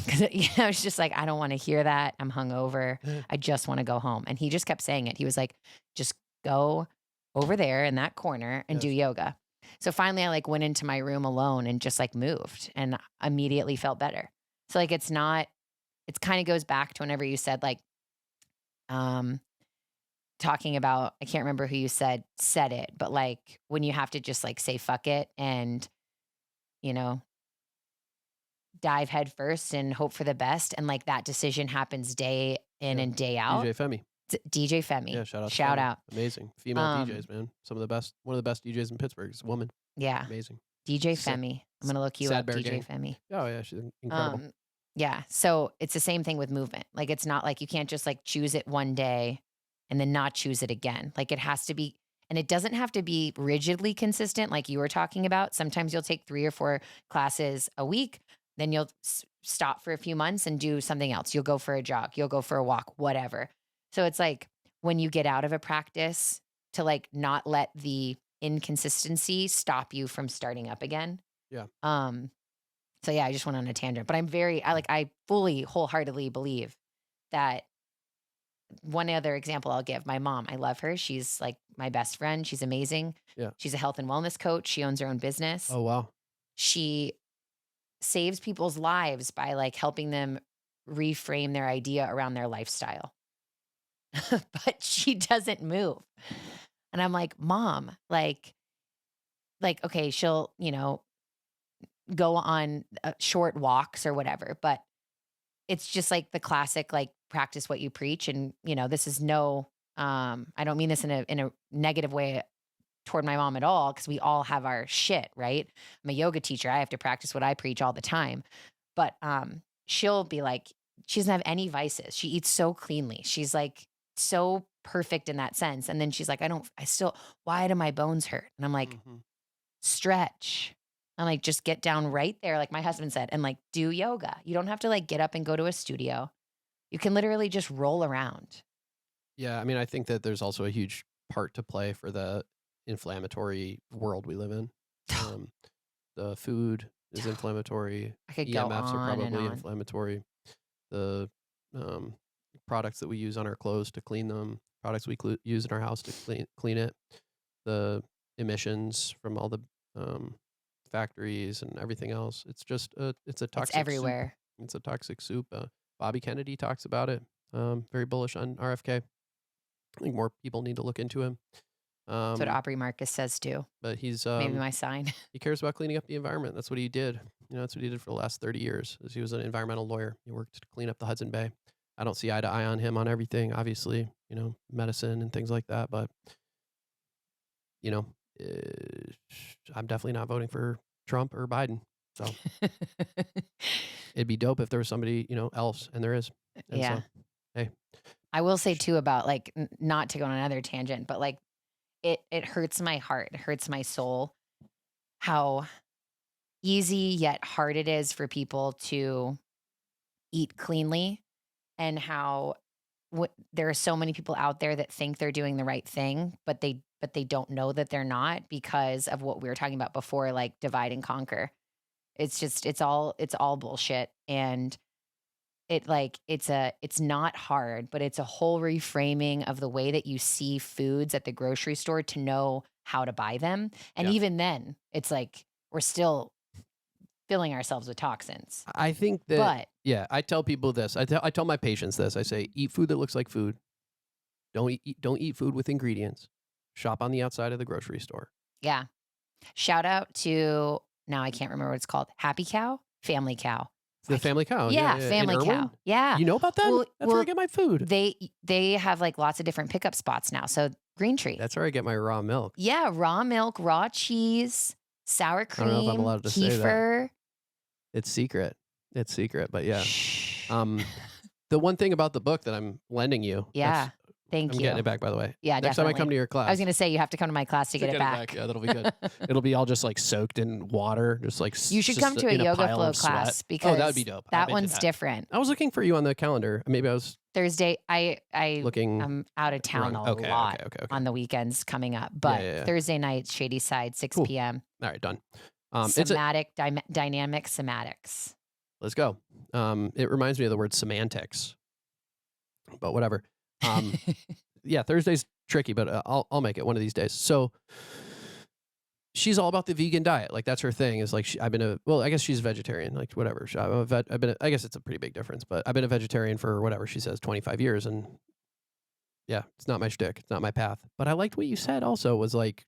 because I was just like, I don't want to hear that. I'm hungover. I just want to go home. And he just kept saying it. He was like, just go over there in that corner and do yoga. So finally I like went into my room alone and just like moved, and immediately felt better. So like, it kind of goes back to whenever you said like, talking about, I can't remember who you said it, but like when you have to just like say fuck it and, dive head first and hope for the best. And like, that decision happens day in and day out. DJ Femi. DJ Femi. Yeah, shout out. Shout Femi. out. Amazing. Female DJs, man. Some of the best, one of the best DJs in Pittsburgh is a woman. Yeah. Amazing. DJ Femi. I'm going to look you Sad up, Bear DJ Gang. Femi. Oh, yeah, she's incredible. Yeah. So it's the same thing with movement. Like, it's not like you can't just like choose it one day and then not choose it again. Like, it has to be, and it doesn't have to be rigidly consistent like you were talking about. Sometimes you'll take 3 or 4 classes a week, then you'll stop for a few months and do something else. You'll go for a jog, you'll go for a walk, whatever. So it's like, when you get out of a practice, to like not let the inconsistency stop you from starting up again. Yeah. So yeah, I just went on a tangent, but I fully, wholeheartedly believe that. One other example I'll give, my mom, I love her. She's like my best friend. She's amazing. Yeah. She's a health and wellness coach. She owns her own business. Oh, wow. She saves people's lives by like helping them reframe their idea around their lifestyle. But she doesn't move. And I'm like, Mom, like, okay, she'll, go on short walks or whatever, but it's just like the classic, like, practice what you preach. And, this is I don't mean this in a negative way toward my mom at all, because we all have our shit, right? I'm a yoga teacher. I have to practice what I preach all the time. But she'll be like, she doesn't have any vices. She eats so cleanly. She's like so perfect in that sense. And then she's like, why do my bones hurt? And I'm like, stretch. I'm like, just get down right there, like my husband said, and like do yoga. You don't have to like get up and go to a studio. You can literally just roll around. Yeah, I mean, I think that there's also a huge part to play for the inflammatory world we live in. The food is inflammatory. I could EMFs go are on and probably on. inflammatory. The products that we use on our clothes to clean them, products we use in our house to clean it, the emissions from all the um, factories and everything else. It's just it's a It's toxic soup. everywhere. It's a toxic soup. Bobby Kennedy talks about it. Very bullish on RFK. I think more people need to look into him. That's what Aubrey Marcus says too. But he's Maybe my sign. he cares about cleaning up the environment. That's what he did. That's what he did for the last 30 years. He was an environmental lawyer. He worked to clean up the Hudson Bay. I don't see eye to eye on him on everything, obviously, medicine and things like that. But, I'm definitely not voting for Trump or Biden. So it'd be dope if there was somebody, else, and there is. And Yeah. so, hey, I will say too about like not to go on another tangent, but like it hurts my heart. It hurts my soul how easy yet hard it is for people to eat cleanly, and how there are so many people out there that think they're doing the right thing, but they don't know that they're not, because of what we were talking about before, like divide and conquer. It's all bullshit. And it's not hard, but it's a whole reframing of the way that you see foods at the grocery store to know how to buy them. And Yeah. even then, it's like we're still filling ourselves with toxins. I think that, But yeah, I tell people this. I tell my patients this. I say, eat food that looks like food. Don't eat food with ingredients. Shop on the outside of the grocery store. yeah, shout out to, now I can't remember what it's called. Happy Cow? Family Cow. It's the Family Cow. Yeah, in Family Irwin. Cow. Yeah. You know about them? Well- That's where I well, get my food. They have like lots of different pickup spots now. So Green Tree. That's where I get my raw milk. Yeah, raw milk, raw cheese, sour cream, don't know if I'm allowed to say that. kefir. It's secret. It's secret, but yeah. Shh. The one thing about the book that I'm lending you. Yeah, thank I'm you. getting it back, by the way. Yeah, Next time I definitely. come to your class. I was going to say you have to come to my class to get it back. Yeah, that'll be good. It'll be all just like soaked in water, just like You should just come to a in yoga pile flow of sweat. class, because Oh, that would be dope. that I'm into one's that. different. I was looking for you on the calendar. Maybe I was Thursday, I looking. I'm out of town wrong. a Okay, lot okay. on the weekends coming up, but yeah. Thursday night, Shady Side, 6 Cool. p.m. All right, done. Dynamic somatics. Let's go. It reminds me of the word semantics, but whatever. Yeah, Thursday's tricky, but I'll make it one of these days. So she's all about the vegan diet. Like that's her thing. Is like I guess she's a vegetarian. Like whatever. I guess it's a pretty big difference, but I've been a vegetarian for whatever she says 25 years, and yeah, it's not my shtick. It's not my path. But I liked what you said. Also, was like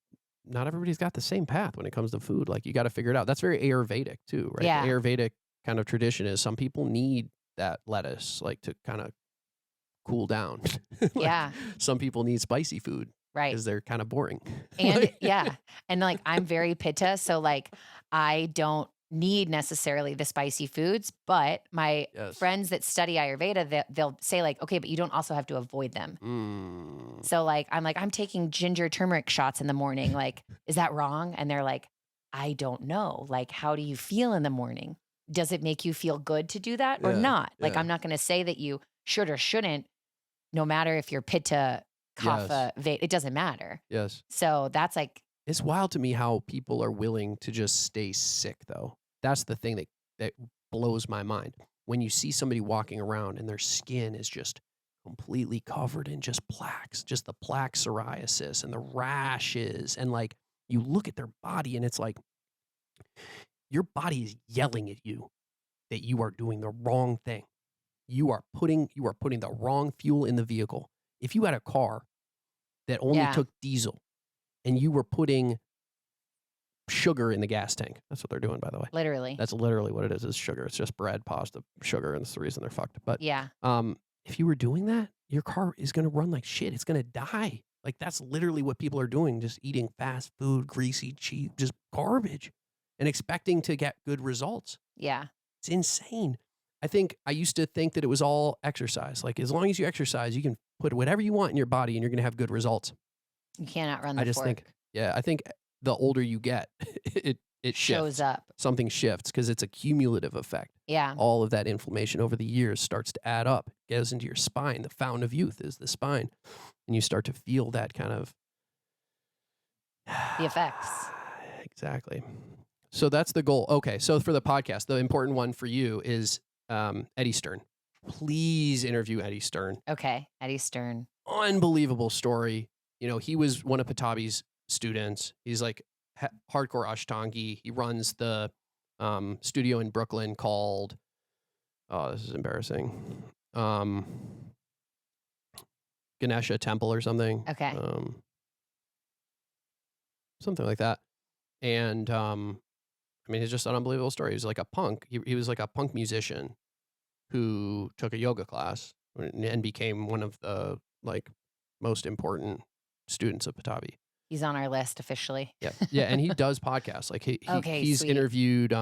not everybody's got the same path when it comes to food. Like you got to figure it out. That's very Ayurvedic too, right? Yeah. The Ayurvedic kind of tradition is some people need that lettuce like to kind of cool down. Like, Yeah. some people need spicy food Right. because they're kind of boring. And Like- yeah. And like I'm very pitta, so like I don't need necessarily the spicy foods, but my Yes. friends that study Ayurveda, they'll say like, okay, but you don't also have to avoid them. Mm. So like I'm taking ginger turmeric shots in the morning. Like, is that wrong? And they're like, I don't know. Like, how do you feel in the morning? Does it make you feel good to do that or Yeah, not? Like, yeah. I'm not going to say that you should or shouldn't, no matter if you're pitta, kapha, vata, it doesn't matter. Yes. So that's like, It's wild to me how people are willing to just stay sick, though. That's the thing that blows my mind. When you see somebody walking around and their skin is just completely covered in just plaques, just the plaque psoriasis and the rashes. And like you look at their body and it's like your body is yelling at you that you are doing the wrong thing. You are putting the wrong fuel in the vehicle. If you had a car that only Yeah. took diesel and you were putting sugar in the gas tank, that's what they're doing, by the way. literally. That's literally what it is sugar. It's just bread, pasta, sugar, and that's the reason they're fucked. But Yeah. if you were doing that, your car is going to run like shit. It's going to die. Like that's literally what people are doing, just eating fast food, greasy, cheap, just garbage and expecting to get good results. Yeah. It's insane. I used to think that it was all exercise. Like as long as you exercise, you can put whatever you want in your body and you're going to have good results. You can't outrun the I just fork. think, I think the older you get, it shifts. Shows up. Something shifts because it's a cumulative effect. Yeah. All of that inflammation over the years starts to add up, goes into your spine. The fountain of youth is the spine. And you start to feel that kind of The effects. Exactly. So that's the goal. Okay. So for the podcast, the important one for you is Eddie Stern. please interview Eddie Stern. Okay. Eddie Stern. Unbelievable story. You know, he was one of Patabi's students. He's like hardcore Ashtangi. He runs the studio in Brooklyn called, oh, this is embarrassing, Ganesha Temple or something. Okay. Something like that. And I mean, it's just an unbelievable story. He was like a punk. He was like a punk musician who took a yoga class and became one of the like most important students of Patabi. He's on our list officially. Yeah. Yeah. And he does podcasts. Like he's sweet. interviewed,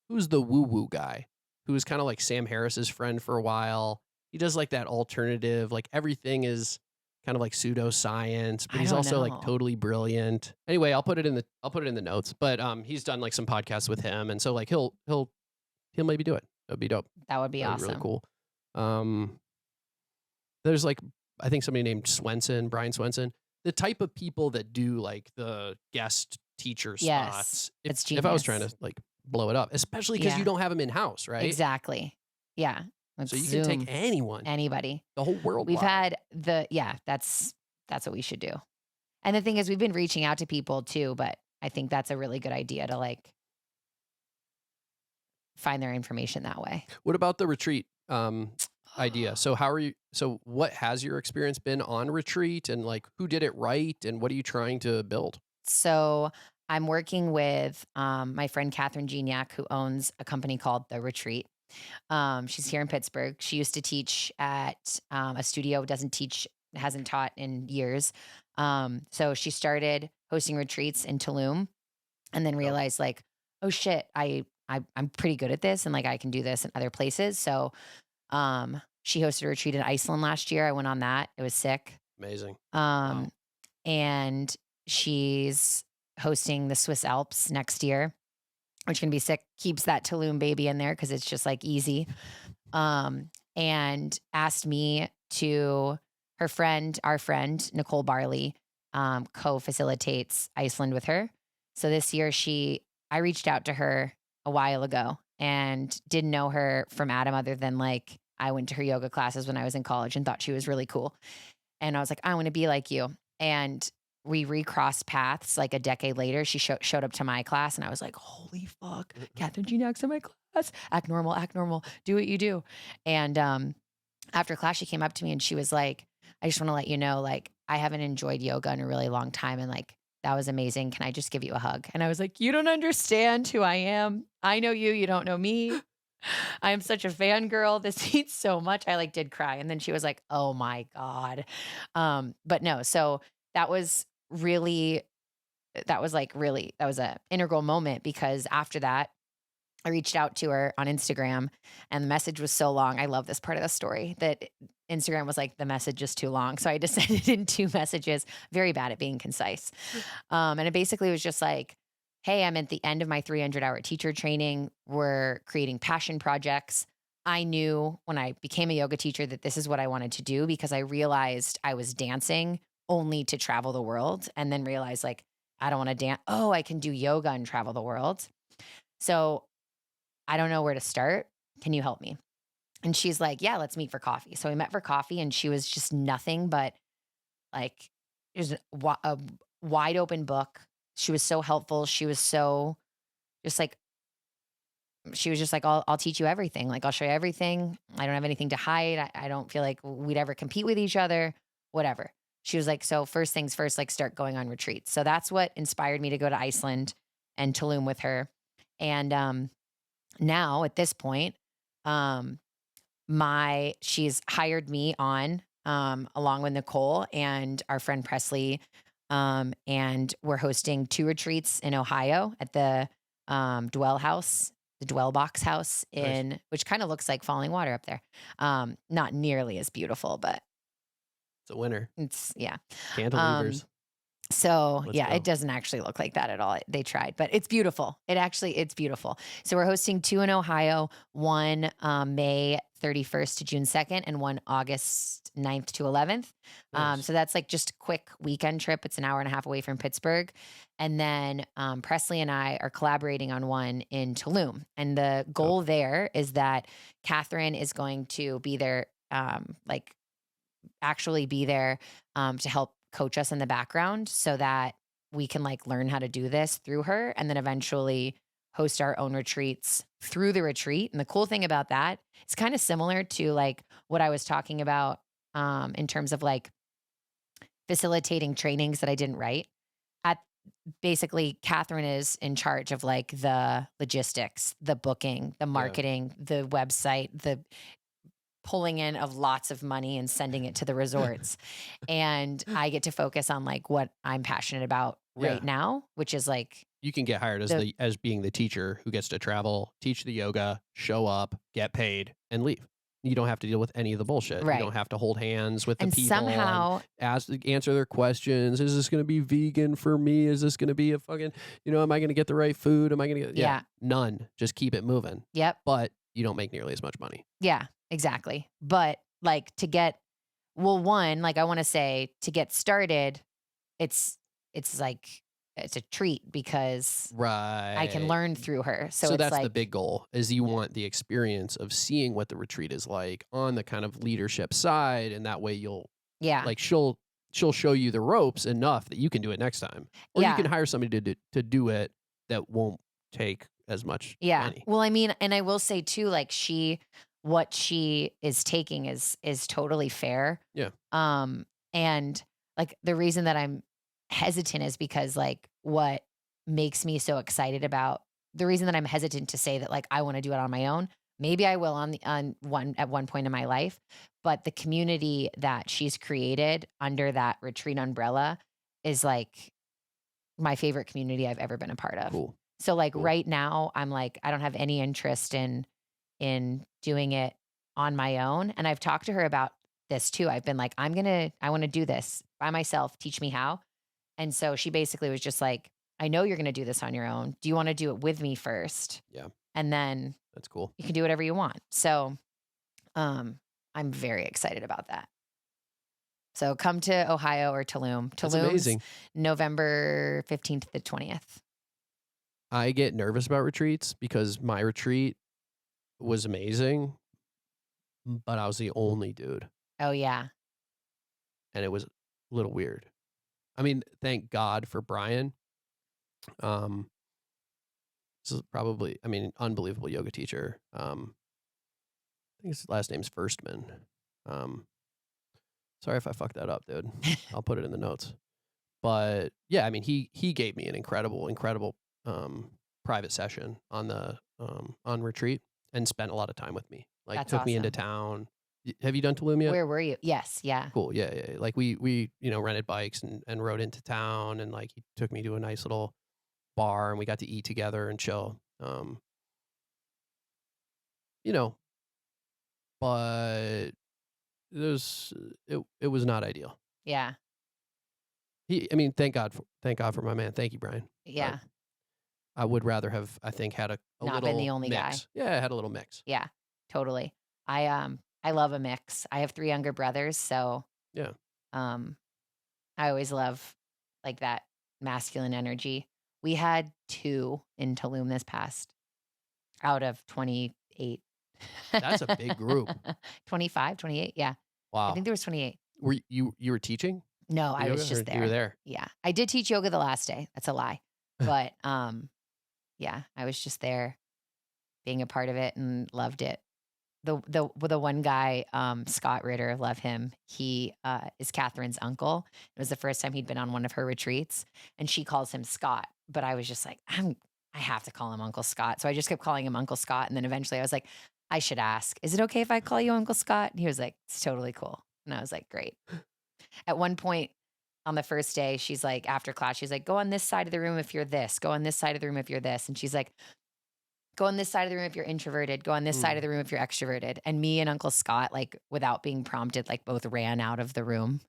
who's the woo woo guy who was kind of like Sam Harris's friend for a while. He does like that alternative, like everything is kind of like pseudoscience, but he's also like totally brilliant. Anyway, I'll put it in the notes, but he's done like some podcasts with him. And so like he'll maybe do it. That'd be dope. That would be That'd awesome. Be really cool. There's like, I think somebody named Brian Swenson, the type of people that do like the guest teacher spots. It's genius. If I was trying to like blow it up, especially because you don't have them in house, right? Exactly. Yeah. So you can take anybody, the whole world. We've had that's what we should do. And the thing is, we've been reaching out to people too, but I think that's a really good idea to like find their information that way. What about the retreat idea? So what has your experience been on retreat, and like who did it right, and what are you trying to build? So I'm working with my friend Catherine Gignac, who owns a company called The Retreat. She's here in Pittsburgh. She used to teach at a studio, hasn't taught in years. So she started hosting retreats in Tulum and then realized like, oh shit, I'm pretty good at this and like I can do this in other places. So she hosted a retreat in Iceland last year. I went on that. It was sick. Amazing. Wow. And she's hosting the Swiss Alps next year, which can be sick. Keeps that Tulum baby in there because it's just like easy. And asked me to, our friend, Nicole Barley, co-facilitates Iceland with her. So this year I reached out to her a while ago and didn't know her from Adam other than like, I went to her yoga classes when I was in college and thought she was really cool. And I was like, I want to be like you. And we recrossed paths like a decade later. She showed up to my class and I was like, holy fuck, Catherine Gignac's in my class. Act normal, do what you do. And after class, she came up to me and she was like, I just want to let you know, like, I haven't enjoyed yoga in a really long time. And like, that was amazing. Can I just give you a hug? And I was like, you don't understand who I am. I know you. You don't know me. I am such a fangirl. This means so much. I like did cry. And then she was like, oh my God. But no, so that was an integral moment because after that, I reached out to her on Instagram and the message was so long. I love this part of the story that Instagram was like, the message is too long. So I just sent it in 2 messages, very bad at being concise. And it basically was just like, hey, I'm at the end of my 300-hour teacher training. We're creating passion projects. I knew when I became a yoga teacher that this is what I wanted to do because I realized I was dancing only to travel the world and then realized like, I don't want to dance. Oh, I can do yoga and travel the world. So I don't know where to start. Can you help me? And she's like, yeah, let's meet for coffee. So we met for coffee and she was just nothing but like, there's a wide open book. She was so helpful. She was so just like, I'll teach you everything. Like, I'll show you everything. I don't have anything to hide. I don't feel like we'd ever compete with each other, whatever. She was like, so first things first, like start going on retreats. So that's what inspired me to go to Iceland and Tulum with her. And now at this point, she's hired me on along with Nicole and our friend Presley. And we're hosting 2 retreats in Ohio at the Dwell House, the Dwell Box House which kind of looks like Falling Water up there. Not nearly as beautiful, but it's a winner. It's Cantilevers. So it doesn't actually look like that at all. They tried, but it's beautiful. It's beautiful. So we're hosting 2 in Ohio, one May 31st to June 2nd and one August 9th to 11th. Nice. So that's like just a quick weekend trip. It's an hour and a half away from Pittsburgh. And then Presley and I are collaborating on one in Tulum. And the goal there is that Catherine is going to be there, like actually be there to help coach us in the background so that we can like learn how to do this through her and then eventually host our own retreats through the retreat. And the cool thing about that, it's kind of similar to like what I was talking about in terms of like facilitating trainings that I didn't write. At basically, Catherine is in charge of like the logistics, the booking, the marketing, the website, the pulling in of lots of money and sending it to the resorts. And I get to focus on like what I'm passionate about right now, which is like You can get hired as as being the teacher who gets to travel, teach the yoga, show up, get paid, and leave. You don't have to deal with any of the bullshit. Right. You don't have to hold hands with the and people somehow and answer their questions. Is this going to be vegan for me? Is this going to be a fucking, am I going to get the right food? Am I going to get, Yeah. none. Just keep it moving. Yep. But you don't make nearly as much money. Yeah, exactly. But like to get, well, one, like I want to say to get started, it's like, it's a treat because Right. I can learn through her. So it's that's like, the big goal is you want the experience of seeing what the retreat is like on the kind of leadership side. And that way you'll yeah, like, she'll show you the ropes enough that you can do it next time. Or you Yeah. can hire somebody to do it that won't take as much yeah. money. Well, I mean, and I will say too, like what she is taking is totally fair. Yeah. And like the reason that I'm hesitant is because like what makes me so excited about the reason that I'm hesitant to say that like I want to do it on my own. Maybe I will at one point in my life, but the community that she's created under that retreat umbrella is like my favorite community I've ever been a part of. Cool. So like Cool. right now I'm like I don't have any interest in doing it on my own. And I've talked to her about this too. I've been like, I want to do this by myself. Teach me how. And so she basically was just like, I know you're going to do this on your own. Do you want to do it with me first? Yeah. And then That's cool. you can do whatever you want. So I'm very excited about that. So come to Ohio or Tulum. That's Tulum's amazing. November 15th to the 20th. I get nervous about retreats because my retreat was amazing, but I was the only dude. Oh, yeah. And it was a little weird. I mean, thank God for Brian. This is probably, unbelievable yoga teacher. I think his last name's Firstman. Sorry if I fucked that up, dude. I'll put it in the notes. But yeah, I mean, he gave me an incredible private session on the on retreat and spent a lot of time with me. Like That's took me into awesome. town. Have you done Tulum yet? Where were you? Yes. Yeah. Cool. Yeah. Like we rented bikes and rode into town, and like he took me to a nice little bar and we got to eat together and chill. But it was not ideal. Yeah. Thank God for my man. Thank you, Brian. Yeah. I would rather have, I think, had a Not little been the only guy. mix. Yeah, I had a little mix. Yeah. Totally. I love a mix. I have 3 younger brothers, so Yeah. I always love like that masculine energy. We had 2 in Tulum this past out of 28. That's a big group. 25, 28. Yeah. I Wow. think there was 28. Were you were teaching? No, I was yoga, just or there. You were there. Yeah. I did teach yoga the last day. That's a lie. But yeah, I was just there being a part of it and loved it. The one guy, Scott Ritter, love him. He is Catherine's uncle. It was the first time he'd been on one of her retreats, and she calls him Scott. But I was just like, I have to call him Uncle Scott. So I just kept calling him Uncle Scott, and then eventually I was like, I should ask, is it okay if I call you Uncle Scott? And he was like, it's totally cool. And I was like, great. At one point on the first day, she's like, after class, she's like, go on this side of the room if you're this. Go on this side of the room if you're this. And she's like, go on this side of the room if you're introverted. Go on this side of the room if you're extroverted. And me and Uncle Scott, like without being prompted, like both ran out of the room.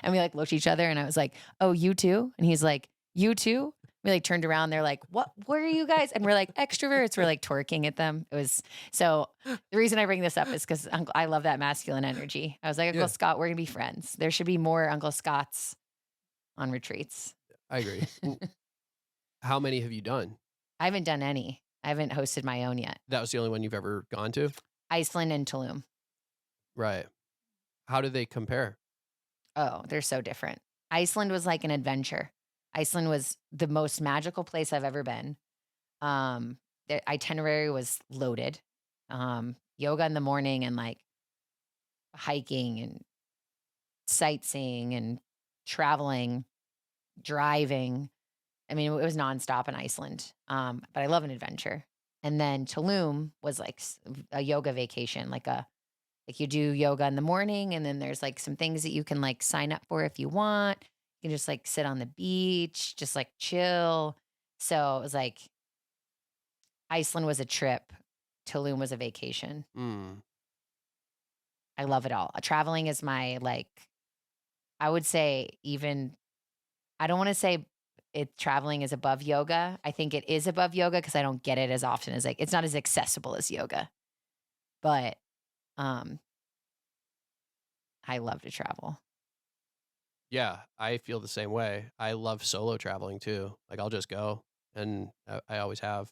And we like looked at each other and I was like, oh, you too? And he's like, you too? We like turned around. They're like, "What? Where are you guys?" And we're like, "Extroverts." We're like twerking at them. It was so. The reason I bring this up is because I love that masculine energy. I was like, Uncle Yeah, Scott, we're gonna be friends. There should be more Uncle Scotts on retreats. I agree. How many have you done? I haven't done any. I haven't hosted my own yet. That was the only one you've ever gone to? Iceland and Tulum. Right. How do they compare? Oh, they're so different. Iceland was like an adventure. Iceland was the most magical place I've ever been. The itinerary was loaded. Yoga in the morning and like hiking and sightseeing and traveling, driving. I mean, it was nonstop in Iceland. But I love an adventure. And then Tulum was like a yoga vacation, like you do yoga in the morning, and then there's like some things that you can like sign up for if you want. You can just like sit on the beach, just like chill. So it was like Iceland was a trip, Tulum was a vacation. Mm. I love it all. Traveling is my like, I would say even, I don't want to say traveling is above yoga. I think it is above yoga because I don't get it as often as like, it's not as accessible as yoga, but um, I love to travel. Yeah, I feel the same way. I love solo traveling too. Like I'll just go, and I always have.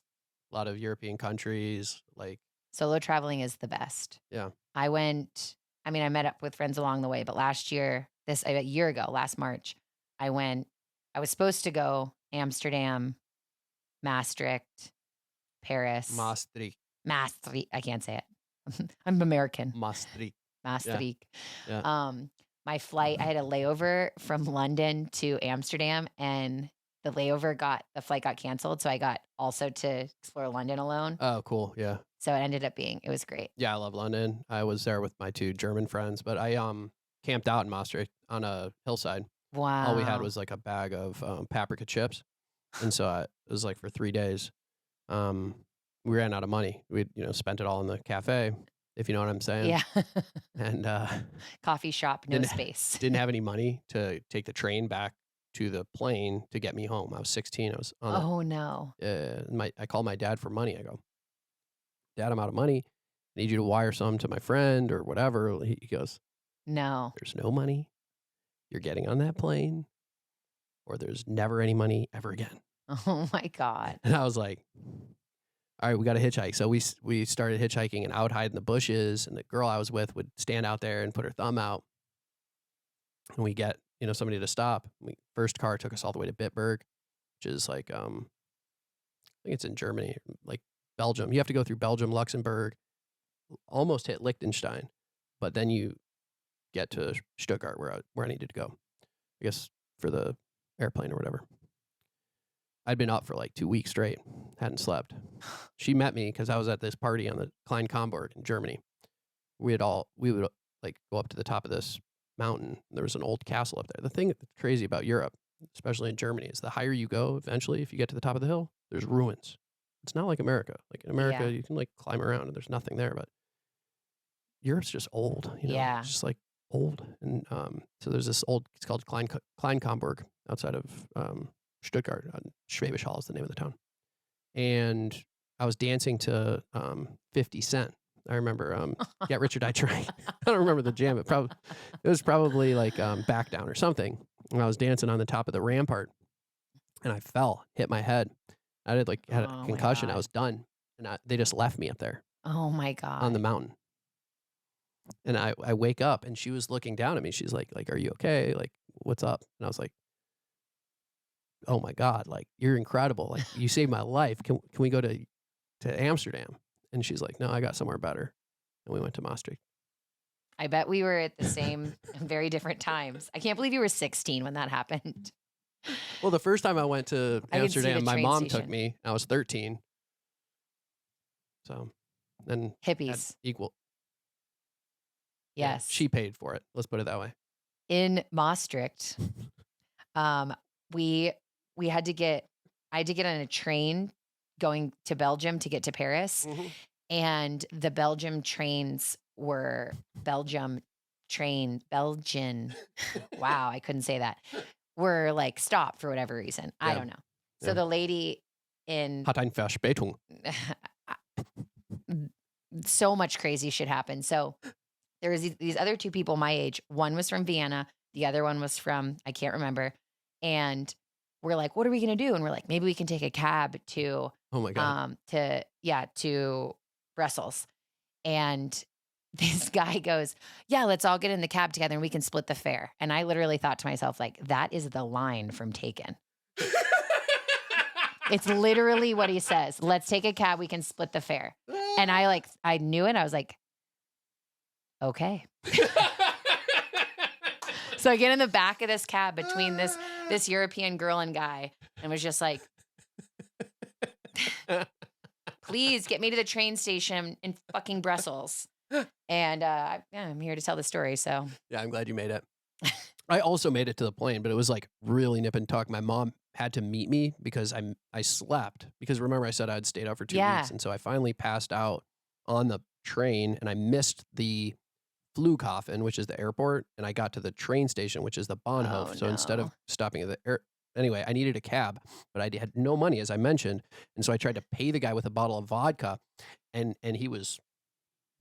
A lot of European countries, like Solo traveling is the best. yeah. I went, I mean, I met up with friends along the way, but last year, a year ago, last March, I went, I was supposed to go Amsterdam, Maastricht, Paris, Maastricht, Maastricht. I can't say it. I'm American. Maastricht. Yeah, Maastricht. yeah. My flight, I had a layover from London to Amsterdam, and the flight got canceled. So I got also to explore London alone. Oh, cool. Yeah, So it was great. yeah. I love London. I was there with my 2 German friends, but I camped out in Maastricht on a hillside. All we had Wow. was like a bag of paprika chips, and so it was like for 3 days. Um, we ran out of money. We spent it all in the cafe, if you know what I'm saying. Yeah. And Coffee shop, no didn't space. didn't have any money to take the train back to the plane to get me home. I was 16. I was on Oh no. I called my dad for money. I go, Dad, I'm out of money. I need you to wire some to my friend or whatever. He goes, No. there's no money. You're getting on that plane, or there's never any money ever again. Oh my God. And I was like, all right, we got to hitchhike. So we started hitchhiking, and I would hide in the bushes, and the girl I was with would stand out there and put her thumb out, and we get somebody to stop. First car took us all the way to Bitburg, which is like I think it's in Germany, like Belgium. You have to go through Belgium, Luxembourg, almost hit Liechtenstein, but then you get to Stuttgart where I needed to go. I guess for the airplane or whatever. I'd been up for like 2 weeks straight, hadn't slept. She met me because I was at this party on the Klein-Comburg in Germany. We would like go up to the top of this mountain. There was an old castle up there. The thing that's crazy about Europe, especially in Germany, is the higher you go, eventually, if you get to the top of the hill, there's ruins. It's not like America. Like in America, Yeah. you can like climb around and there's nothing there, but Europe's just old. Yeah. It's just like old. And so there's this it's called Klein-Comburg outside of Stuttgart. Schwäbisch Hall is the name of the town. And I was dancing to 50 Cent. I remember Get Rich or Die Trying. I don't remember the jam. It was probably like Back Down or something. And I was dancing on the top of the rampart, and I fell, hit my head. I had Oh a my concussion. I God. was done, and they just left me up there Oh my on the God. mountain. And I wake up, and she was looking down at me. She's like, "Are you okay? Like, what's up?" And I was like, "Oh my God! Like, you're incredible! Like, you saved my life. Can we go to Amsterdam?" And she's like, "No, I got somewhere better." And we went to Maastricht. I bet we were at the same, very different times. I can't believe you were 16 when that happened. Well, the first time I went to I can see the Amsterdam, my train mom took station. me. I was 13. So, then had Hippies. equal. Yes. She paid for it. Let's put it that way. In Maastricht, we had to get, I had to get on a train going to Belgium to get to Paris. And the Belgium trains were Belgian. Wow, I couldn't say that. Were like stopped for whatever reason. I Yeah. don't know. So Yeah. the lady in Hat eine Verspätung. so much crazy shit happened. So there was these other two people my age. One was from Vienna. The other one was from, I can't remember. And we're like, what are we going to do? And we're like, maybe we can take a cab to, Oh my God. to Brussels. And this guy goes, yeah, let's all get in the cab together and we can split the fare. And I literally thought to myself, like, that is the line from Taken. It's literally what he says. Let's take a cab. We can split the fare. And I knew it. I was like, okay. So I get in the back of this cab between this European girl and guy and was just like, please get me to the train station in fucking Brussels. And yeah, I'm here to tell the story. So Yeah, I'm glad you made it. I also made it to the plane, but it was like really nip and tuck. My mom had to meet me because I slept, because remember I said I'd stayed out for 2 Yeah. weeks, and so I finally passed out on the train, and I missed the Flughafen, which is the airport, and I got to the train station, which is the Bahnhof. Oh, So instead no. of stopping at the air, anyway, I needed a cab, but I had no money, as I mentioned, and so I tried to pay the guy with a bottle of vodka, and he was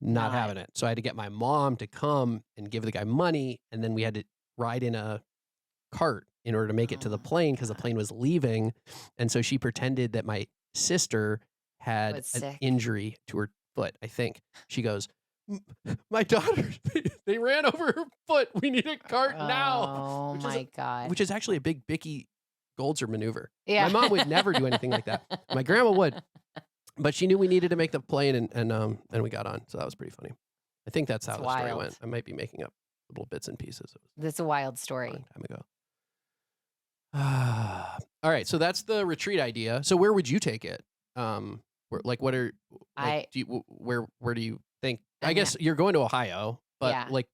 not having it. So I had to get my mom to come and give the guy money, and then we had to ride in a cart in order to make it to the Oh, plane because the God. plane was leaving. And so she pretended that my sister had Was an sick. injury to her foot, I think. She goes, my daughter, they ran over her foot. We need a cart now. Oh my God. Which is actually a big Bicky Goldzer maneuver. Yeah. My mom would never do anything like that. My grandma would. But she knew we needed to make the plane, and we got on. So that was pretty funny. I think that's how It's the story wild. went. I might be making up little bits and pieces. It was That's a wild a story. long time ago. All right, so that's the retreat idea. So where would you take it? What are where do you think? I guess you're going to Ohio, but Yeah. like,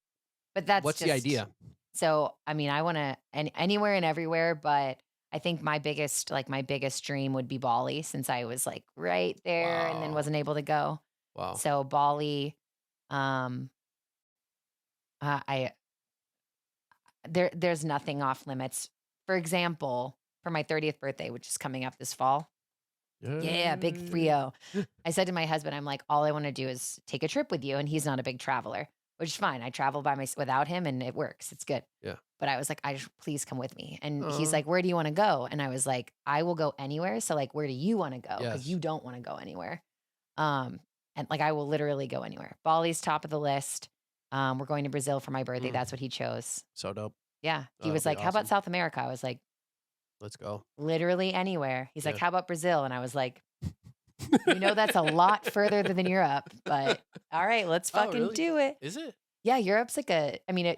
But that's what's the just- idea? So, I mean, I want to anywhere and everywhere, but I think my biggest dream would be Bali, since I was like right there and then Wow. wasn't able to go. Wow. So Bali, there's nothing off limits. For example, for my 30th birthday, which is coming up this fall. Yeah, big 3-0. I said to my husband, I'm like, all I want to do is take a trip with you. And he's not a big traveler, which is fine. I travel without him and it works. It's good. Yeah. But I was like, please come with me. And he's Aw. like, where do you want to go? And I was like, I will go anywhere. So like, where do you want to go? Because Yes. you don't want to go anywhere. And like, I will literally go anywhere. Bali's top of the list. We're going to Brazil for my birthday. That's what he chose. So dope. Yeah. He Oh, was that'd like, be how about awesome. South America? I was like, Let's go. literally anywhere. He's like, Yeah. how about Brazil? And I was like, that's a lot further than Europe, but all right, let's Oh, fucking really? do it. Is it? Yeah, Europe's like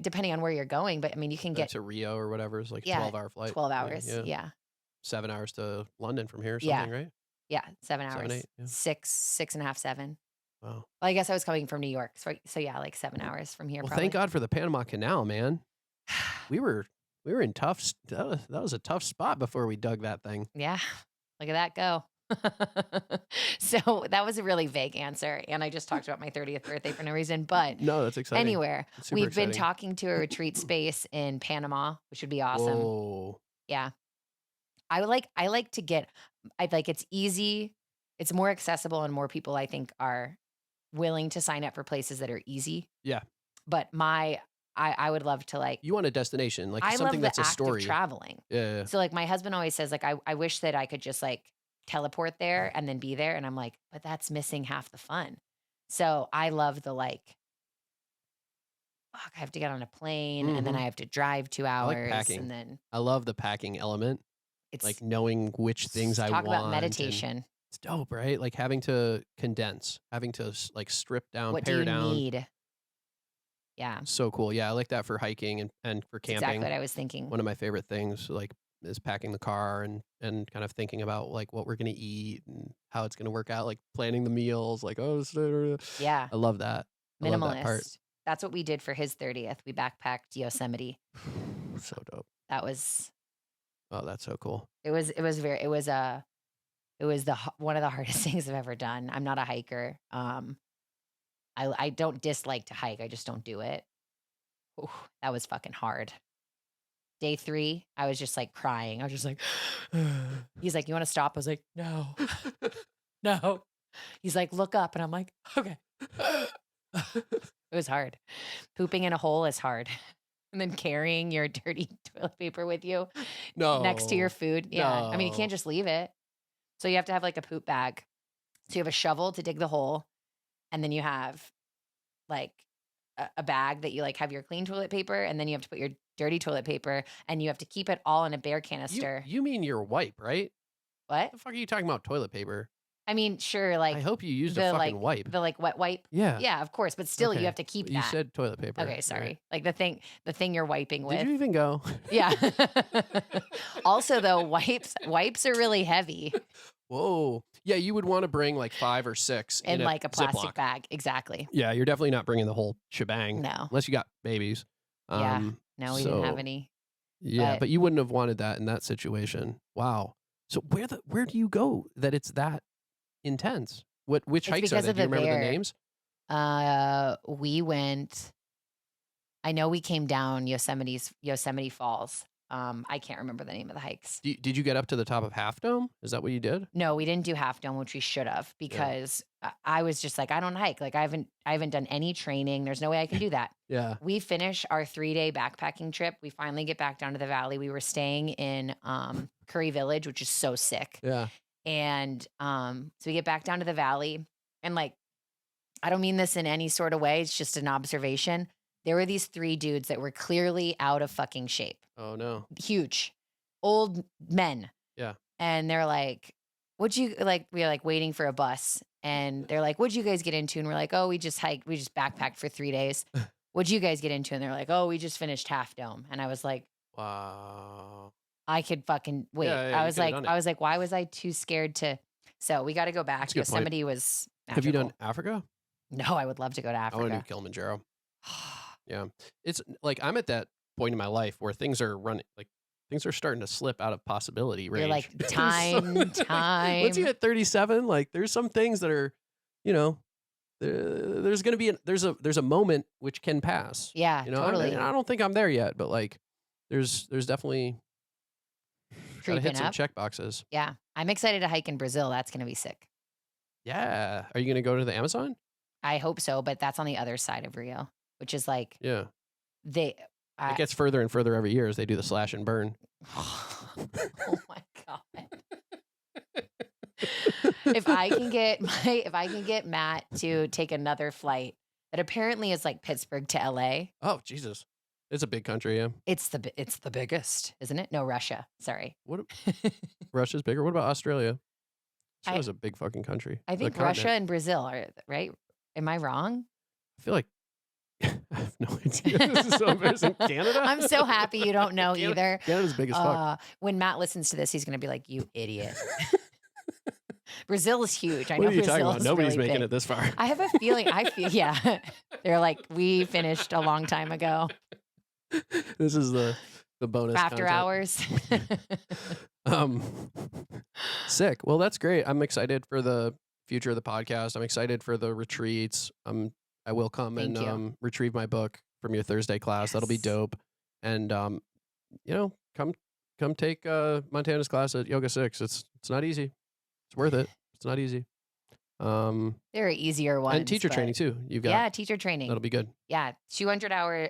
depending on where you're going, but I mean, you can get To Rio or whatever is like Yeah, 12-hour flight. 12 hours. Yeah. Yeah. 7 hours to London from here or Yeah. something, right? Yeah. 7 hours. 7, 8, yeah. 6.5, 7. Wow. Well, I guess I was coming from New York. So yeah, like 7 hours from here. Well, probably. thank God for the Panama Canal, man. We were in tough. That was a tough spot before we dug that thing. Yeah. Look at that go. So that was a really vague answer. And I just talked about my 30th birthday for no reason. But No, that's exciting. anywhere. It's super We've been exciting. talking to a retreat space in Panama, which would be awesome. Whoa. Yeah. I like to get, it's easy. It's more accessible and more people I think are willing to sign up for places that are easy. Yeah. But I would love to like, You want a destination, like I love something the that's a act story. of traveling. Yeah. So like my husband always says like, I wish that I could just like teleport there and then be there. And I'm like, but that's missing half the fun. So I love the like, fuck, I have to get on a plane and then Mhm. I have to drive 2 I like hours packing. and then I love the packing element, it's like knowing which things I talk want. about and meditation. It's dope, right? Like having to condense, having to like strip down, What do pare you down. need? Yeah, So cool. Yeah, I like that for hiking and for that's camping. exactly what I was thinking. One of my favorite things like is packing the car and kind of thinking about like what we're gonna eat and how it's gonna work out, like planning the meals, like Yeah, I love that. I love that part. minimalist. That's what we did for his 30th. We backpacked Yosemite. So dope. That was Oh, that's so cool. it was one of the hardest things I've ever done. I'm not a hiker. I don't dislike to hike. I just don't do it. Ooh, that was fucking hard. Day 3, I was just like crying. I was just like, he's like, you want to stop? I was like, no, no. He's like, look up. And I'm like, okay. It was hard. Pooping in a hole is hard. And then carrying your dirty toilet paper with you next to your No. food. Yeah. I mean, you No. can't just leave it. So you have to have like a poop bag. So you have a shovel to dig the hole. And then you have like a bag that you like have your clean toilet paper. And then you have to put your dirty toilet paper. And you have to keep it all in a bear canister. You mean your wipe, right? What? The fuck are you talking about toilet paper? I mean, sure, I like hope you used a the fucking wipe. the like wet wipe. Yeah. Yeah, of course. But still, Okay. you have to keep But you that. said toilet paper. Okay, right? sorry. Like the thing you're wiping with. Did you even go? Yeah. Also, though, wipes are really heavy Whoa. Yeah, you would want to bring like 5 or 6 in like a plastic Ziploc. bag. Exactly. Yeah, you're definitely not bringing the whole shebang. No. Unless you got babies. Yeah. No, we didn't have so- any. Yeah, but you wouldn't have wanted that in that situation. Wow. So where do you go that it's that intense? Which It's hikes are because they? of Do you the remember the bear. names? We went. I know we came down Yosemite Falls. I can't remember the name of the hikes. Did you get up to the top of Half Dome? Is that what you did? No, we didn't do Half Dome, which we should have, because I was just like, I don't hike. Like I haven't done any training. There's no way I can do that. Yeah. We finish our 3-day backpacking trip. We finally get back down to the valley. We were staying in Curry Village, which is so sick. Yeah. And so we get back down to the valley, and like, I don't mean this in any sort of way. It's just an observation. There were these 3 dudes that were clearly out of fucking shape. Oh no. Huge, old men. Yeah. And they're like, what'd you like? We're like waiting for a bus, and they're like, what'd you guys get into? And we're like, oh, we just hiked. We just backpacked for 3 days. What'd you guys get into? And they're like, oh, we just finished Half Dome. And I was like, Wow. I could fucking wait. Yeah, I you was could've like, done it. I was like, why was I too scared to? So we got to go back. That's a good point. Yosemite was. Have you done magical. Africa? No, I would love to go to I want to do Africa. Kilimanjaro. Yeah. It's like I'm at that point in my life where things are starting to slip out of possibility range. You're like, There's time. Once you hit 37, like there's some things that are, there's going to be there's a moment which can pass. Yeah, totally. I don't think I'm there yet, but like there's definitely gotta hit Creeping some up. check boxes. Yeah, I'm excited to hike in Brazil. That's gonna be sick. Yeah. Are you going to go to the Amazon? I hope so, but that's on the other side of Rio, which is like Yeah. they. It gets further and further every year as they do the slash and burn. Oh my god! If I can get Matt to take another flight that apparently is like Pittsburgh to LA. Oh, Jesus. It's a big country, yeah. It's the biggest, isn't it? No, Russia. Sorry. What Russia's bigger. What about Australia? I- Australia's a big fucking country. I The think Russia continent. and Brazil are right. Am I wrong? I feel like I have no idea. This is so embarrassing. Canada? I'm so happy you don't know Canada- either. Canada's big as fuck. When Matt listens to this, he's going to be like, "You idiot." Brazil is huge. I What know are you Brazil talking about? is Nobody's really making big. it this far. I have a feeling. Yeah. They're like, we finished a long time ago. This is the bonus After content. hours. Sick. Well, that's great. I'm excited for the future of the podcast. I'm excited for the retreats. I will come Thank you. and retrieve my book from your Thursday class. That'll be Yes. dope. And come take Montana's class at Yoga 6. It's not easy. It's worth it. It's not easy. There are easier ones. And teacher but- training too. You've got Yeah, teacher training. that'll be good. Yeah, 200 hour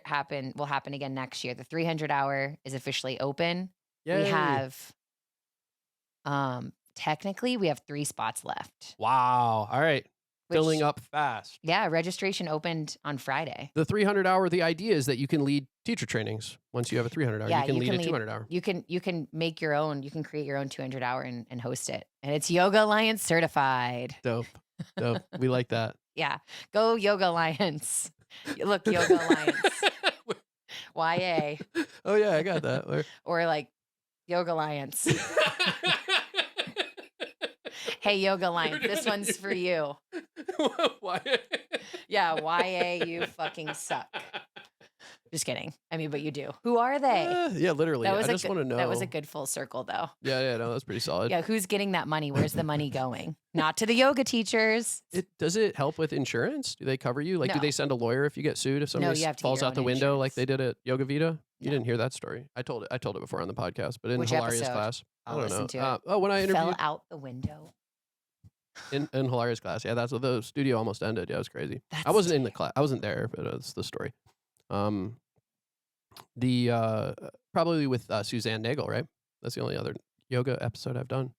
will happen again next year. The 300 hour is officially open. Yay. We have, technically, we have 3 spots left. Wow. All right. which- Filling up fast. Yeah, registration opened on Friday. The 300 hour, the idea is that you can lead teacher trainings once you have a 300 hour. Yeah, you can you lead can a lead- 200 hour. You can make your own. You can create your own 200 hour and host it. And it's Yoga Alliance certified. Dope. Dope. We like that. Yeah, go Yoga Alliance. Look, Yoga Alliance. YA Oh, yeah, I got that. Where- or like Yoga Alliance. Hey, Yoga Alliance, this one's for you. Why? Yeah, YA, you fucking suck. Just kidding. I mean, but you do. Who are they? Yeah, literally. I a just good- want to know. That was a good full circle, though. Yeah, no, that's pretty solid. Yeah, who's getting that money? Where's the money going? Not to the yoga teachers. Does it help with insurance? Do they cover you? Like, do No. they send a lawyer if you get sued if somebody you have to get falls your out the own window like insurance. they did at Yoga Vita? You No. didn't hear that story. I told it before on the podcast, but in Which Hilarious episode? class. I I'll don't know. listen to it. When I Fell interviewed out the window. in Hilarious class. Yeah, that's what the studio almost ended. Yeah, it was crazy. I That's wasn't in the class. I wasn't there, but that's the story. Probably with Suzanne Nagel, right? That's the only other yoga episode I've done.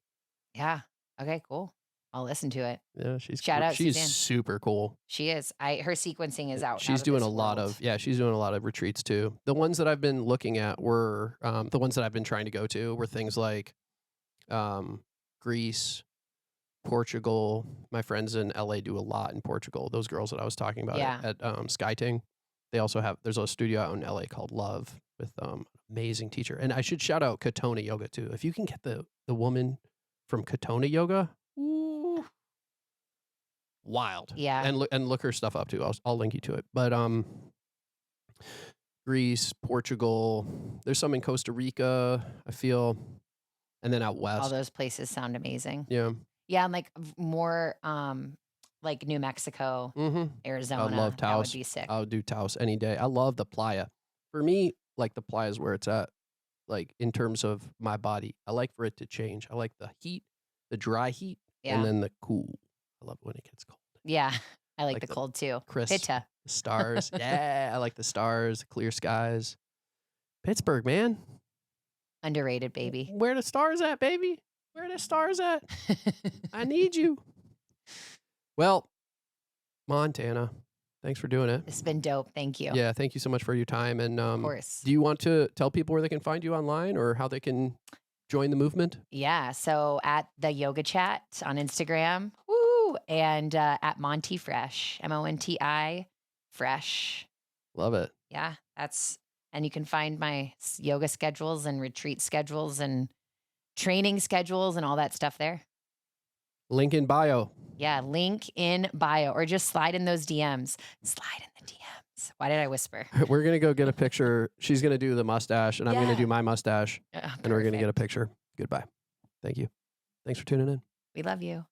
Yeah. Okay, cool. I'll listen to it. Yeah, she's Shout out she's Suzanne. super cool. She is. Her sequencing is out. She's doing a lot of she's doing a lot of retreats too. The ones that I've been looking at were the ones that I've been trying to go to were things like Greece, Portugal. My friends in LA do a lot in Portugal. Those girls that I was talking about at Skyting. They also have there's a studio out in LA called Love with amazing teacher. And I should shout out Katona Yoga too. If you can get the woman from Katona Yoga, ooh, wild. Yeah. And look her stuff up too. I'll link you to it. But Greece, Portugal, there's some in Costa Rica, I feel, and then out west. All those places sound amazing. Yeah. Yeah, and like more like New Mexico, Arizona. I love Taos. That would be sick. I would do Taos any day. I love the playa. For me, like the playa is where it's at. Like in terms of my body, I like for it to change. I like the heat, the dry heat, and then the cool. I love when it gets cold. Yeah, I like the cold too. Crisp, Pitta. the stars. Yeah, I like the stars, the clear skies. Pittsburgh, man. Underrated, baby. Where the stars at, baby? Where the stars at? I need you. Well, Montana, thanks for doing it. It's been dope. Thank you. Yeah, thank you so much for your time. And Of course. do you want to tell people where they can find you online or how they can join the movement? Yeah. So at the Yoga Chat on Instagram, woo, and at Monty Fresh, MONTI Fresh. Love it. Yeah, and you can find my yoga schedules and retreat schedules and training schedules and all that stuff there. Link in bio. Yeah, link in bio, or just slide in those DMs. Slide in the DMs. Why did I whisper? We're going to go get a picture. She's going to do the mustache, and I'm going to do my mustache, and we're going to get a picture. Goodbye. Thank you. Thanks for tuning in. We love you.